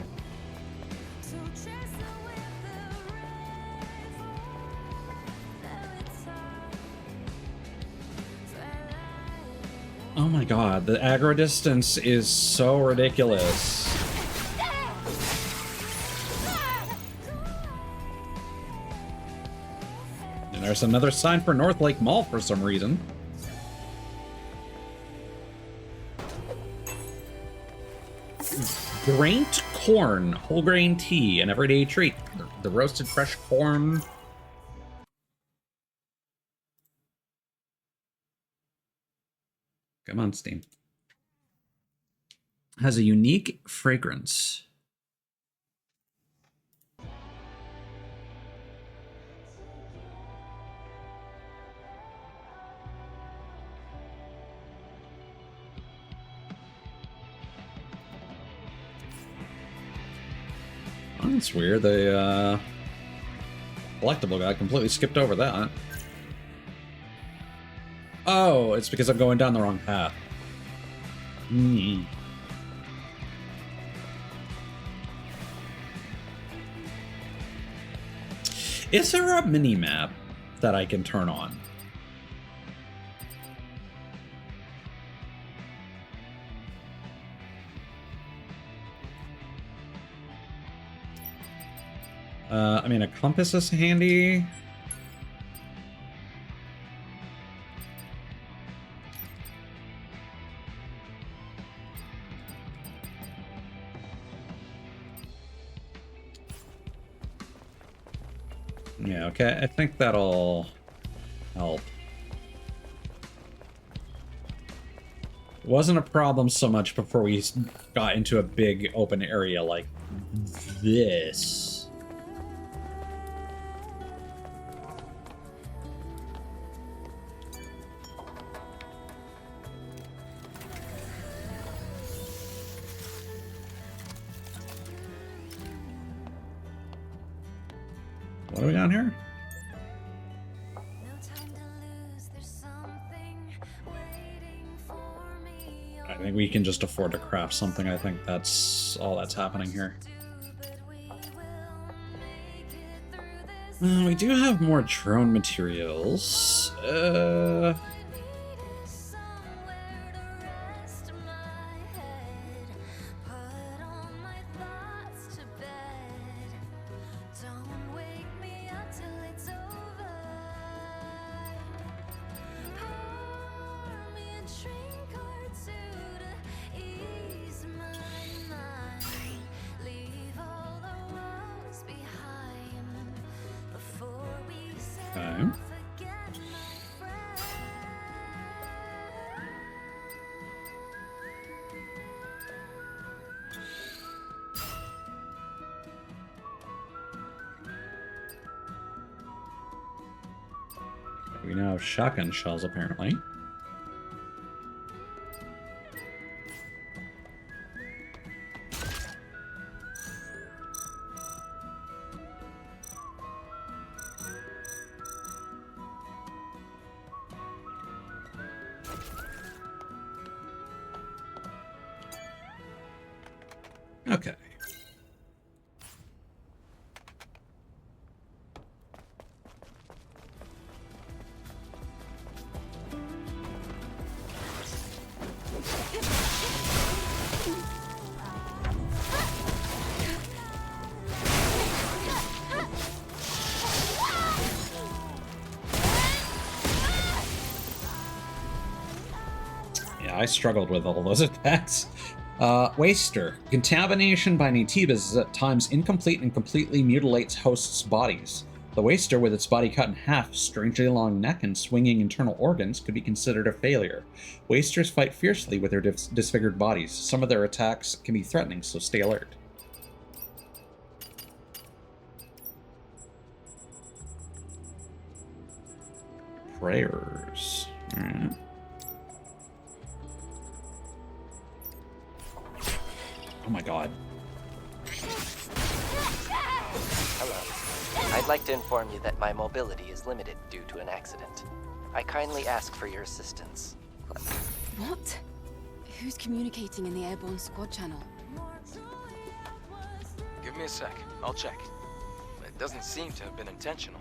Oh my god, the aggro distance is so ridiculous. And there's another sign for North Lake Mall for some reason. Grained corn, whole grain tea, an everyday treat. The roasted fresh corn. Come on, Steam. Has a unique fragrance. Oh, that's weird. The collectible guy completely skipped over that. Oh, it's because I'm going down the wrong path. Is there a mini-map that I can turn on? I mean, a compass is handy. Yeah, okay, I think that'll help. It wasn't a problem so much before we got into a big open area like this. What are we on here? I think we can just afford to craft something. I think that's all that's happening here. We do have more drone materials. Okay. We now have shotgun shells, apparently. Okay. Yeah, I struggled with all those attacks. Waster. Contamination by Nitibas is at times incomplete and completely mutilates hosts' bodies. The Waster, with its body cut in half, strangely long neck, and swinging internal organs, could be considered a failure. Wasters fight fiercely with their disfigured bodies. Some of their attacks can be threatening, so stay alert. Prayers. Alright. Oh my god. Hello. I'd like to inform you that my mobility is limited due to an accident. I kindly ask for your assistance. What? Who's communicating in the airborne squad channel? Give me a sec. I'll check. It doesn't seem to have been intentional.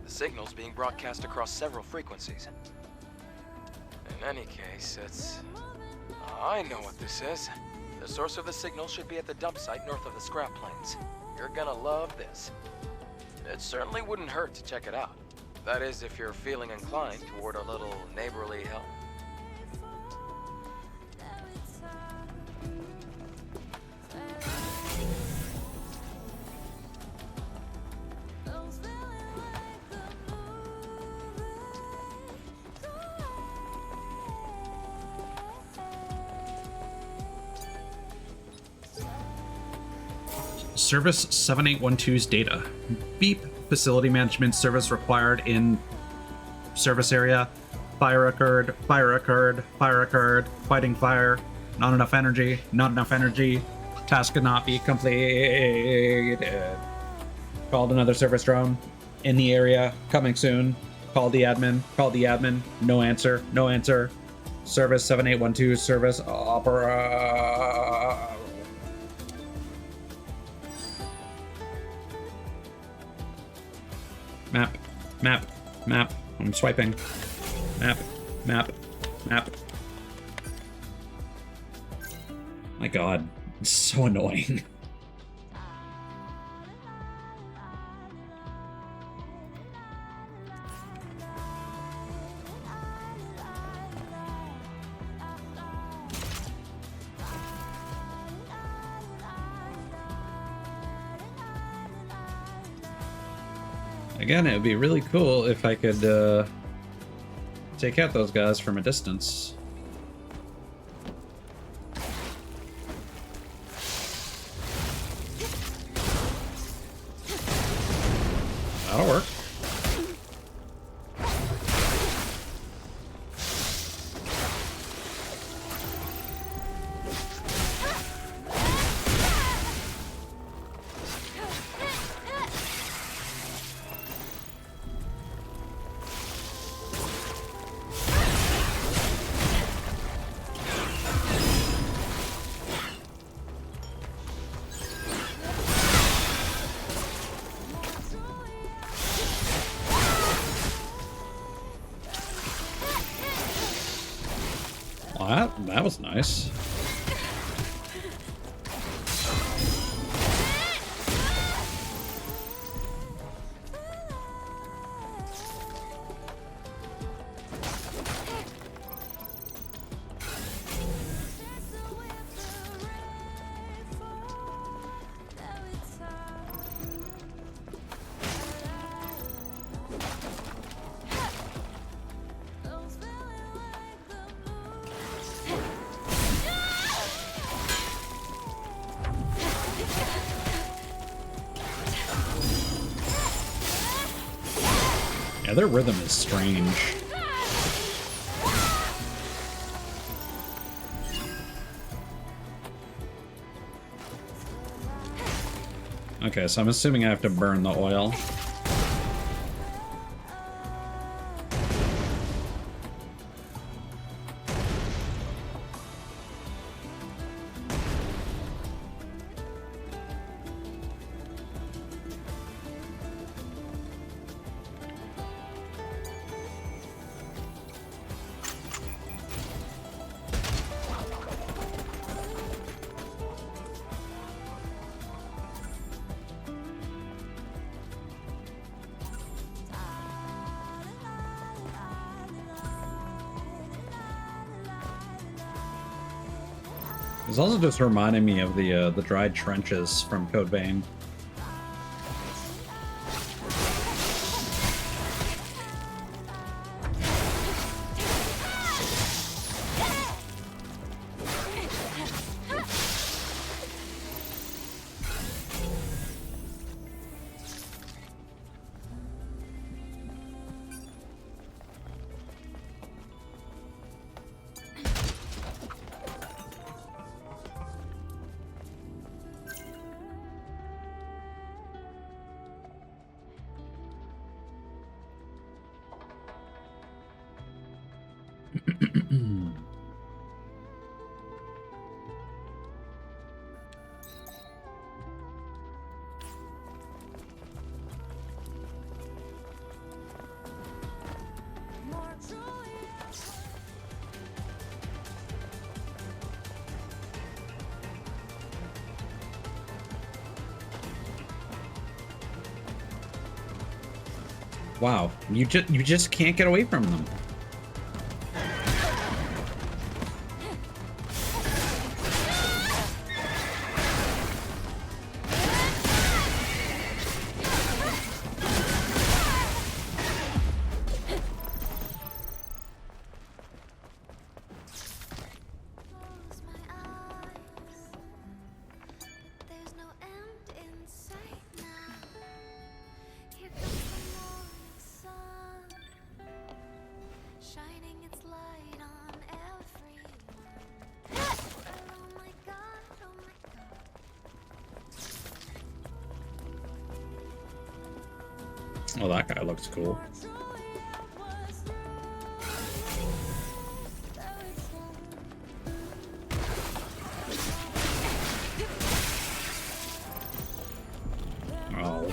The signal's being broadcast across several frequencies. In any case, it's... I know what this is. The source of the signal should be at the dump site north of the scrap plains. You're gonna love this. It certainly wouldn't hurt to check it out. That is, if you're feeling inclined toward a little neighborly help. Service 7812's data. Beep. Facility management service required in service area. Fire occurred. Fire occurred. Fire occurred. Fighting fire. Not enough energy. Not enough energy. Task cannot be completed. Called another service drone. In the area. Coming soon. Called the admin. Called the admin. No answer. No answer. Service 7812. Service opera. Map, map, map. I'm swiping. Map, map, map. My god, it's so annoying. Again, it would be really cool if I could take out those guys from a distance. That'll work. Well, that was nice. Yeah, their rhythm is strange. Okay, so I'm assuming I have to burn the oil. It's also just reminding me of the dried trenches from Code Vein. Wow, you just can't get away from them. Close my eyes. There's no end in sight now. Here comes the morning sun, shining its light on everyone. Oh my god, oh my god. Oh, that guy looks cool. Oh.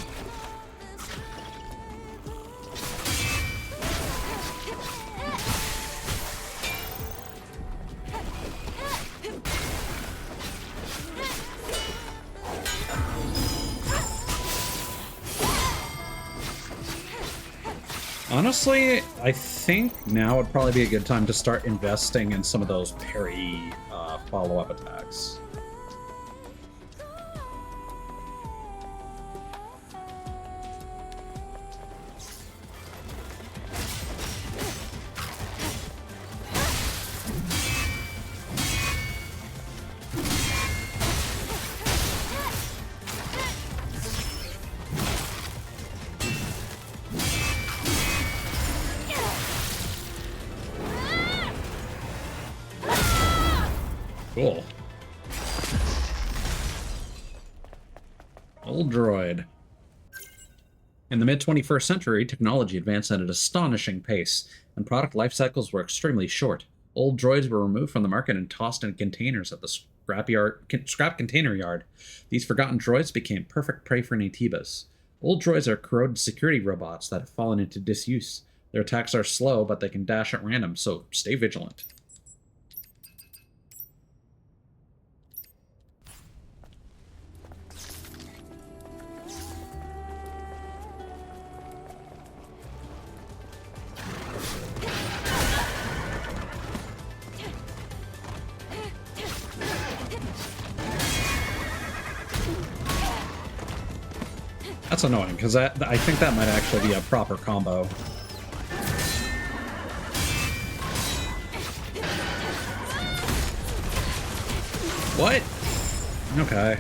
Honestly, I think now would probably be a good time to start investing in some of those parry follow-up attacks. Cool. Old droid. In the mid-21st century, technology advanced at an astonishing pace, and product life cycles were extremely short. Old droids were removed from the market and tossed in containers at the scrap container yard. These forgotten droids became perfect prey for Naytibas. Old droids are corroded security robots that have fallen into disuse. Their attacks are slow, but they can dash at random, so stay vigilant. That's annoying, because I think that might actually be a proper combo. What? Okay.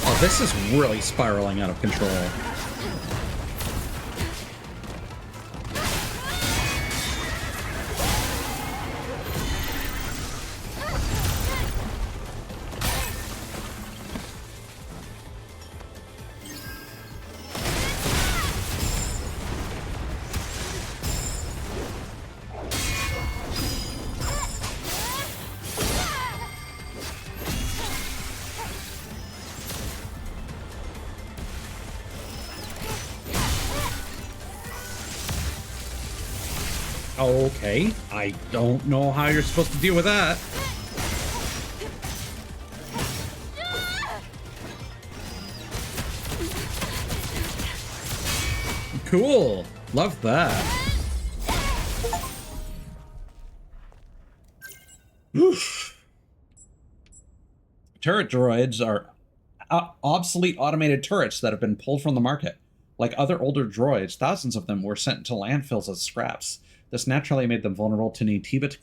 Oh, this is really spiraling out of control. Okay, I don't know how you're supposed to deal with that. Cool. Love that. Oof. Turret droids are obsolete automated turrets that have been pulled from the market. Like other older droids, thousands of them were sent to landfills as scraps. This naturally made them vulnerable to Naytiba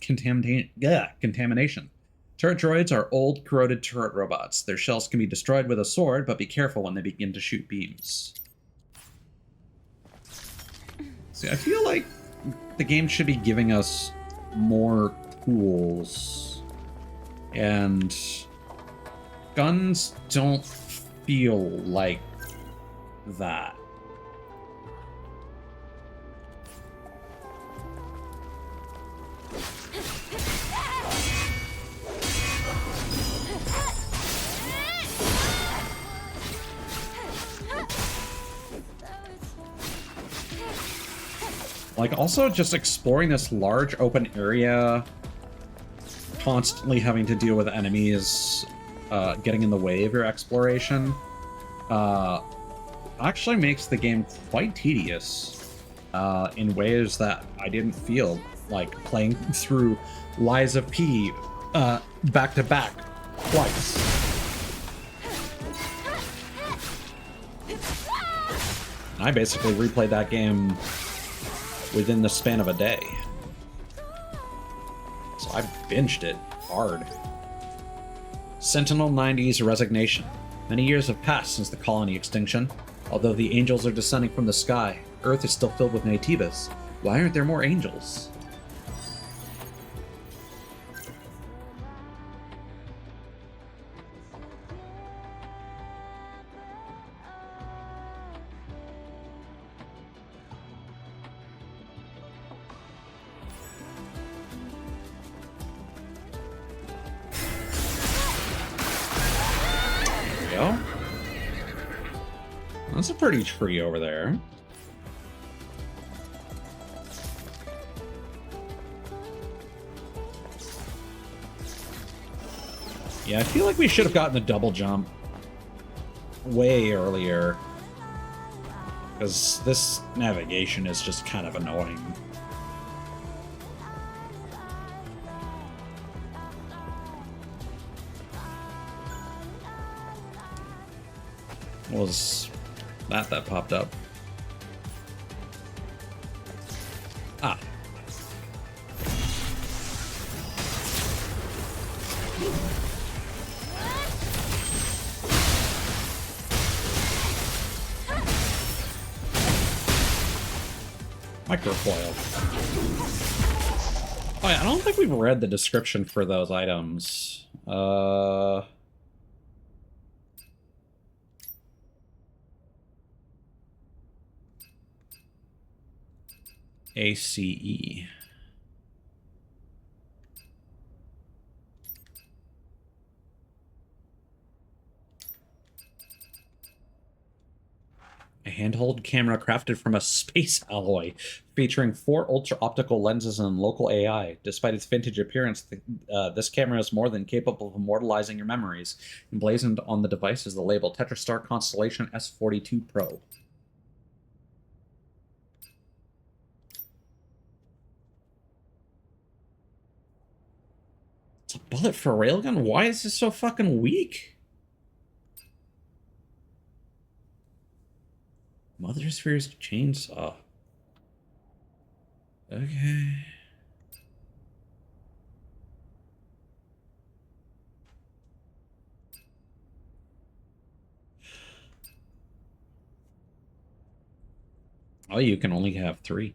contamination. Turret droids are old, corroded turret robots. Their shells can be destroyed with a sword, but be careful when they begin to shoot beams. See, I feel like the game should be giving us more tools. And guns don't feel like that. Like, also just exploring this large open area, constantly having to deal with enemies getting in the way of your exploration, actually makes the game quite tedious in ways that I didn't feel like playing through Lies of P back to back twice. I basically replayed that game within the span of a day. So I binged it hard. Sentinel 90's resignation. Many years have passed since the colony extinction. Although the angels are descending from the sky, Earth is still filled with Naytibas. Why aren't there more angels? That's a pretty tree over there. Yeah, I feel like we should have gotten the double jump way earlier, because this navigation is just kind of annoying. What was that popped up? Ah. Microfoil. Oh yeah, I don't think we've read the description for those items. ACE. A handheld camera crafted from a space alloy, featuring 4 ultra-optical lenses and local AI. Despite its vintage appearance, this camera is more than capable of immortalizing your memories. Emblazoned on the device is the label TetraStar Constellation S42 Pro. It's a bullet for a railgun? Why is this so fucking weak? Mother Sphere's chainsaw. Okay. Oh, you can only have 3.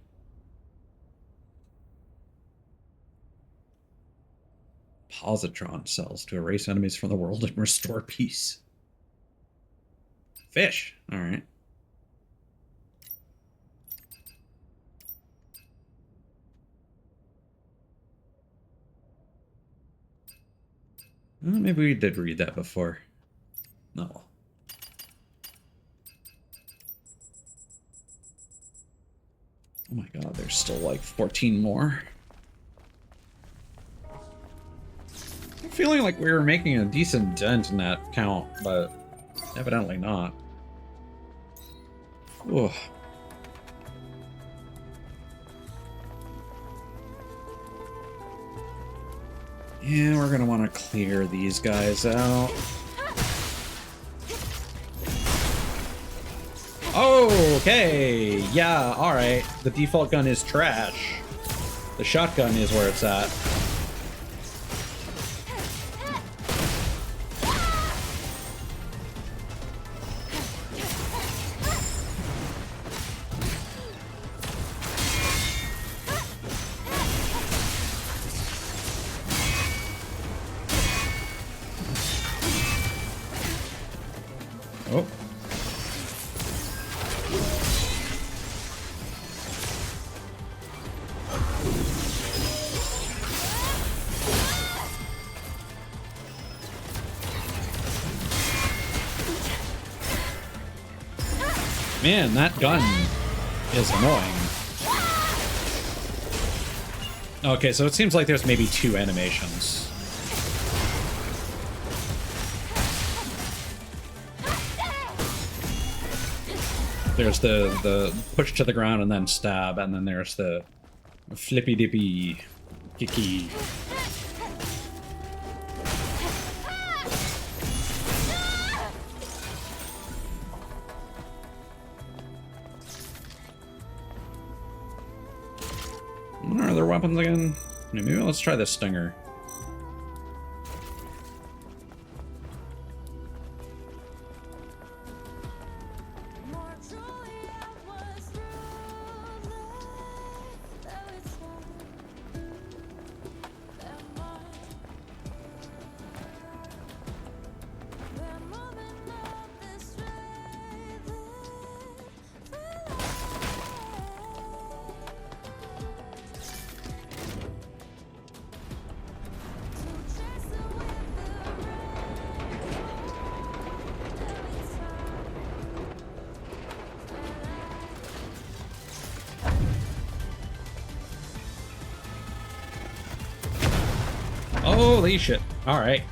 Positron cells to erase enemies from the world and restore peace. Fish. All right. Well, maybe we did read that before. No. Oh my god, there's still like 14 more. I'm feeling like we were making a decent dent in that count, but evidently not. Ugh. Yeah, we're gonna want to clear these guys out. Okay, yeah, alright. The default gun is trash. The shotgun is where it's at. Oh. Man, that gun is annoying. Okay, so it seems like there's maybe 2 animations. There's the push to the ground and then stab, and then there's the flippy dippy kicky. What are their weapons again? Maybe let's try this stinger. Holy shit. Alright.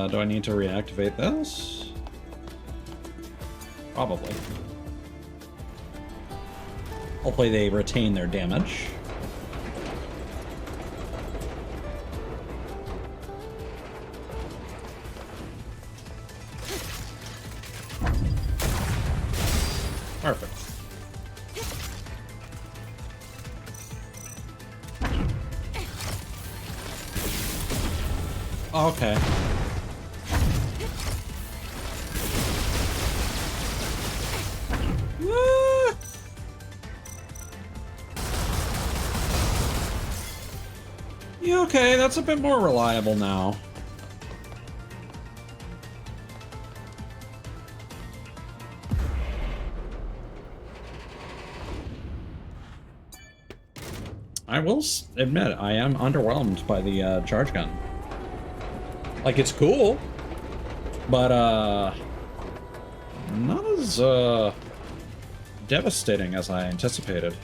Do I need to reactivate this? Probably. Hopefully they retain their damage. Perfect. Okay. Yeah, okay, that's a bit more reliable now. I will admit, I am underwhelmed by the charge gun. Like, it's cool, but not as devastating as I anticipated.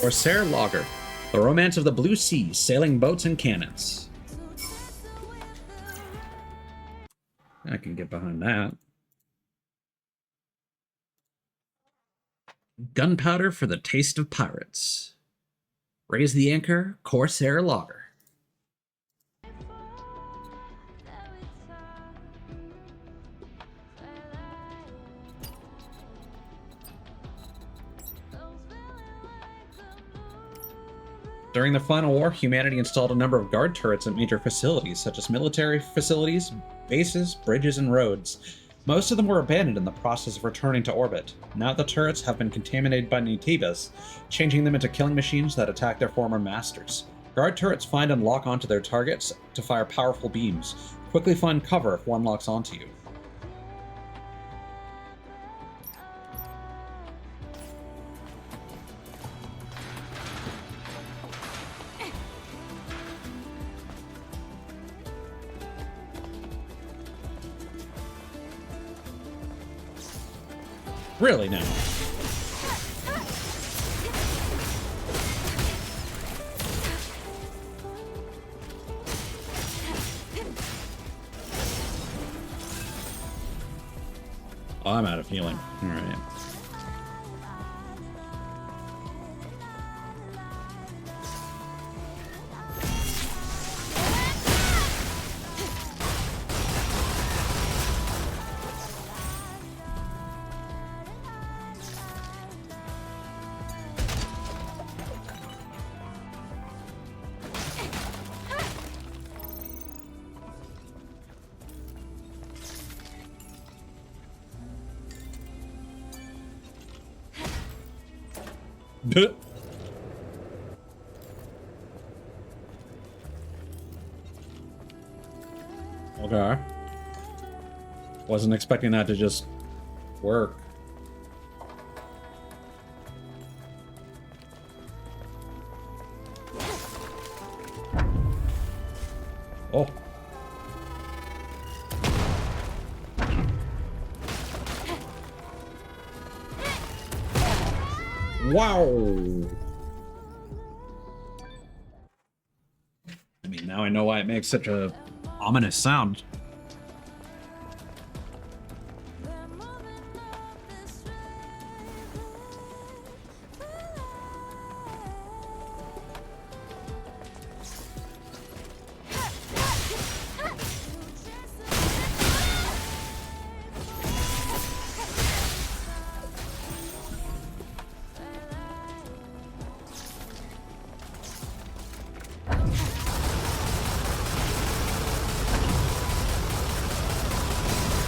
Corsair Logger, the romance of the blue sea, sailing boats and cannons. I can get behind that. Gunpowder for the taste of pirates. Raise the anchor, Corsair Logger. During the final war, humanity installed a number of guard turrets at major facilities, such as military facilities, bases, bridges, and roads. Most of them were abandoned in the process of returning to orbit. Now the turrets have been contaminated by Nitibas, changing them into killing machines that attack their former masters. Guard turrets find and lock onto their targets to fire powerful beams. Quickly find cover if one locks onto you. Really now? Oh, I'm out of healing. All right. Okay. Wasn't expecting that to just work. Oh. Wow. I mean, now I know why it makes such a ominous sound.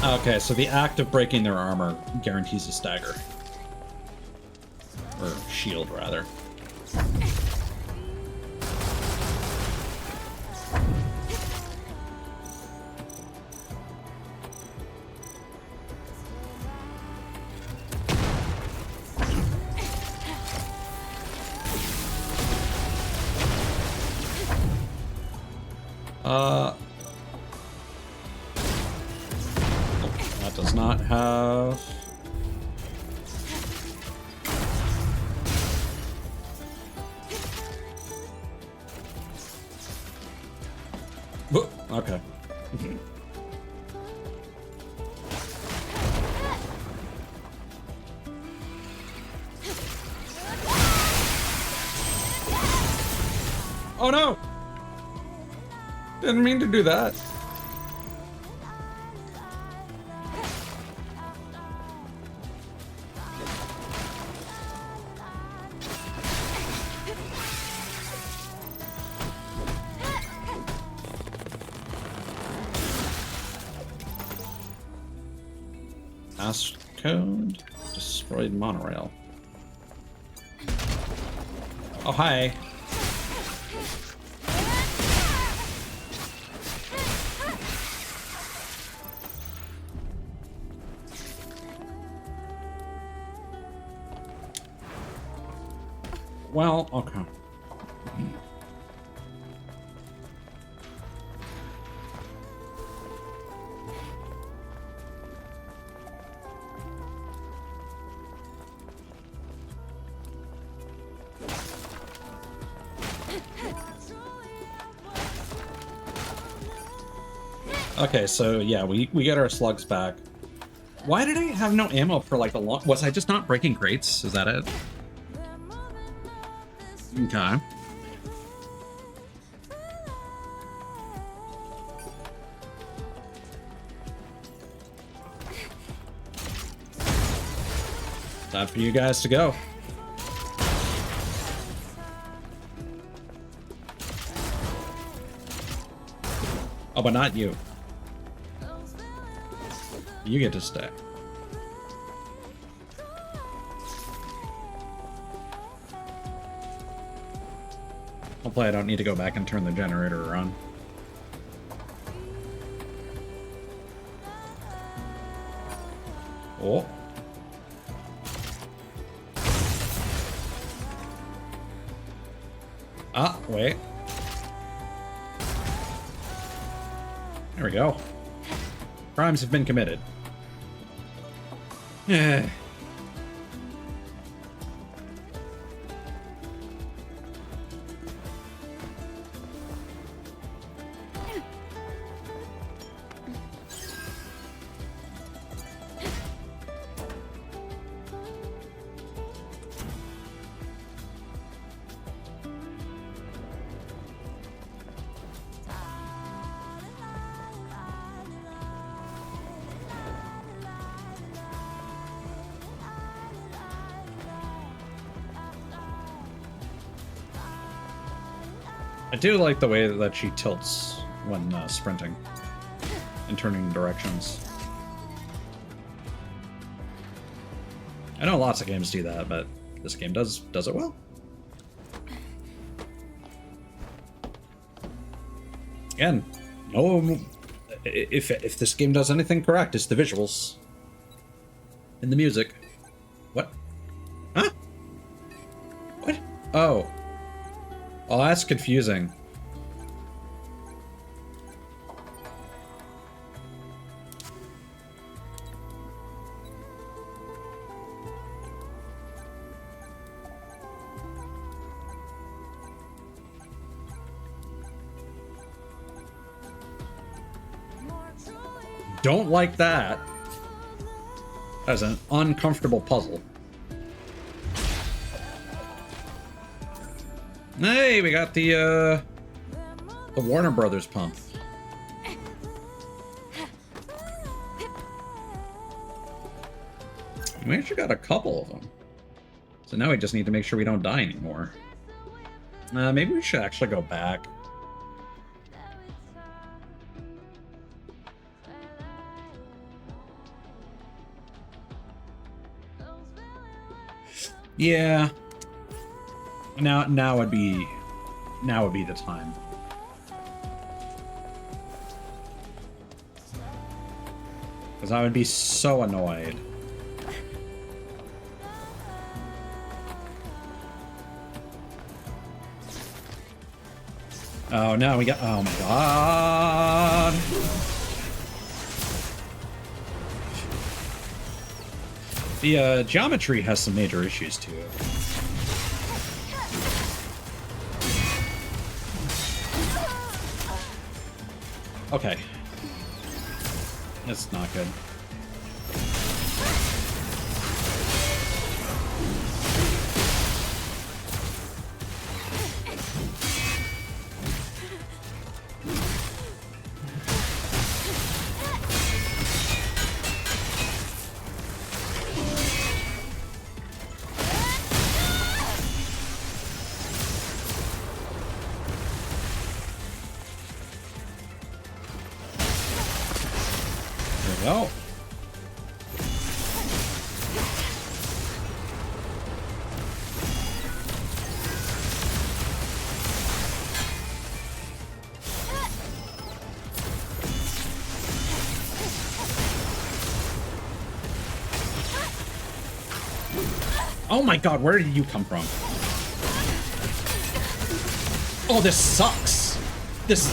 Okay, so the act of breaking their armor guarantees a stagger. Or shield, rather. That does not have... Okay. Oh no! Didn't mean to do that. Code destroyed monorail. Oh, hi. Well, okay. Okay, so yeah, we get our slugs back. Why did I have no ammo for like the long? Was I just not breaking crates? Is that it? Okay. Time for you guys to go. Oh, but not you. You get to stay. Hopefully I don't need to go back and turn the generator on. Oh. Ah, wait. There we go. Crimes have been committed. Yeah. I do like the way that she tilts when sprinting and turning directions. I know lots of games do that, but this game does it well. Again, no. If this game does anything correct, it's the visuals and the music. What? Huh? What? Oh. Oh, that's confusing. Don't like that. As an uncomfortable puzzle. Hey, we got the Warner Brothers pump. We actually got a couple of them. So now we just need to make sure we don't die anymore. Maybe we should actually go back. Yeah. Now would be the time. Because I would be so annoyed. Oh no, we got, oh my god. The geometry has some major issues to it. Okay. That's not good. There we go. Oh my god, where did you come from? Oh, this sucks. This...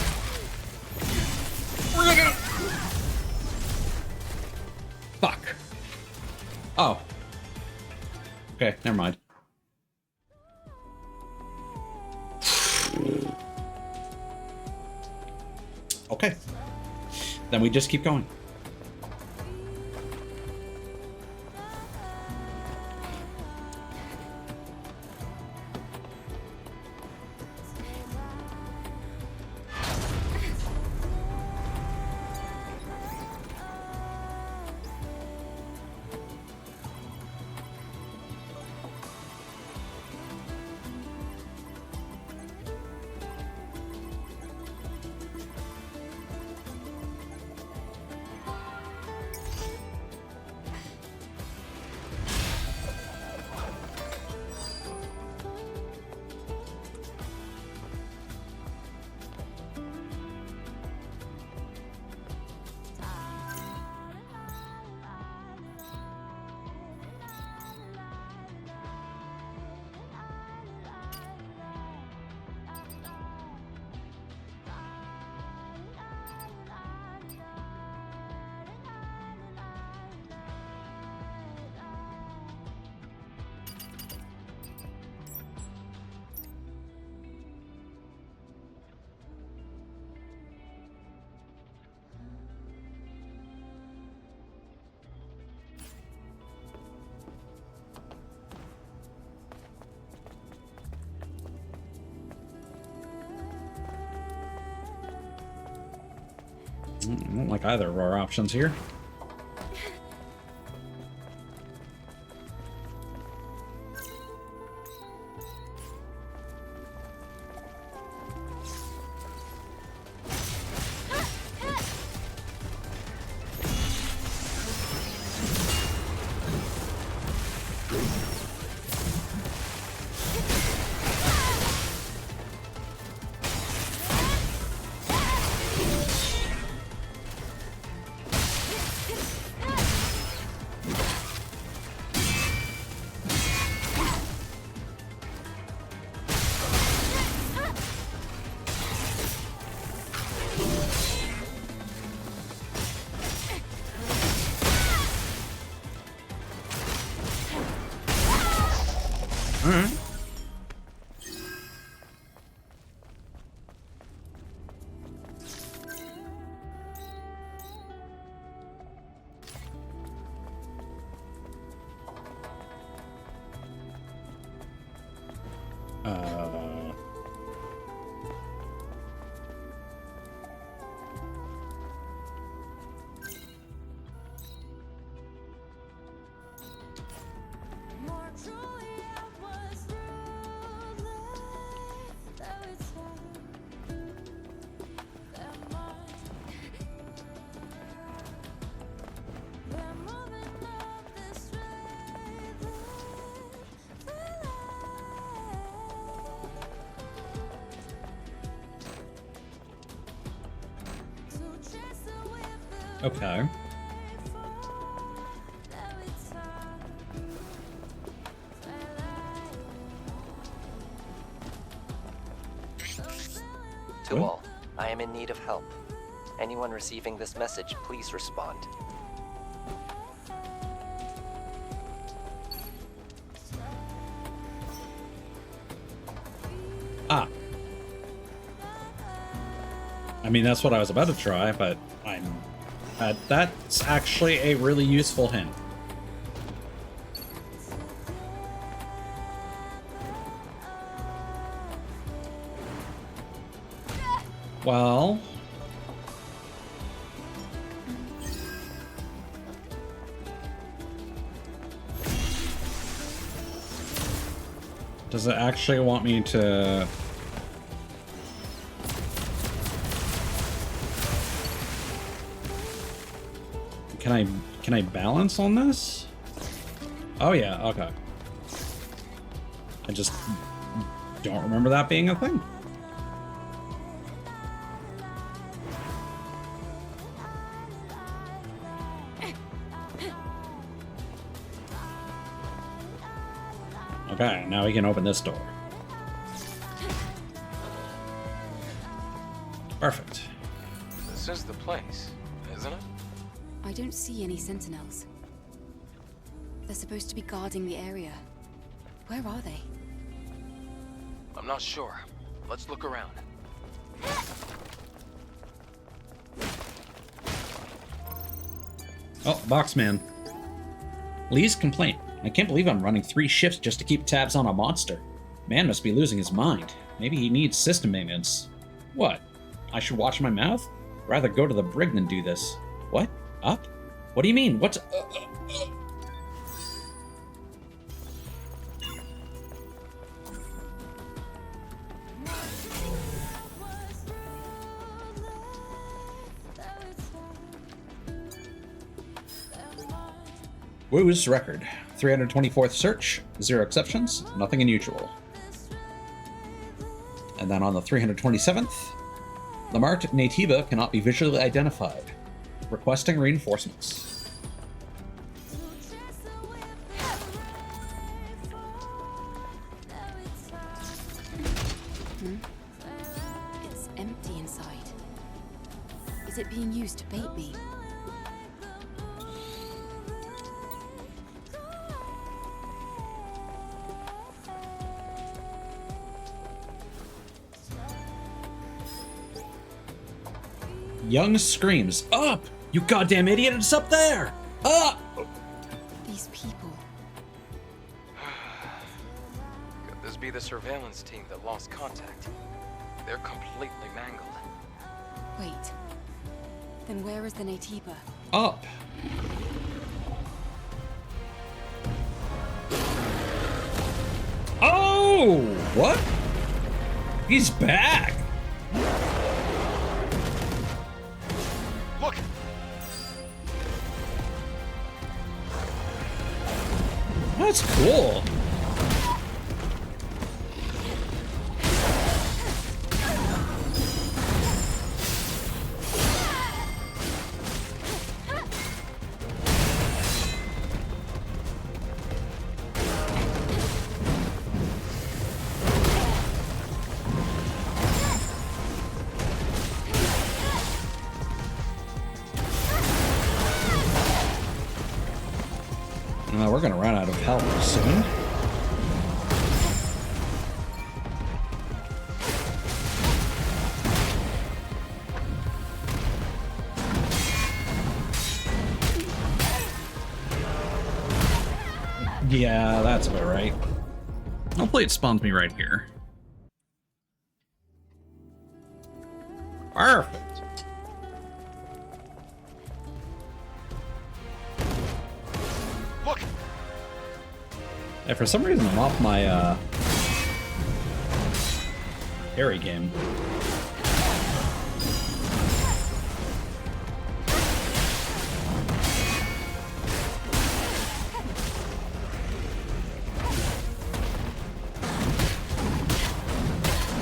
Fuck. Oh. Okay, never mind. Okay. Then we just keep going. I don't like either of our options here. Alright. Okay. To all, I am in need of help. Anyone receiving this message, please respond. Ah. I mean, that's what I was about to try, but that's actually a really useful hint. Well... does it actually want me to... Can I balance on this? Oh yeah, okay. I just don't remember that being a thing. Okay, now we can open this door. Perfect. This is the place, isn't it? I don't see any sentinels. They're supposed to be guarding the area. Where are they? I'm not sure. Let's look around. Oh, Boxman. Lee's complaint. I can't believe I'm running 3 shifts just to keep tabs on a monster. Man must be losing his mind. Maybe he needs system maintenance. What? I should watch my mouth? Rather go to the brig than do this. What? Up? What do you mean? What's... Woo's record. 324th search, 0 exceptions, nothing unusual. And then on the 327th, the marked Nativa cannot be visually identified. Requesting reinforcements. It's empty inside. Is it being used to bait me? Young screams, "Up! You goddamn idiot, it's up there! Up!" These people. Could this be the surveillance team that lost contact? They're completely mangled. Wait. Then where is the Natiba? Up. Oh, what? He's back. Look! That's cool. We're gonna run out of health soon. Yeah, that's about right. Hopefully it spawns me right here. Perfect. Look! Yeah, for some reason I'm off my parry game.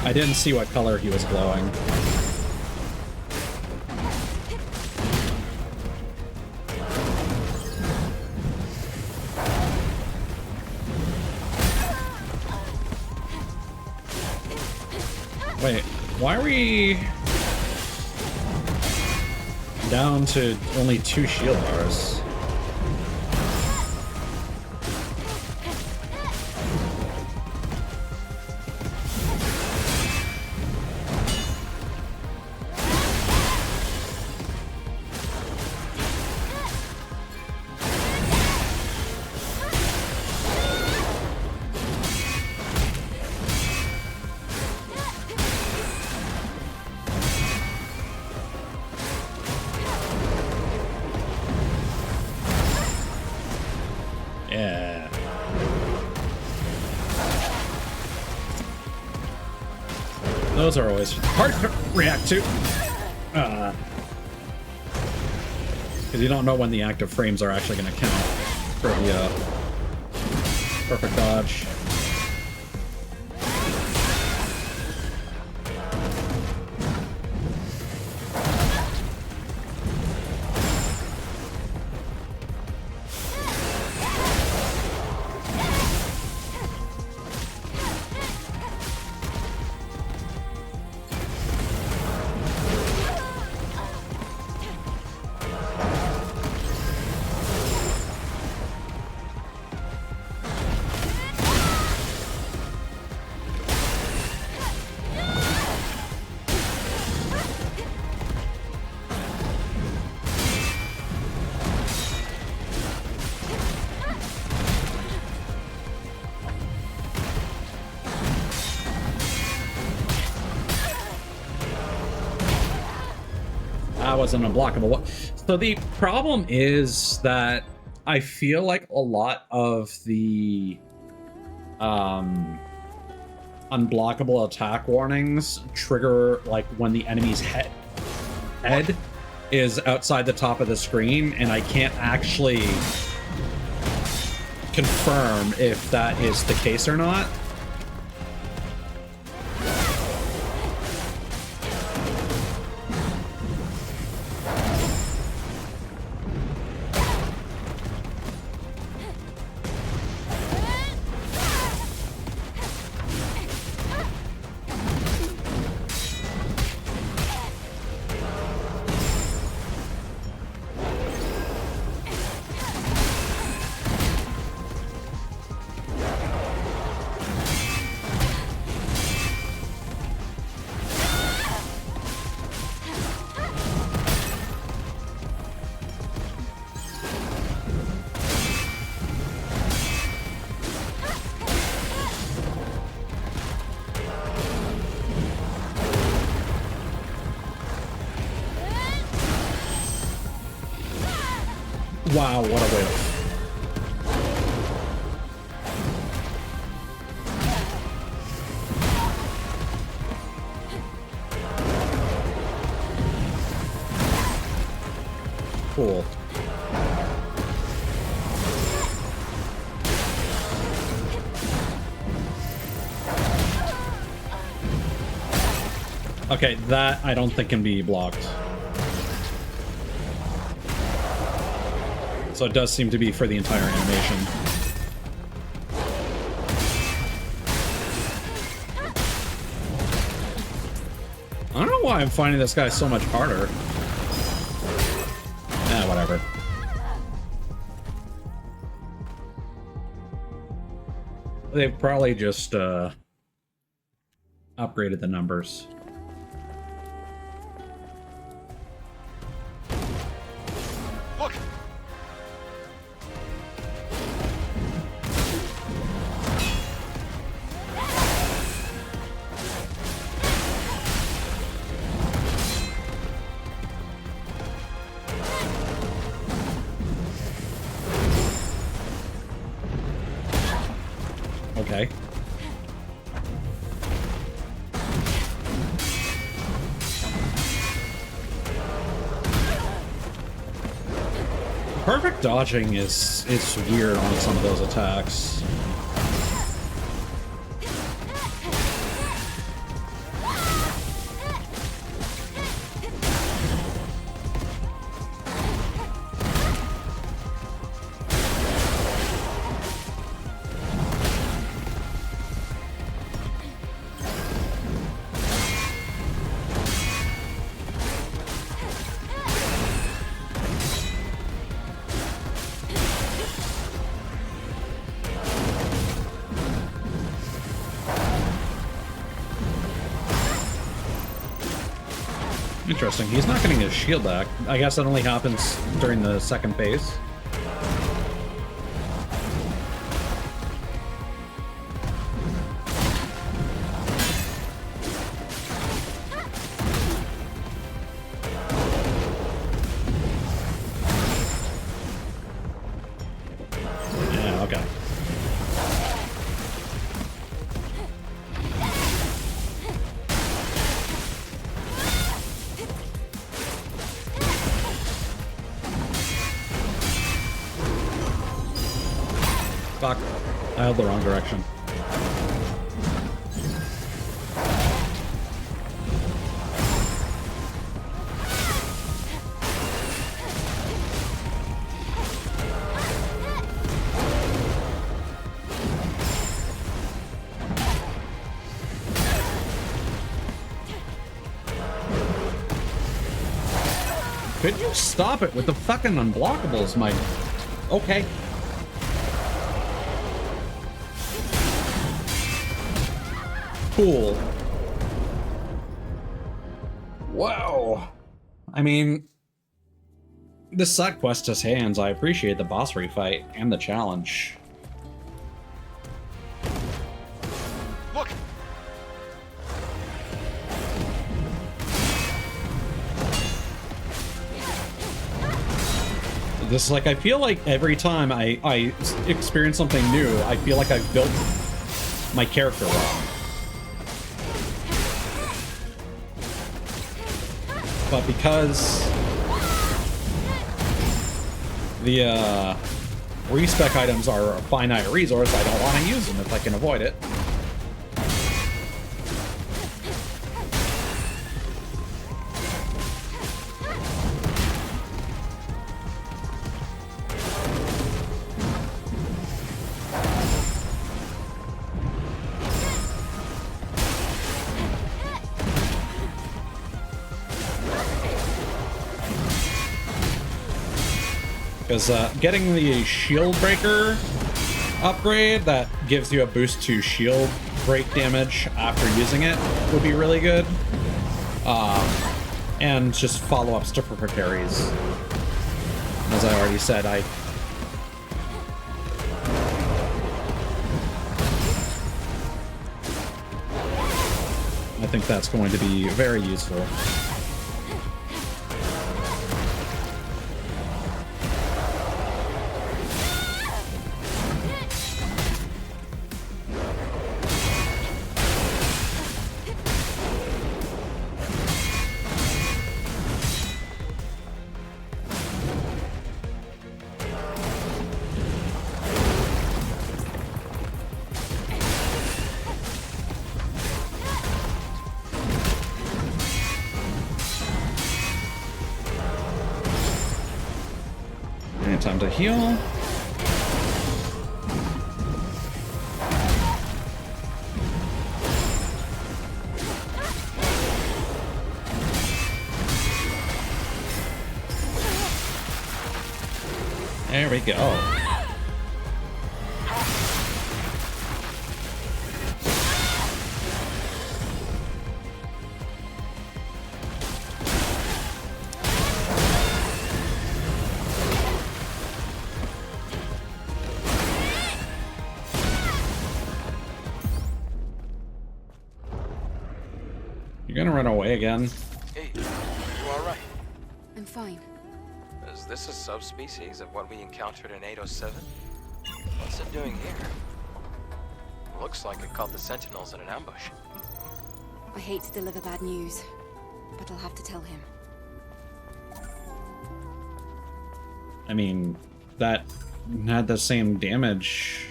I didn't see what color he was glowing. Wait, why are we down to only 2 shield bars? Yeah. Those are always hard to react to. Because you don't know when the active frames are actually going to count for the perfect dodge. Wasn't unblockable. So the problem is that I feel like a lot of the unblockable attack warnings trigger like when the enemy's head is outside the top of the screen, and I can't actually confirm if that is the case or not. Wow, what a whiff. Cool. Okay, that I don't think can be blocked. So it does seem to be for the entire animation. I don't know why I'm finding this guy so much harder. Whatever. They've probably just upgraded the numbers. Look! Okay. Perfect dodging is weird on some of those attacks. Interesting. He's not getting his shield back. I guess that only happens during the second phase. Yeah, okay. Fuck. I held the wrong direction. Could you stop it with the fucking unblockables, Mike? Okay. Cool. Wow. I mean, this side quest has hands. I appreciate the boss refight and the challenge. Look! This is like, I feel like every time I experience something new, I feel like I've built my character wrong. But because the respec items are a finite resource, I don't want to use them if I can avoid it. Because getting the shield breaker upgrade that gives you a boost to shield break damage after using it would be really good. And just follow-ups to parries. As I already said, I think that's going to be very useful. Time to heal. There we go. You're gonna run away again. Hey, you alright? I'm fine. Is this a subspecies of what we encountered in 807? What's it doing here? Looks like it caught the Sentinels in an ambush. I hate to deliver bad news, but I'll have to tell him. I mean, that had the same damage.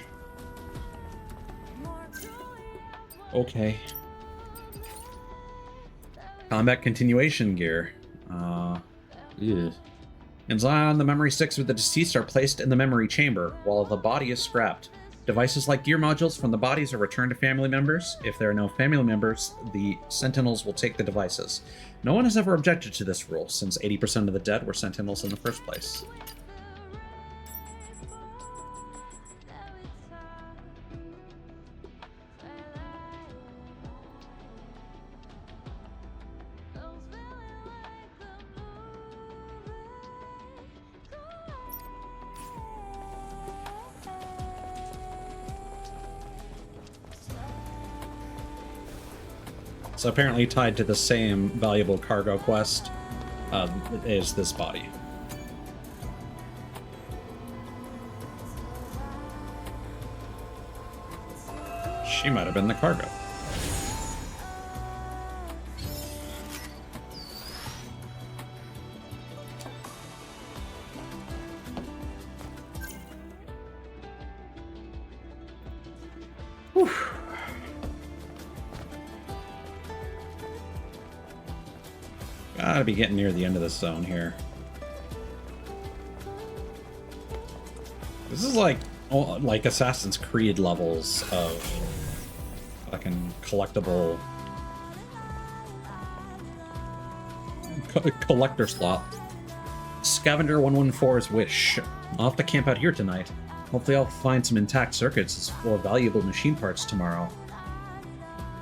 Okay. Combat continuation gear. Yeah. In Zion, the memory sticks with the deceased are placed in the memory chamber, while the body is scrapped. Devices like gear modules from the bodies are returned to family members. If there are no family members, the Sentinels will take the devices. No one has ever objected to this rule, since 80% of the dead were Sentinels in the first place. So apparently tied to the same valuable cargo quest is this body. She might have been the cargo. Whew. Gotta be getting near the end of the zone here. This is like Assassin's Creed levels of fucking collectible collector slot. Scavenger 114's wish. I'll have to camp out here tonight. Hopefully I'll find some intact circuits or valuable machine parts tomorrow.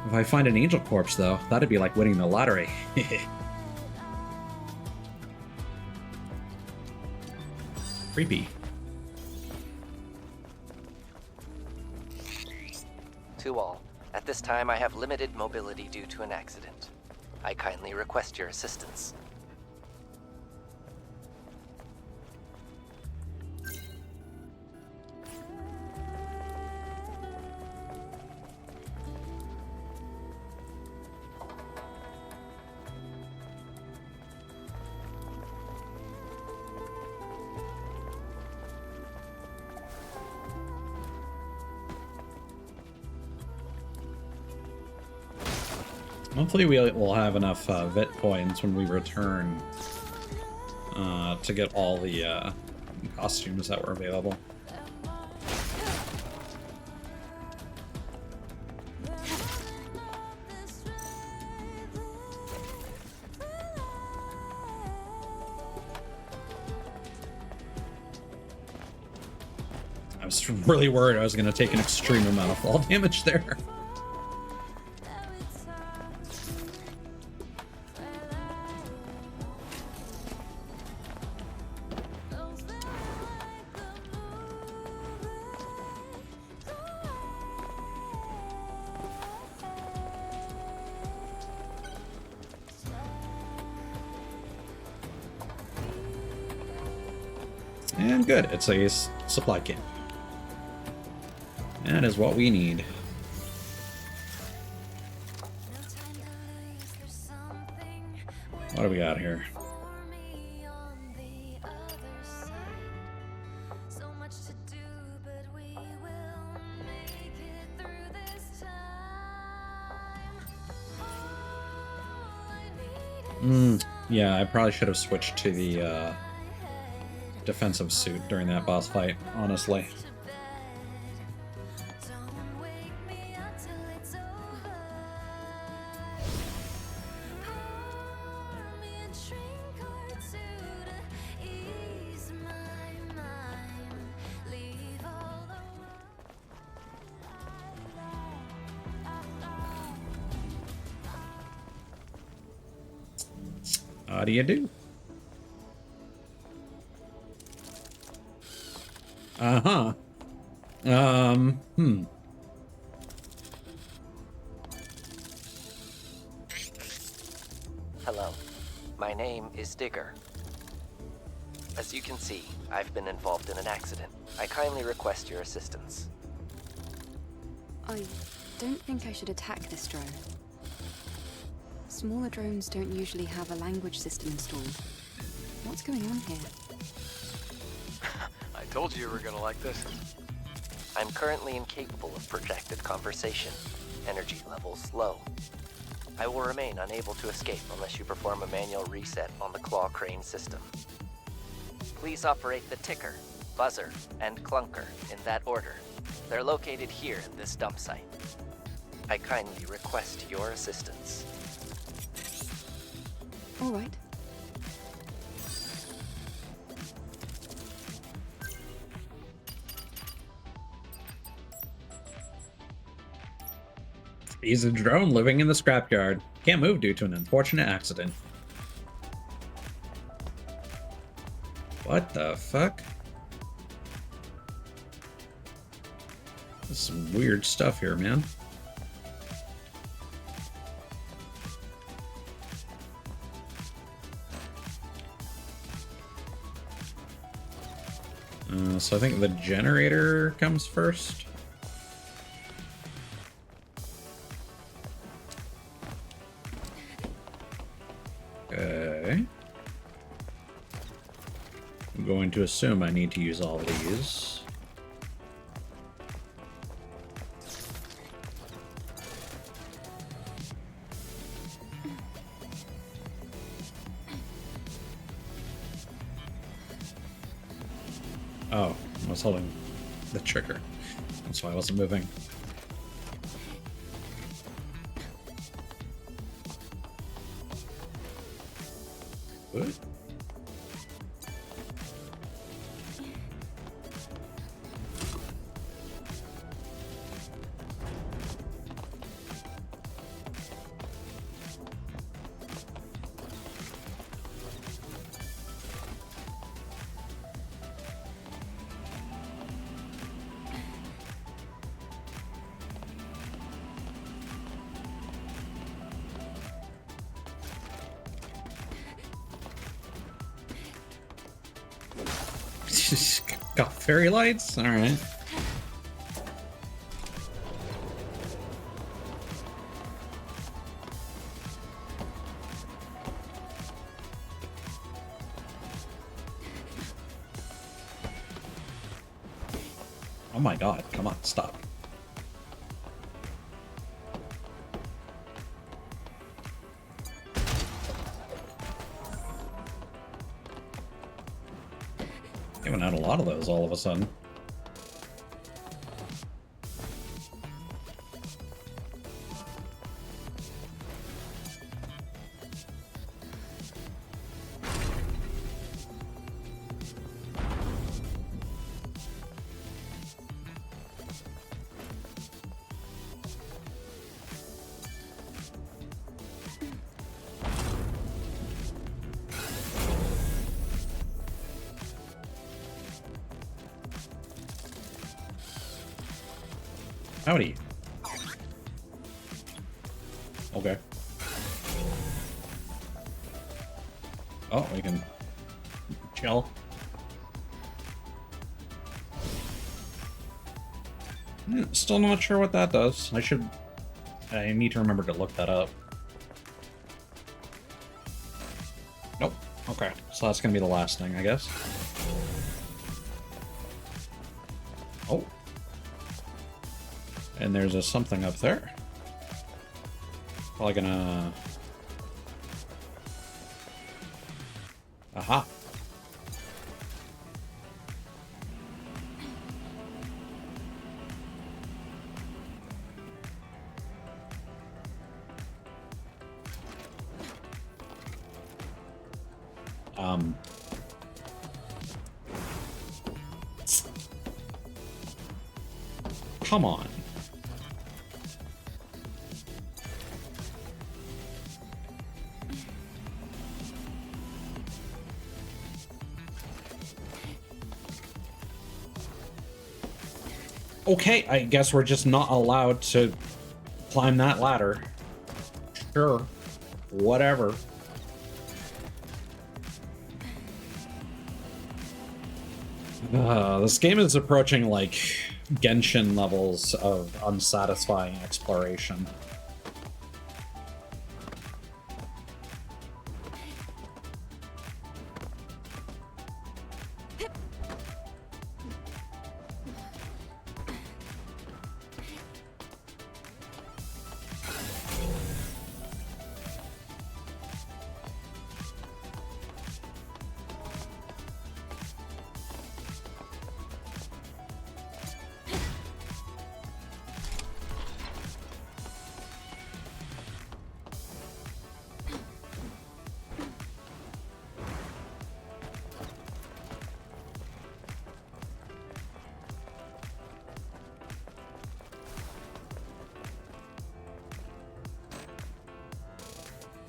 If I find an angel corpse though, that'd be like winning the lottery. Creepy. To all, at this time I have limited mobility due to an accident. I kindly request your assistance. Hopefully we'll have enough VIT coins when we return to get all the costumes that were available. I was really worried I was going to take an extreme amount of fall damage there. And good, it's a supply camp. That is what we need. What do we got here? Yeah, I probably should have switched to the defensive suit during that boss fight, honestly. How do you do? Uh-huh. Hmm. Hello. My name is Digger. As you can see, I've been involved in an accident. I kindly request your assistance. I don't think I should attack this drone. Smaller drones don't usually have a language system installed. What's going on here? I told you you were gonna like this. I'm currently incapable of projected conversation. Energy levels low. I will remain unable to escape unless you perform a manual reset on the claw crane system. Please operate the ticker, buzzer, and clunker in that order. They're located here at this dump site. I kindly request your assistance. All right. He's a drone living in the scrapyard. Can't move due to an unfortunate accident. What the fuck? There's some weird stuff here, man. So I think the generator comes first. Okay. I'm going to assume I need to use all of these. Oh, I was holding the trigger. That's why I wasn't moving. What? Got fairy lights? Alright. Oh my god, come on, stop. Giving out a lot of those all of a sudden. Howdy. Okay. Oh, we can chill. Still not sure what that does. I need to remember to look that up. Nope. Okay. So that's gonna be the last thing, I guess. Oh. And there's a something up there. Probably gonna... Aha. Come on. Okay, I guess we're just not allowed to climb that ladder. Sure. Whatever. This game is approaching, like, Genshin levels of unsatisfying exploration.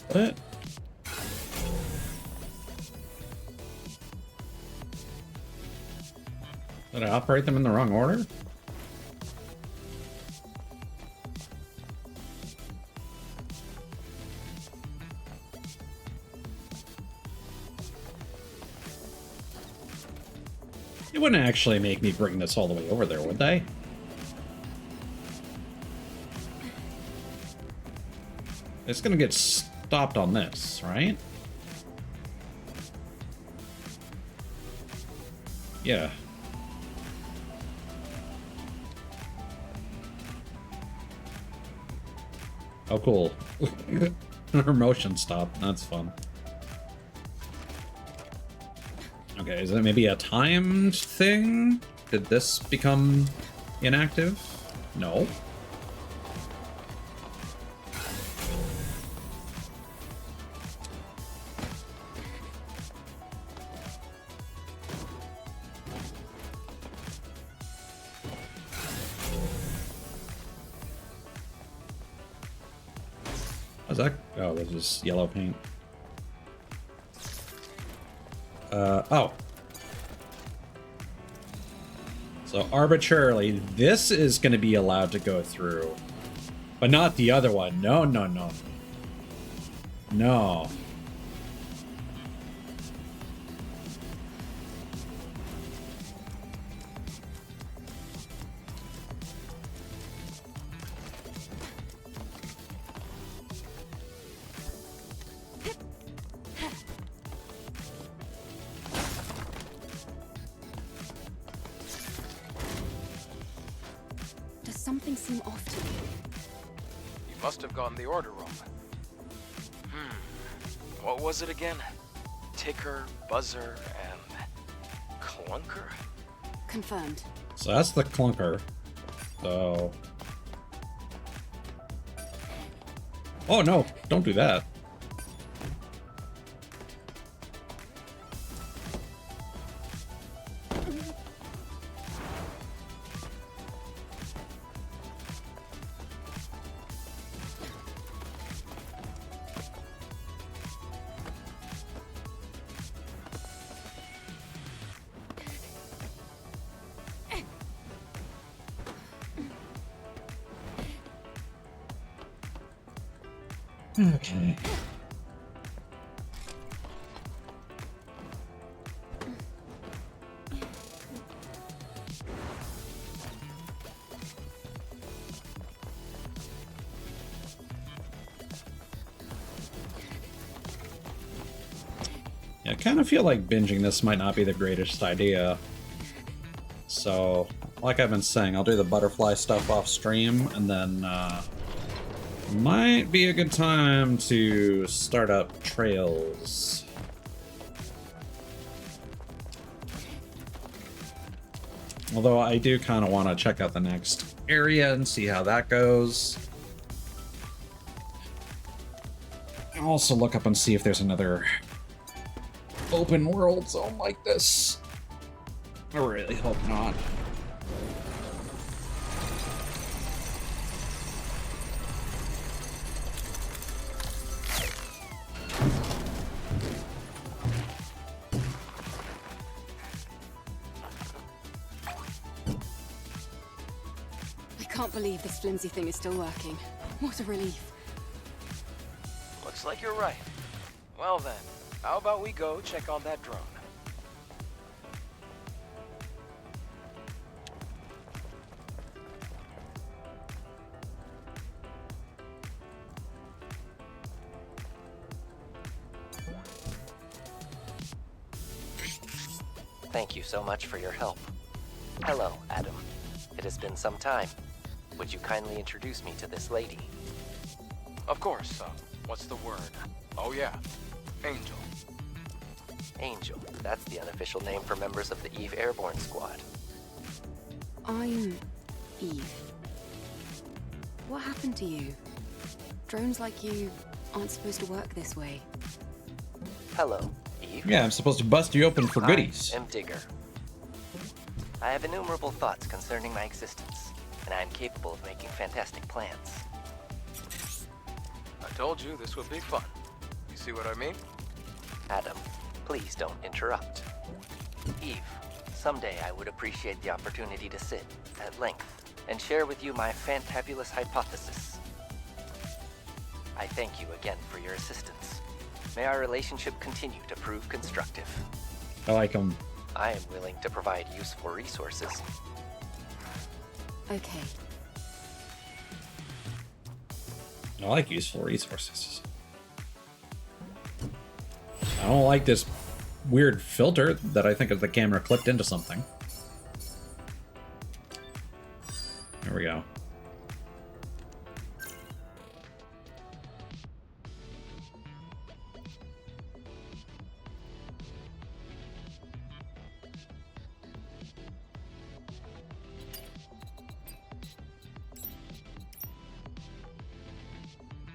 What? Did I operate them in the wrong order? It wouldn't actually make me bring this all the way over there, would they? It's gonna get stopped on this, right? Yeah. Oh, cool. Her motion stopped. That's fun. Okay, is that maybe a timed thing? Did this become inactive? No. How's that? Oh, this is yellow paint. Oh. So arbitrarily, this is going to be allowed to go through, but not the other one. No, no, no. No. Something seemed off to me. You must have gotten the order wrong. What was it again? Ticker, buzzer, and clunker? Confirmed. So that's the clunker. So... Oh no, don't do that. Okay. Yeah, I kind of feel like binging this might not be the greatest idea. So, like I've been saying, I'll do the butterfly stuff off stream, and then, might be a good time to start up trails. Although I do kind of want to check out the next area and see how that goes. I'll also look up and see if there's another open world zone like this. I really hope not. I can't believe this flimsy thing is still working. What a relief. Looks like you're right. Well then, how about we go check on that drone? Thank you so much for your help. Hello, Adam. It has been some time. Would you kindly introduce me to this lady? Of course, what's the word? Oh yeah, Angel. Angel. That's the unofficial name for members of the Eve Airborne Squad. I'm Eve. What happened to you? Drones like you aren't supposed to work this way. Hello, Eve. Yeah, I'm supposed to bust you open for goodies. I am Digger. I have innumerable thoughts concerning my existence, and I am capable of making fantastic plans. I told you this would be fun. You see what I mean? Adam, please don't interrupt. Eve, someday I would appreciate the opportunity to sit, at length, and share with you my fantabulous hypothesis. I thank you again for your assistance. May our relationship continue to prove constructive. I like them. I am willing to provide useful resources. Okay. I like useful resources. I don't like this weird filter that I think of the camera clipped into something. There we go.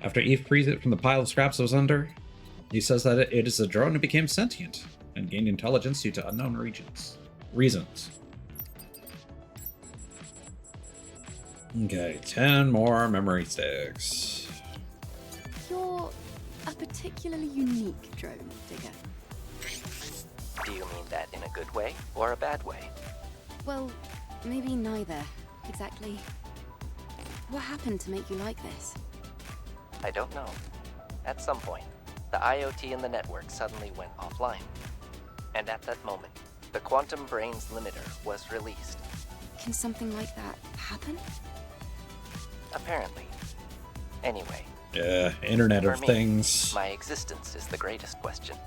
After Eve frees it from the pile of scraps it was under, he says that it is a drone who became sentient and gained intelligence due to unknown reasons. Okay, 10 more memory sticks. You're a particularly unique drone, Digger. Do you mean that in a good way or a bad way? Well, maybe neither, exactly. What happened to make you like this? I don't know. At some point, the IoT in the network suddenly went offline. And at that moment, the quantum brains limiter was released. Can something like that happen? Apparently. Anyway. Internet for of me, Things. My existence is the greatest question.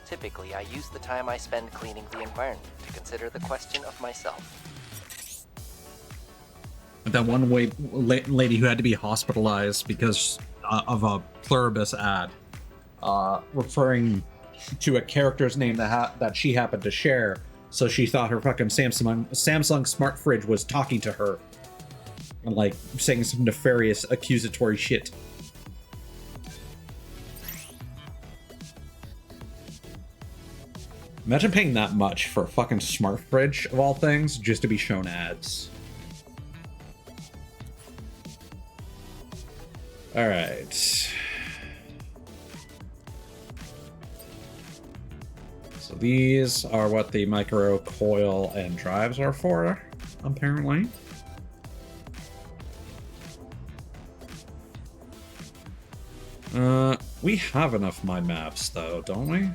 Typically, I use the time I spend cleaning the environment to consider the question of myself. That one lady who had to be hospitalized because of a pluribus ad referring to a character's name that she happened to share, so she thought her fucking Samsung smart fridge was talking to her and like saying some nefarious accusatory shit. Imagine paying that much for a fucking smart fridge of all things just to be shown ads. All right. So these are what the micro coil and drives are for, apparently. We have enough mind maps though, don't we?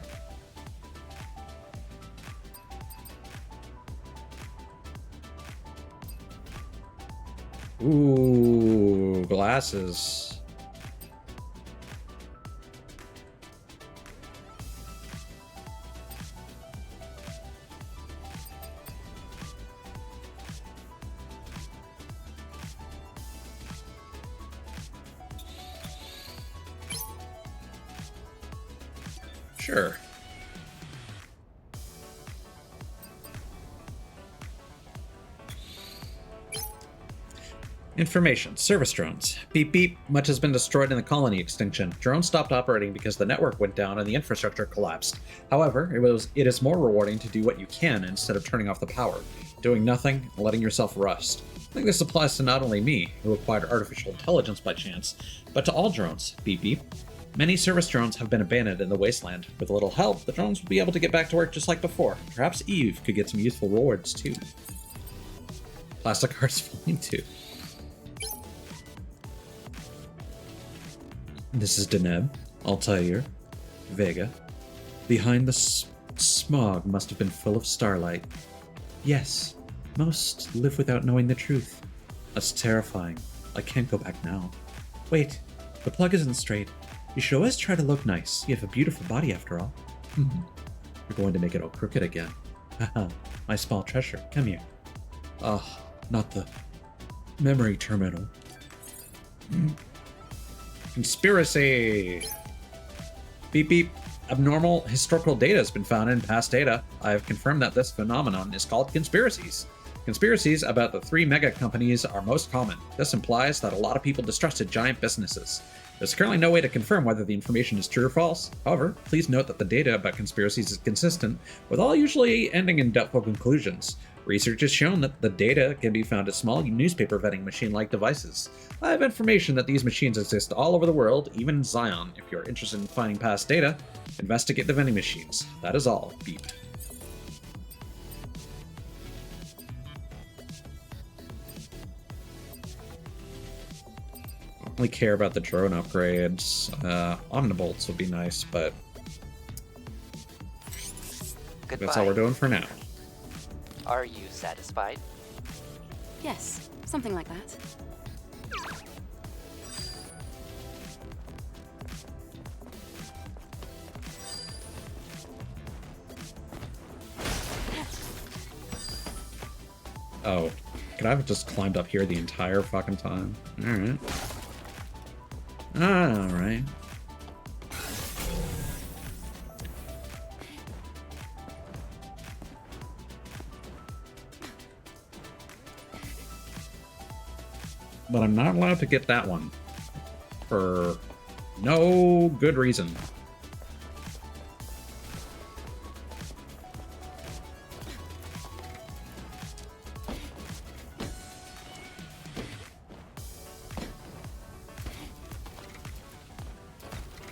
Ooh, glasses. Sure. Information. Service drones. Beep beep. Much has been destroyed in the colony extinction. Drones stopped operating because the network went down and the infrastructure collapsed. However, it is more rewarding to do what you can instead of turning off the power. Doing nothing and letting yourself rust. I think this applies to not only me, who acquired artificial intelligence by chance, but to all drones. Beep beep. Many service drones have been abandoned in the wasteland. With a little help, the drones will be able to get back to work just like before. Perhaps Eve could get some useful rewards too. Plastic Hearts Volume 2. This is Deneb, Altair, Vega. Behind the smog must have been full of starlight. Yes, most live without knowing the truth. That's terrifying. I can't go back now. Wait, the plug isn't straight. You should always try to look nice. You have a beautiful body after all. You're going to make it all crooked again. Haha, my small treasure. Come here. Not the memory terminal. Conspiracy! Beep beep. Abnormal historical data has been found in past data. I have confirmed that this phenomenon is called conspiracies. Conspiracies about the 3 mega companies are most common. This implies that a lot of people distrusted giant businesses. There's currently no way to confirm whether the information is true or false. However, please note that the data about conspiracies is consistent, with all usually ending in doubtful conclusions. Research has shown that the data can be found at small newspaper vending machine-like devices. I have information that these machines exist all over the world, even in Zion. If you're interested in finding past data, investigate the vending machines. That is all. Beep. I don't really care about the drone upgrades. Omnibolts would be nice, but Goodbye. that's all we're doing for now. Are you satisfied? Yes, something like that. Oh, could I have just climbed up here the entire fucking time? Alright. Alright. But I'm not allowed to get that one. For no good reason.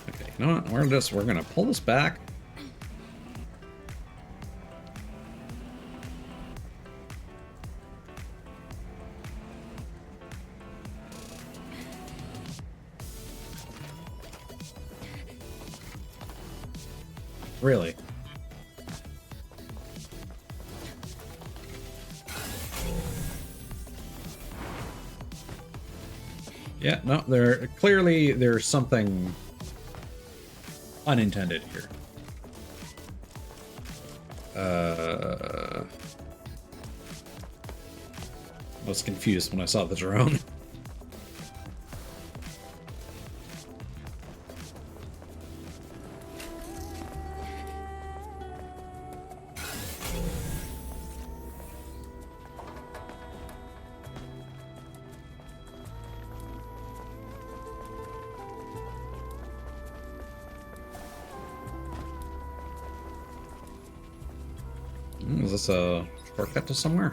Okay, you know what? We're gonna pull this back. Really? Yeah, no, there's something unintended here. I was confused when I saw the drone. Is this a shortcut to somewhere?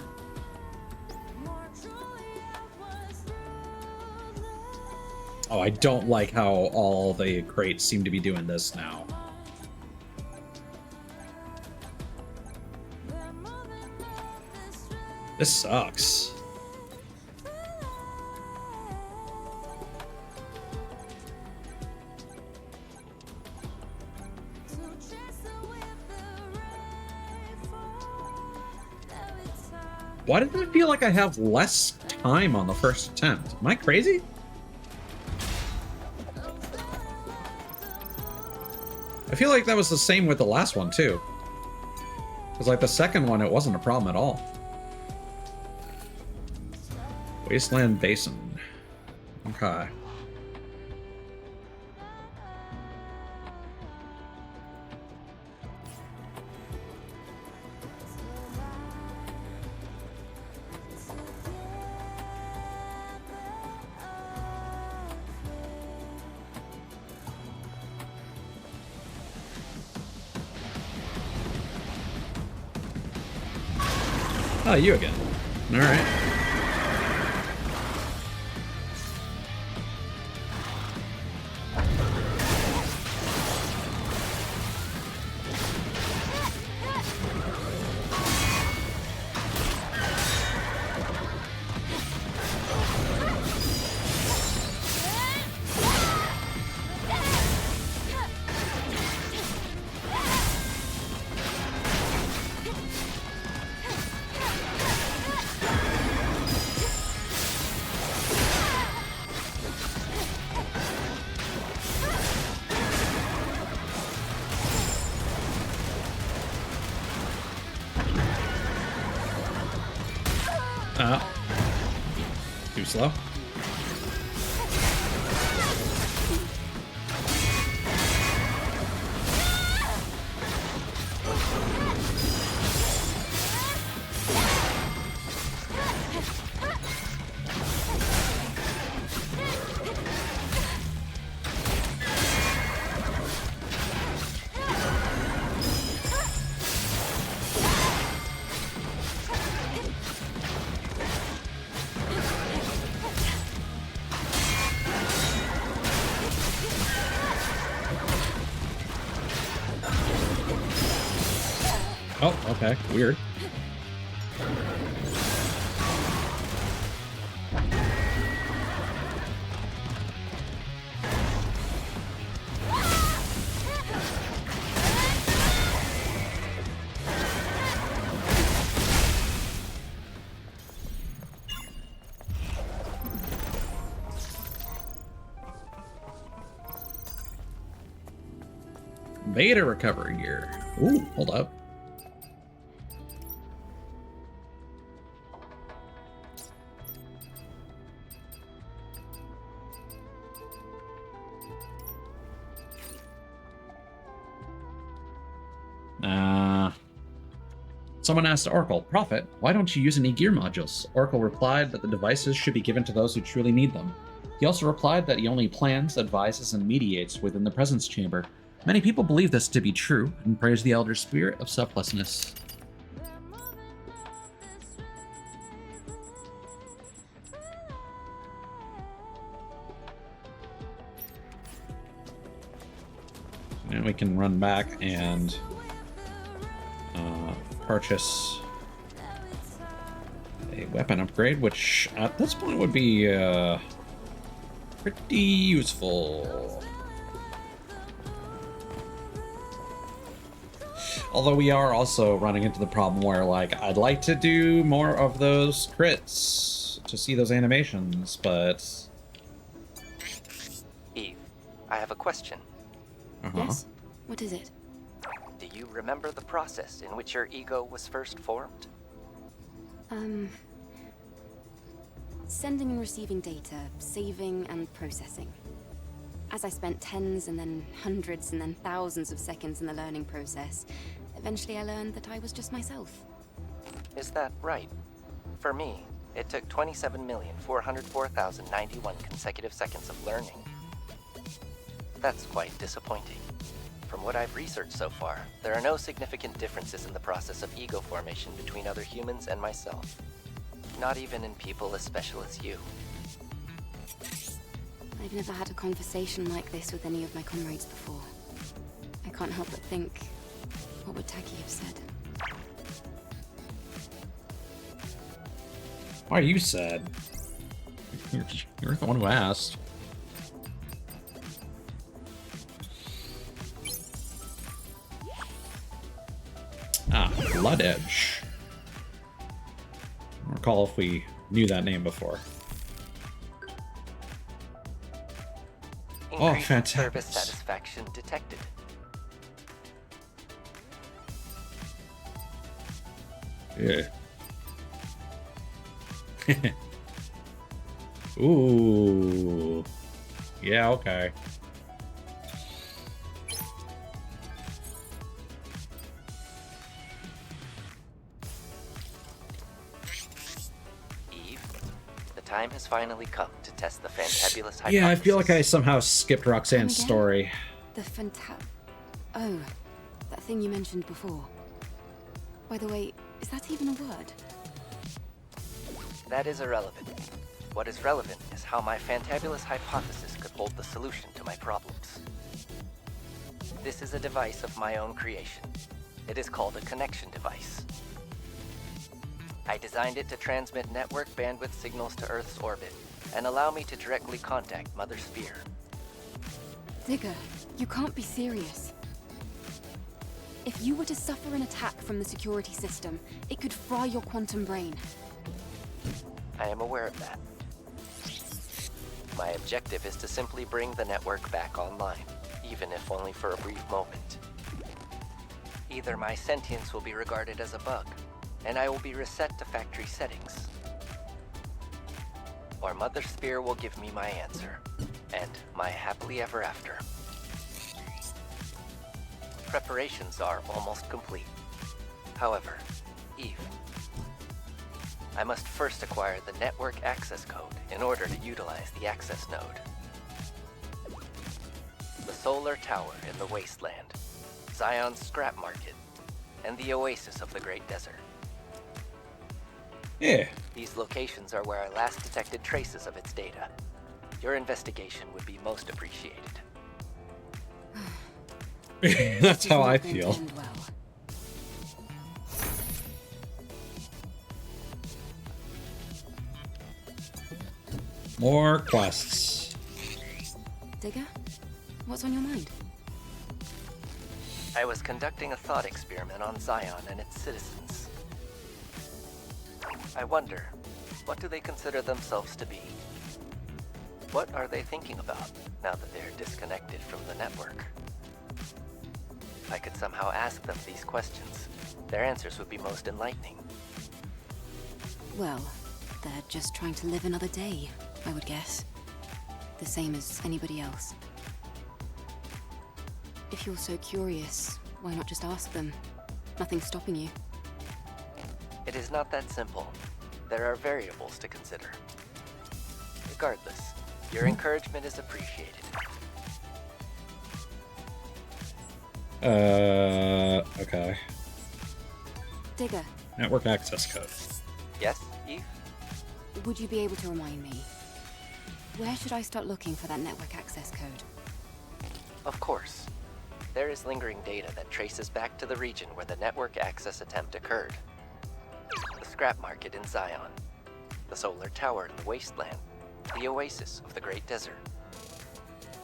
Oh, I don't like how all the crates seem to be doing this now. This sucks. Why did it feel like I have less time on the first attempt? Am I crazy? I feel like that was the same with the last one, too. Because, like, the second one, it wasn't a problem at all. Wasteland Basin. Okay. Oh, you again. All right. Too slow. Oh, okay. Weird. Beta recovery gear. Ooh, hold up. Someone asked Oracle, Prophet, why don't you use any gear modules? Oracle replied that the devices should be given to those who truly need them. He also replied that he only plans, advises, and mediates within the presence chamber. Many people believe this to be true and praise the elder spirit of selflessness. Now we can run back and purchase a weapon upgrade, which at this point would be pretty useful. Although we are also running into the problem where, like, I'd like to do more of those crits to see those animations, but... Eve, I have a question. Yes? What is it? Do you remember the process in which your ego was first formed? Sending and receiving data, saving and processing. As I spent tens and then hundreds and then thousands of seconds in the learning process, eventually I learned that I was just myself. Is that right? For me, it took 27,404,091 consecutive seconds of learning. That's quite disappointing. From what I've researched so far, there are no significant differences in the process of ego formation between other humans and myself. Not even in people as special as you. I've never had a conversation like this with any of my comrades before. I can't help but think, what would Taki have said? Why are you sad? You're the one who asked. Blood Edge. I don't recall if we knew that name before. Increased fantastic. Service satisfaction detected. Yeah. Ooh. Yeah, okay. Time has finally come to test the fantabulous hypothesis. Yeah, I feel like I somehow skipped Roxanne's story. The Oh, that thing you mentioned before. By the way, is that even a word? That is irrelevant. What is relevant is how my fantabulous hypothesis could hold the solution to my problems. This is a device of my own creation. It is called a connection device. I designed it to transmit network bandwidth signals to Earth's orbit and allow me to directly contact Mother Sphere. Digger, you can't be serious. If you were to suffer an attack from the security system, it could fry your quantum brain. I am aware of that. My objective is to simply bring the network back online, even if only for a brief moment. Either my sentience will be regarded as a bug, and I will be reset to factory settings, or Mother Sphere will give me my answer, and my happily ever after. Preparations are almost complete. However, Eve, I must first acquire the network access code in order to utilize the access node. The solar tower in the wasteland, Zion's scrap market, and the oasis of the Great Desert. Yeah. These locations are where I last detected traces of its data. Your investigation would be most appreciated. That's how I feel. More quests. Digger, what's on your mind? I was conducting a thought experiment on Zion and its citizens. I wonder, what do they consider themselves to be? What are they thinking about now that they're disconnected from the network? If I could somehow ask them these questions, their answers would be most enlightening. Well, they're just trying to live another day, I would guess. The same as anybody else. If you're so curious, why not just ask them? Nothing's stopping you. It is not that simple. There are variables to consider. Regardless, your encouragement is appreciated. Okay. Digger. Network access code. Yes, Eve? Would you be able to remind me? Where should I start looking for that network access code? Of course. There is lingering data that traces back to the region where the network access attempt occurred. The scrap market in Zion, the solar tower in the wasteland, the oasis of the Great Desert.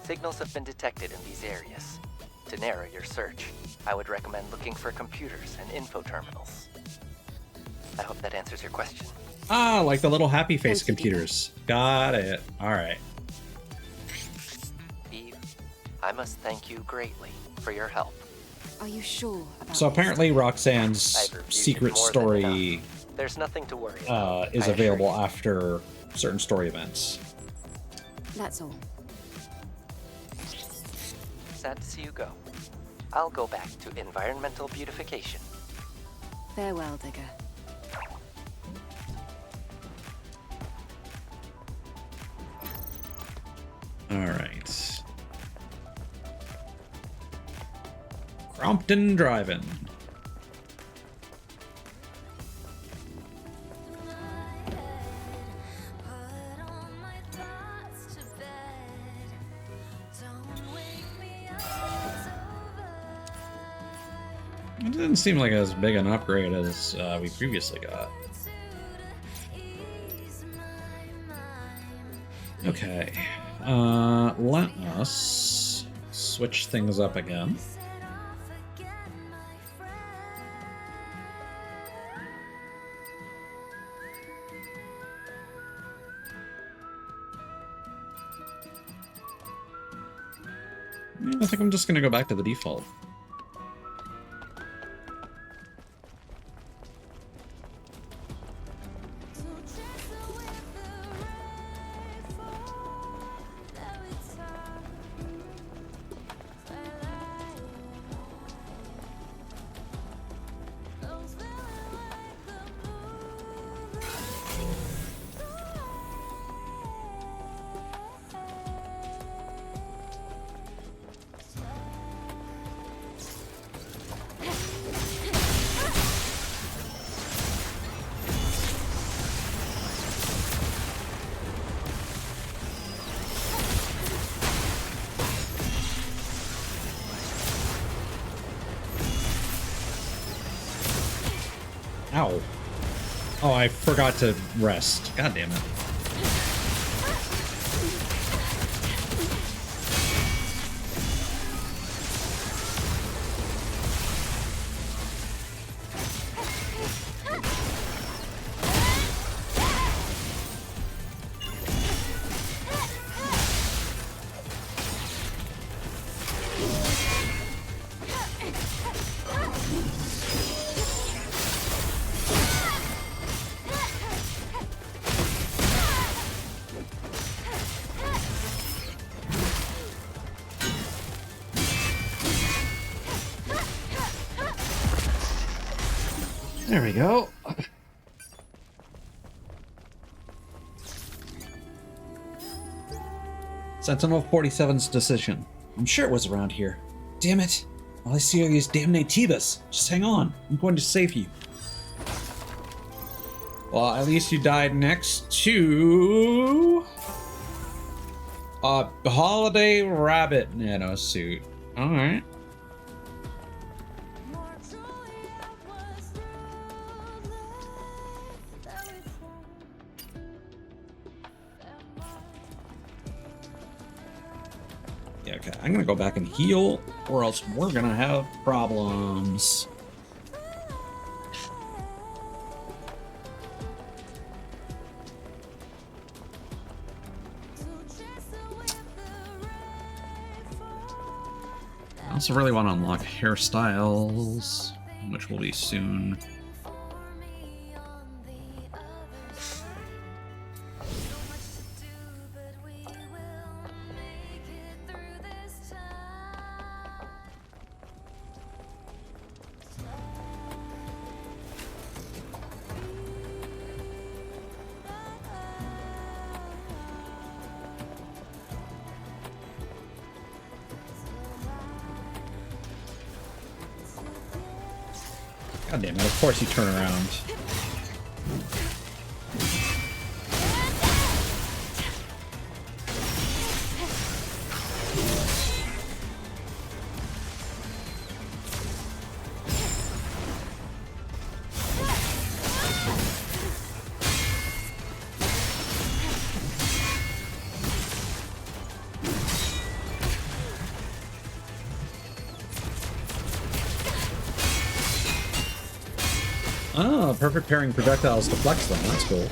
Signals have been detected in these areas. To narrow your search, I would recommend looking for computers and info terminals. I hope that answers your question. Ah, like the little happy face computers. Got it. Alright. Eve, I must thank you greatly for your help. Are you sure about So apparently I've Roxanne's reviewed secret more than story enough. There's nothing to worry about. is I assure available you. after certain story events. That's all. Sad to see you go. I'll go back to environmental beautification. Farewell, Digger. Alright. Crompton Drive-In. It didn't seem like as big an upgrade as we previously got. Okay. Let us switch things up again. I think I'm just gonna go back to the default. Ow. Oh, I forgot to rest. God damn it. There we go. Sentinel 47's decision. I'm sure it was around here. Damn it. All I see are these damn Naytibas. Just hang on. I'm going to save you. Well, at least you died next to a holiday rabbit nano suit. Alright. Yeah, okay. I'm gonna go back and heal, or else we're gonna have problems. I also really want to unlock hairstyles, which will be soon. God damn it, of course you turn around. Oh, perfect pairing projectiles to flex them. That's cool.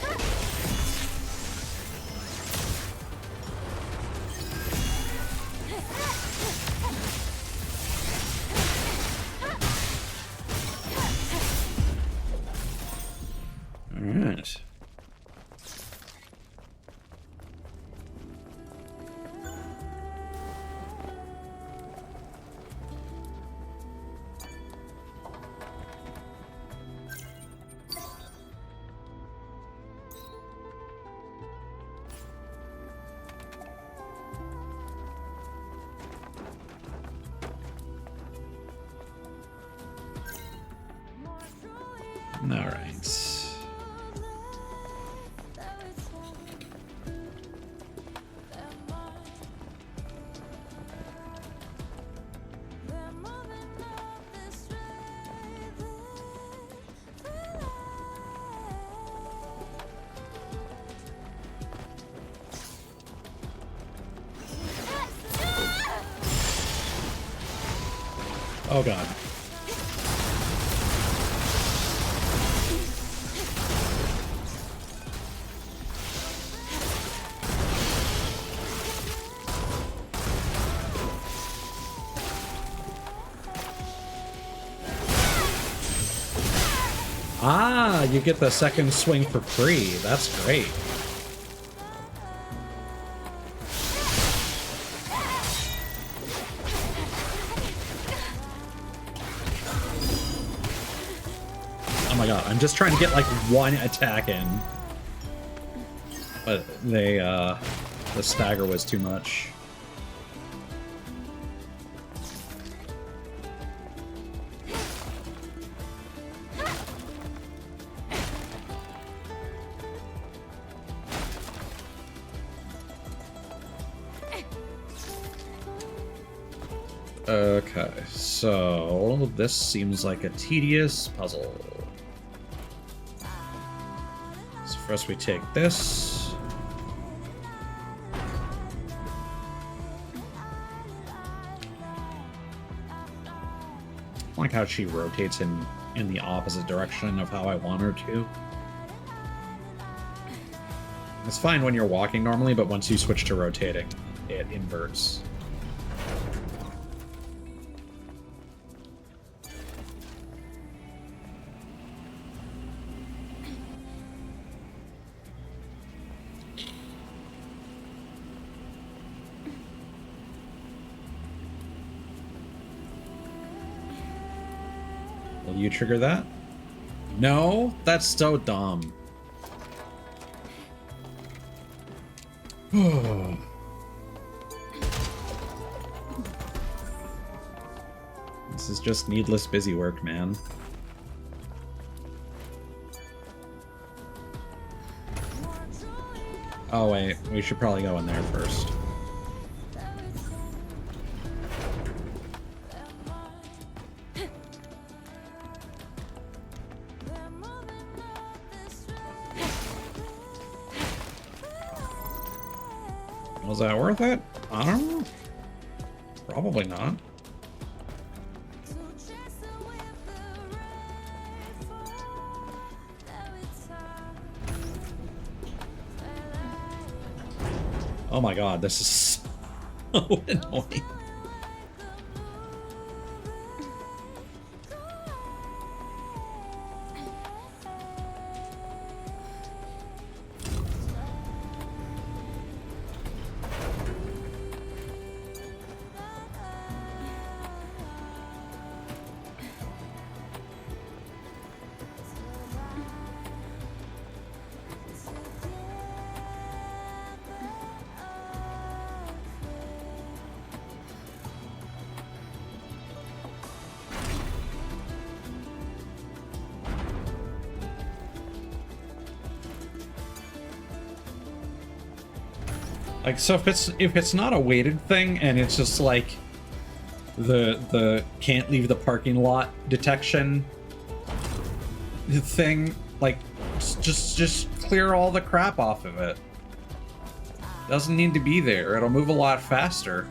All right. All right. Oh god. Ah, you get the second swing for free. That's great. Oh my god, I'm just trying to get like one attack in. But the stagger was too much. Okay, so this seems like a tedious puzzle. First we take this. I like how she rotates in the opposite direction of how I want her to. It's fine when you're walking normally, but once you switch to rotating, it inverts. Will you trigger that? No? That's so dumb. This is just needless busy work, man. Oh wait, we should probably go in there first. Was that worth it? I don't know. Probably not. Oh my god, this is so annoying. Like, so if it's not a weighted thing and it's just like the can't leave the parking lot detection thing, like just clear all the crap off of it. Doesn't need to be there. It'll move a lot faster.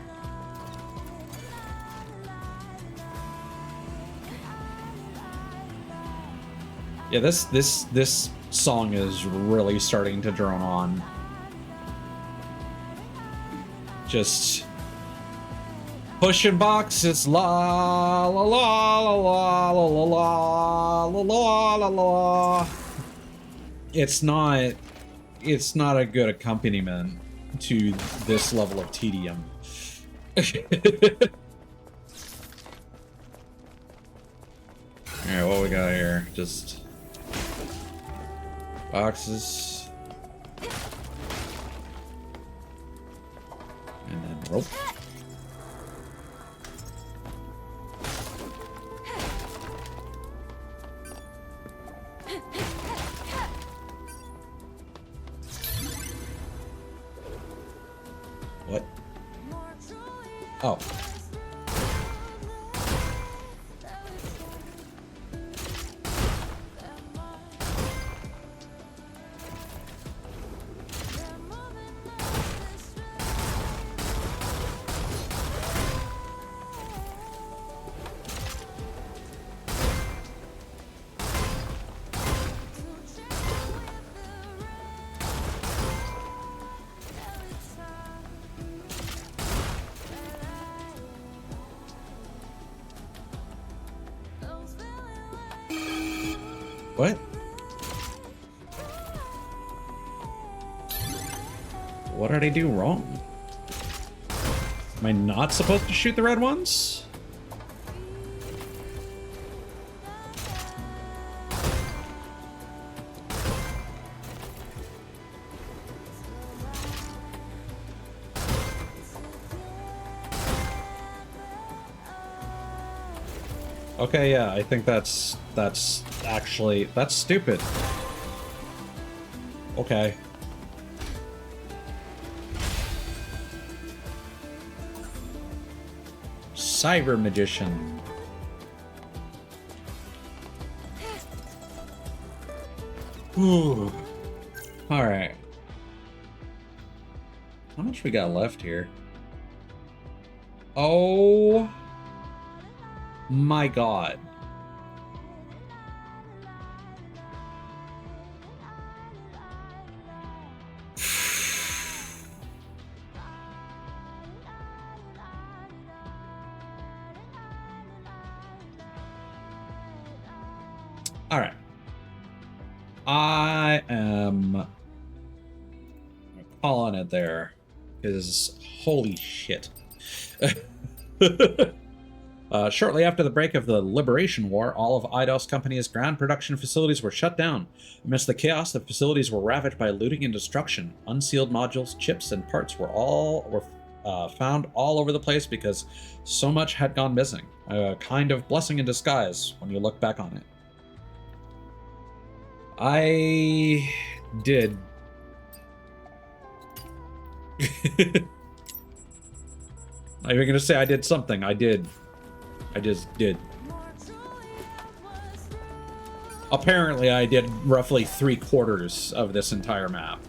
Yeah, this song is really starting to drone on. Just pushing boxes, la la la la la la la la la la la. It's not a good accompaniment to this level of tedium. Alright, what we got here? Just boxes. And then rope. What? Oh. What? What did I do wrong? Am I not supposed to shoot the red ones? Okay, yeah, I think that's actually, that's stupid. Okay. Cyber Magician. Ooh. Alright. How much we got left here? Oh my god. Alright. I am calling it there. Because holy shit. Shortly after the break of the Liberation War, all of Eidos Company's ground production facilities were shut down. Amidst the chaos, the facilities were ravaged by looting and destruction. Unsealed modules, chips, and parts were found all over the place because so much had gone missing. A kind of blessing in disguise when you look back on it. I did. I'm even gonna say I did something. I did. I just did. Apparently, I did roughly 3/4 of this entire map.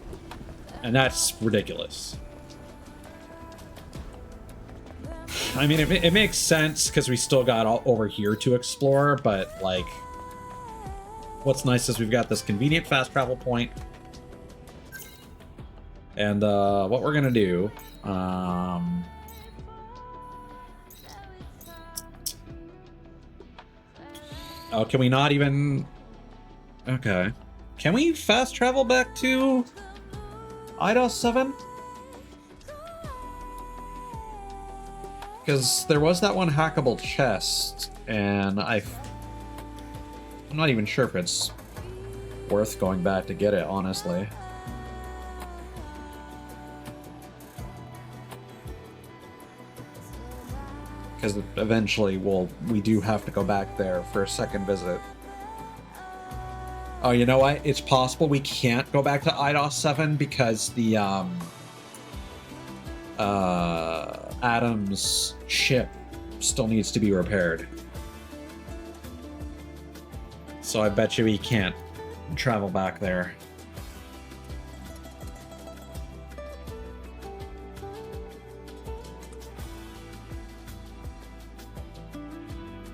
And that's ridiculous. I mean, it makes sense because we still got all over here to explore, but like, what's nice is we've got this convenient fast travel point. And what we're gonna do, oh, can we not even? Okay, can we fast travel back to Eidos 7? Because there was that one hackable chest, and I'm not even sure if it's worth going back to get it, honestly. Because eventually we do have to go back there for a second visit. Oh, you know what? It's possible we can't go back to Eidos 7 because the Adam's ship still needs to be repaired. So I bet you we can't travel back there.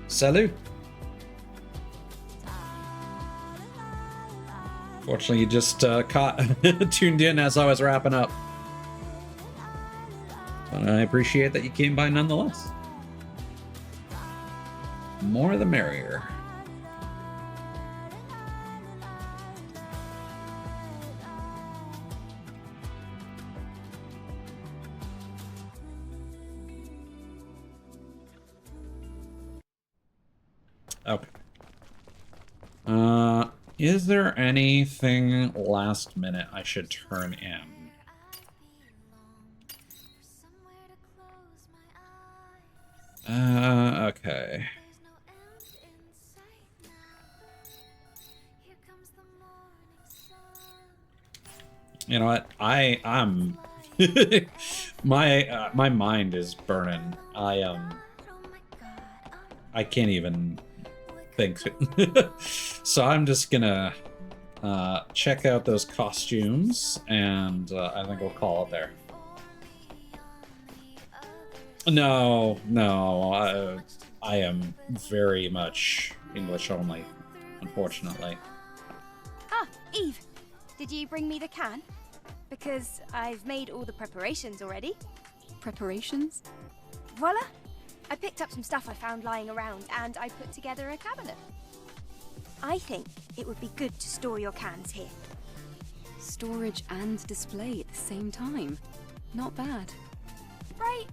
Salut! Fortunately, you just tuned in as I was wrapping up. But I appreciate that you came by nonetheless. More the merrier. Okay. Is there anything last minute I should turn in? Okay. You know what? I'm my mind is burning. I can't even think. So I'm just gonna check out those costumes, and I think we'll call it there. No, I am very much English only, unfortunately. Ah, Eve, did you bring me the can? Because I've made all the preparations already. Preparations? Voila! I picked up some stuff I found lying around, and I put together a cabinet. I think it would be good to store your cans here. Storage and display at the same time. Not bad. Right?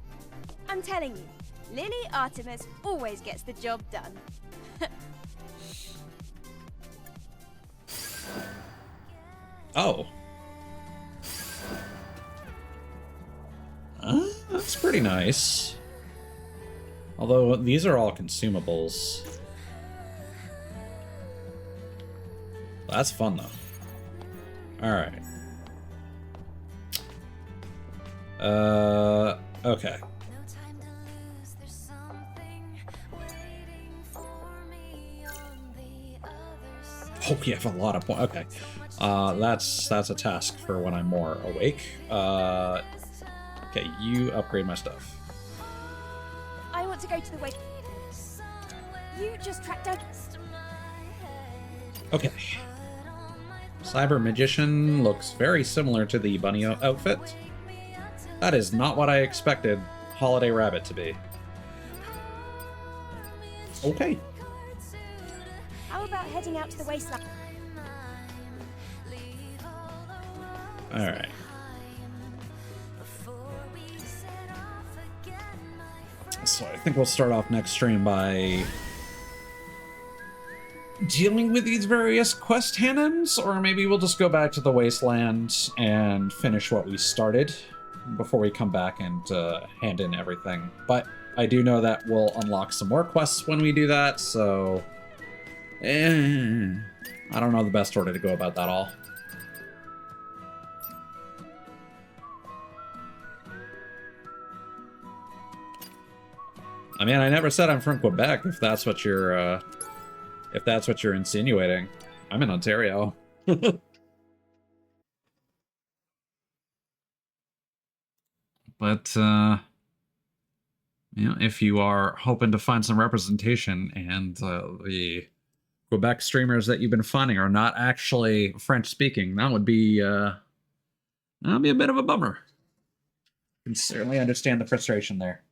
I'm telling you, Lily Artemis always gets the job done. Oh. That's pretty nice. Although these are all consumables. That's fun though. Alright. Okay. Oh, we have a lot of points. Okay. That's a task for when I'm more awake. Okay, you upgrade my stuff. I want to go to the way. You just tracked down. Okay. Cyber Magician looks very similar to the bunny outfit. That is not what I expected Holiday Rabbit to be. Okay. How about heading out to the wasteland? Alright. So I think we'll start off next stream by dealing with these various quest hand-ins, or maybe we'll just go back to the wasteland and finish what we started before we come back and hand in everything. But I do know that we'll unlock some more quests when we do that, so I don't know the best order to go about that all. I mean, I never said I'm from Quebec, if that's what you're insinuating. I'm in Ontario. But, you know, if you are hoping to find some representation and the Quebec streamers that you've been finding are not actually French-speaking, that'd be a bit of a bummer. I can certainly understand the frustration there.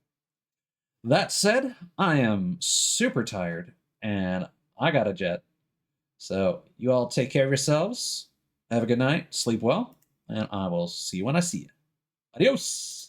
That said, I am super tired, and I got a jet. So, you all take care of yourselves, have a good night, sleep well, and I will see you when I see you. Adios!